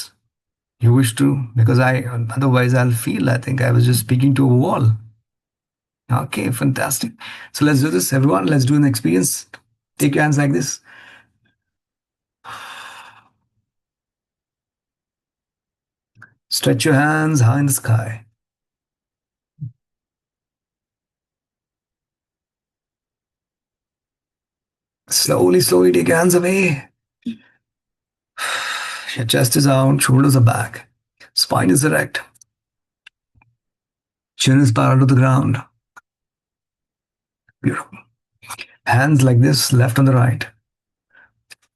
you wish to, because otherwise I'll feel, I think I was just speaking to a wall. Okay, fantastic. So let's do this, everyone. Let's do an experience. Take your hands like this. Stretch your hands high in the sky. Slowly, slowly take your hands away. Your chest is out, shoulders are back, spine is erect, chin is parallel to the ground. Beautiful. Hands like this, left on the right.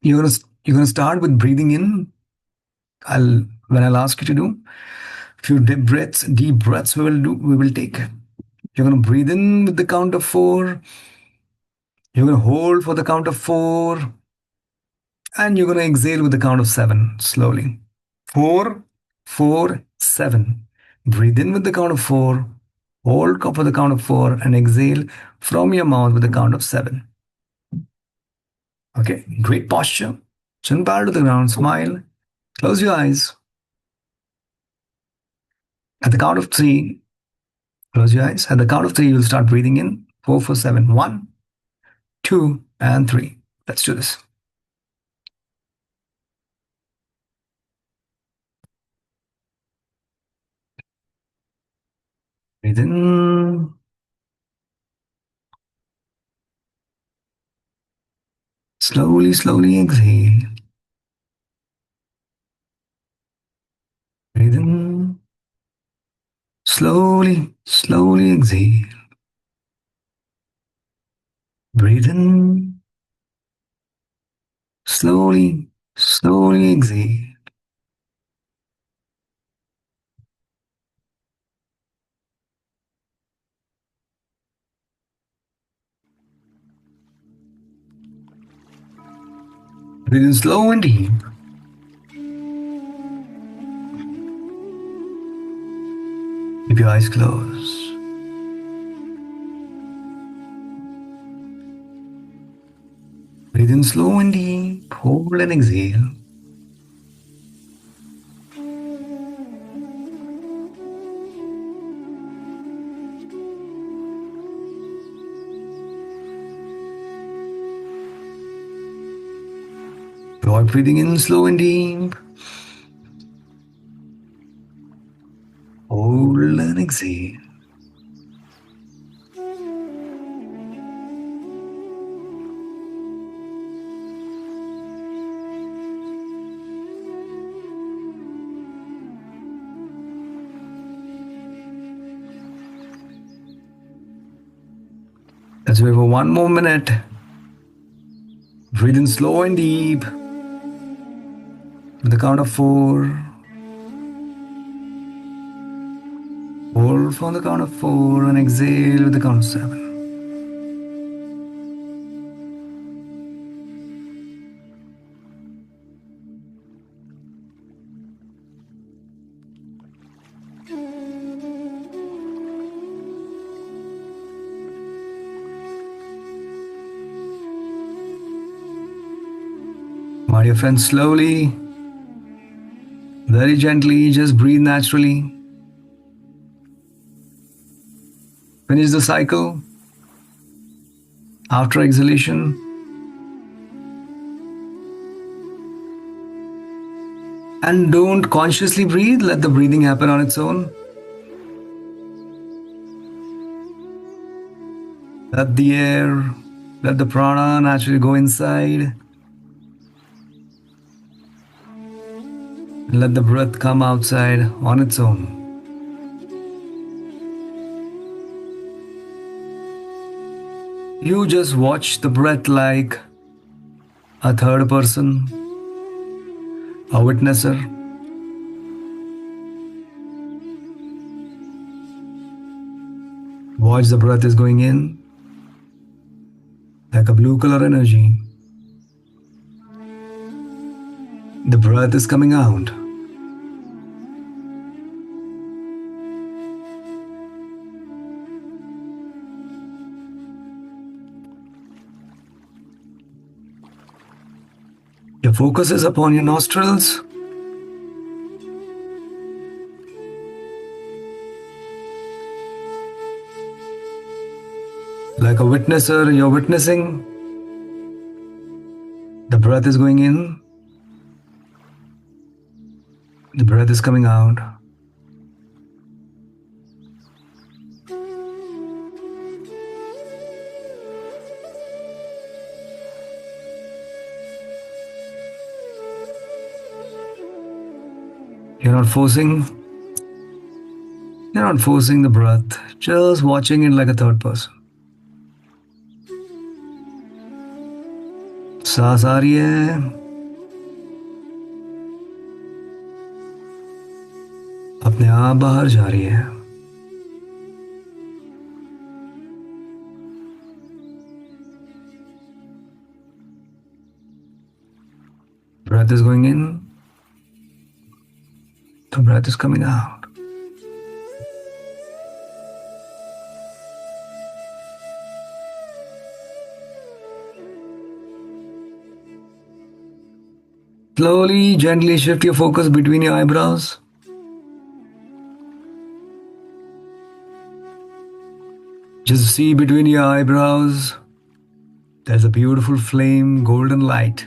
You're gonna start with breathing in. When I'll ask you to do a few deep breaths we will take. You're gonna breathe in with the count of 4. You're gonna hold for the count of 4, and you're gonna exhale with the count of 7 slowly. 4, 4, 7. Breathe in with the count of 4, hold for the count of 4, and exhale from your mouth with the count of 7. Okay, great posture. Chin parallel to the ground, smile, close your eyes. At the count of 3, close your eyes. At the count of 3, you'll start breathing in. 4, 4, 7. 1, 2, and 3. Let's do this. Breathe in. Slowly, slowly exhale. Breathe in. Slowly, slowly exhale. Breathe in. Slowly, slowly exhale. Breathe in slow and deep. Keep your eyes closed. Breathe in slow and deep. Hold and exhale. Start breathing in slow and deep. Hold and exhale. Let's wait for one more minute. Breathe in slow and deep. With the count of 4. Hold from the count of 4 and exhale with the count of 7. My dear friends, slowly, very gently, just breathe naturally. Finish the cycle. After exhalation, and don't consciously breathe, let the breathing happen on its own. Let the air, let the prana naturally go inside. And let the breath come outside on its own. You just watch the breath like a third person, a witnesser. Watch the breath is going in like a blue color energy. The breath is coming out. Your focus is upon your nostrils. Like a witnesser, you're witnessing. The breath is going in. The breath is coming out. You're not forcing. You're not forcing the breath, just watching it like a third person. सांस आ रही है, अपने आप बाहर जा रही है. Breath is going in, the breath is coming out. Slowly, gently shift your focus between your eyebrows. Just see between your eyebrows, there's a beautiful flame, golden light.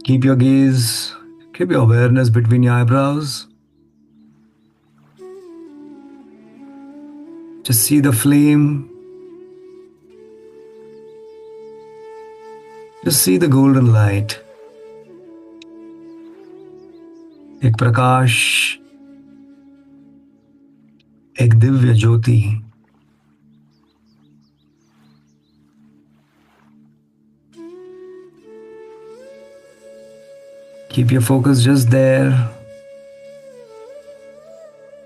Keep your gaze, keep your awareness between your eyebrows. Just see the flame. Just see the golden light. एक प्रकाश, एक दिव्य ज्योति. Keep your focus just there,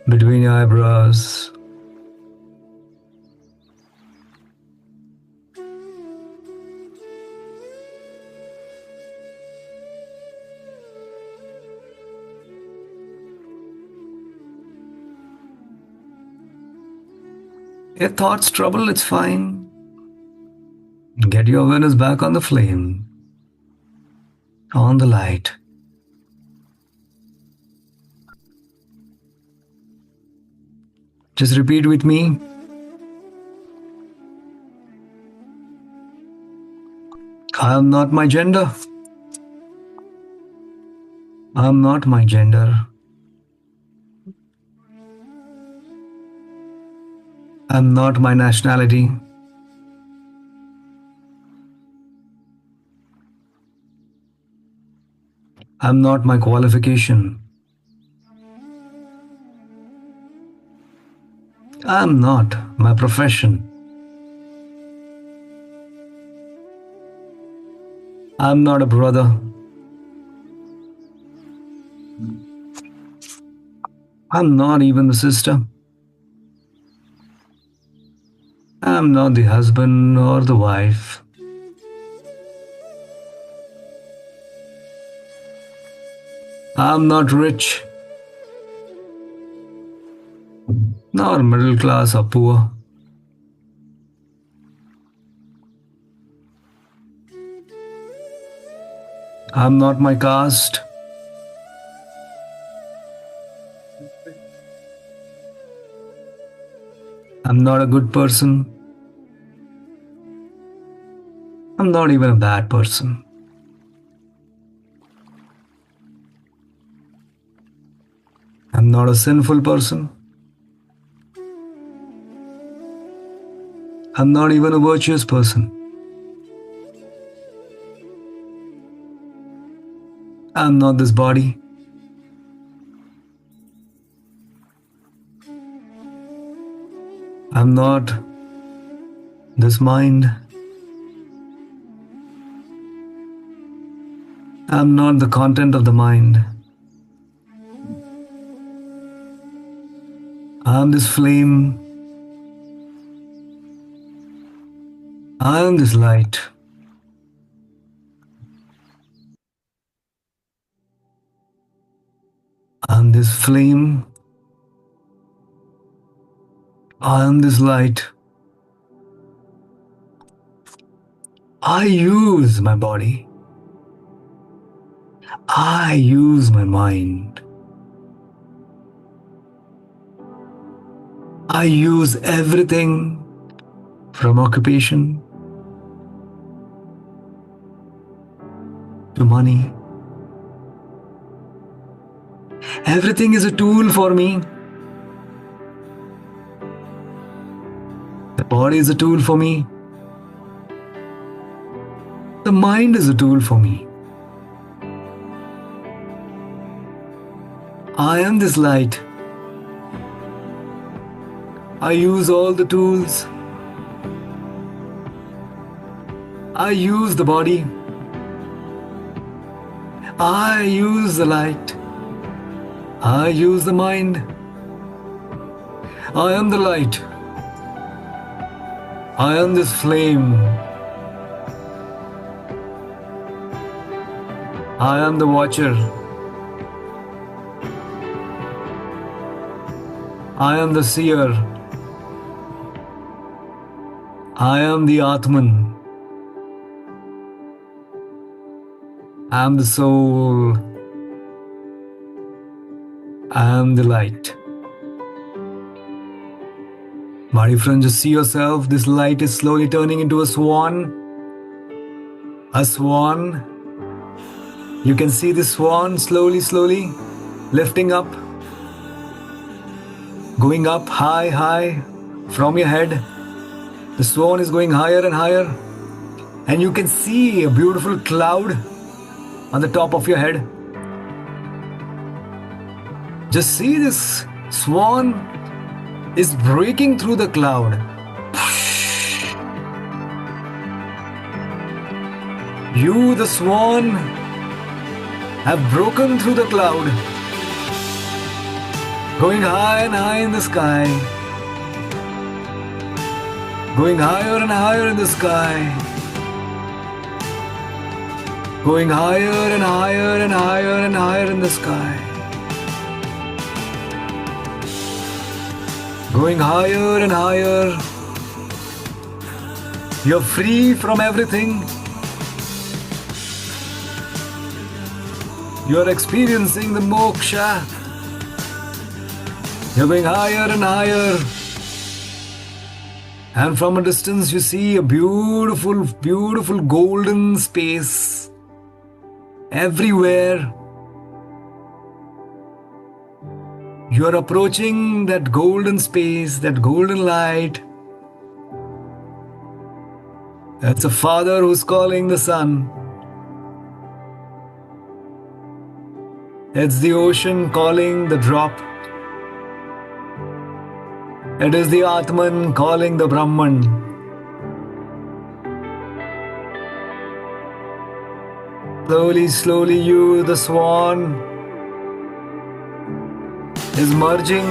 between your eyebrows. Your thoughts trouble, it's fine. Get your awareness back on the flame, on the light. Just repeat with me. I am not my gender. I am not my gender. I am not my nationality. I am not my qualification. I am not my profession. I am not a brother. I am not even the sister. I am not the husband or the wife. I am not rich, nor middle class or poor. I am not my caste. I'm not a good person. I'm not even a bad person. I'm not a sinful person. I'm not even a virtuous person. I'm not this body. I'm not this mind. I'm not the content of the mind. I'm this flame. I am this light. I'm this flame. I am this light. I use my body. I use my mind. I use everything from occupation to money. Everything is a tool for me. The body is a tool for me. The mind is a tool for me. I am this light. I use all the tools. I use the body. I use the light. I use the mind. I am the light. I am this flame. I am the watcher. I am the seer. I am the Atman. I am the soul. I am the light. My dear friend, just see yourself. This light is slowly turning into a swan. A swan. You can see the swan slowly lifting up. Going up high from your head. The swan is going higher and higher. And you can see a beautiful cloud on the top of your head. Just see this swan is breaking through the cloud. You, the swan, have broken through the cloud, going high and high in the sky, going higher and higher in the sky, going higher and higher and higher and higher in the sky, going higher and higher You're free from everything. You're experiencing the moksha. You're going higher and higher. And from a distance, you see a beautiful, beautiful golden space everywhere. You're approaching that golden space, that golden light. That's a father who's calling the son. It's the ocean calling the drop. It is the Atman calling the Brahman. Slowly, slowly, you, the swan, is merging.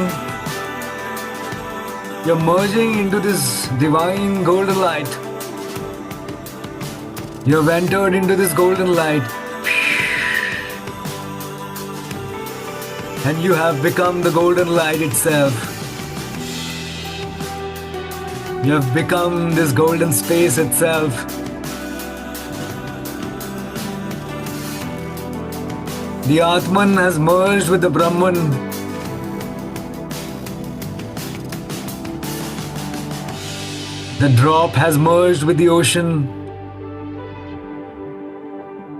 You're merging into this divine golden light. You've entered into this golden light. And you have become the golden light itself. You have become this golden space itself. The Atman has merged with the Brahman. The drop has merged with the ocean.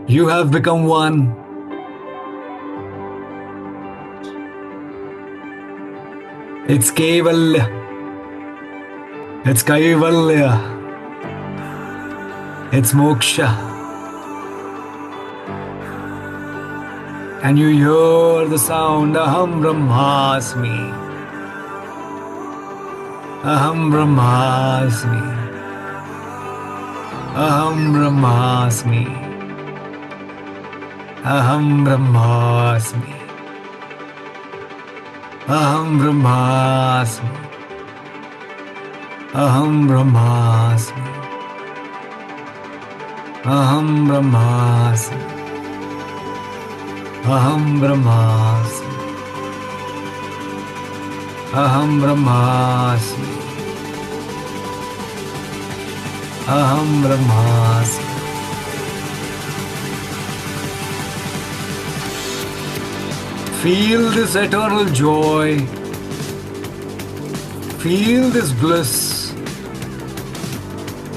You have become one. It's Kaivalya. It's Kaivalya. It's moksha. And you hear the sound Aham Brahmasmi. Aham Brahmasmi. Aham Brahmasmi. Aham Brahmasmi. Aham Brahmasmi. Aham Brahmasmi. Aham Brahmasmi. Aham Brahmasmi. Aham Brahmasmi. Aham Brahmasmi. Feel this eternal joy. Feel this bliss.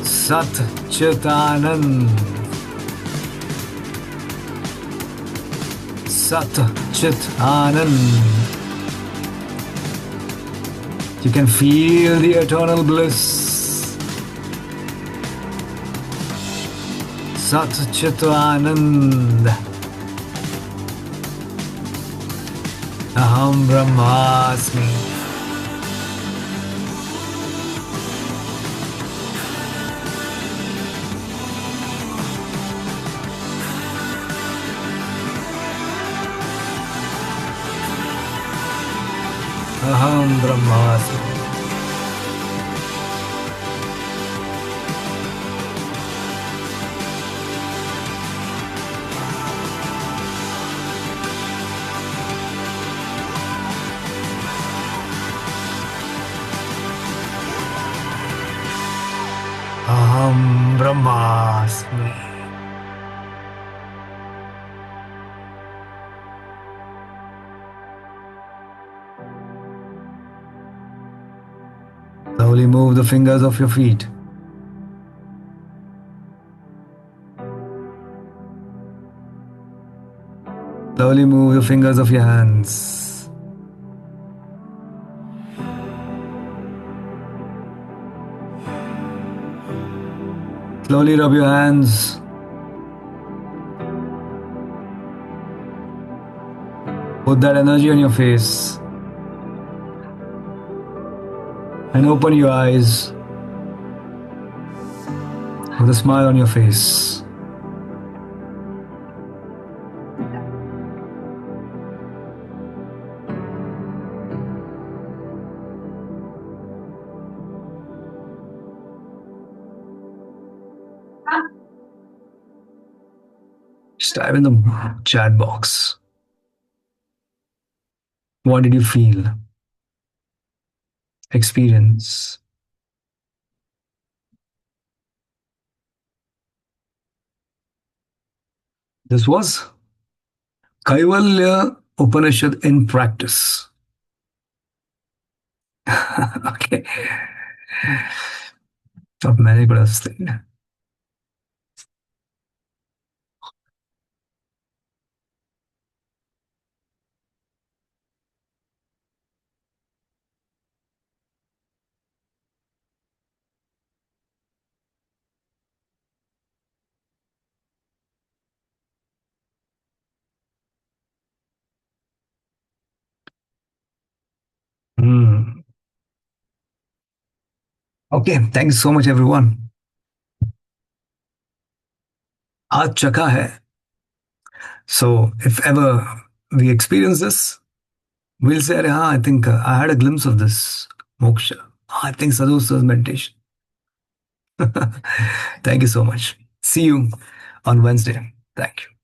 Sat Chit Anand. Sat Chit Anand. You can feel the eternal bliss. Sat Chit Anand. Aham Brahmasmi. Aham Brahmasmi. Aham Brahmasmi. Slowly move the fingers of your feet. Slowly move the fingers of your hands. Slowly rub your hands. Put that energy on your face. And open your eyes with a smile on your face. Just type in the chat box. What did you feel? Experience? This was Kaivalya Upanishad in practice. Okay. अब मैंने पढ़ा सकते. Hmm. Okay, thank you so much, everyone. आज चखा है. So if ever we experience this, we'll say, "Arey, हाँ, I think I had a glimpse of this moksha. I think sadhu was meditation." Thank you so much. See you on Wednesday. Thank you.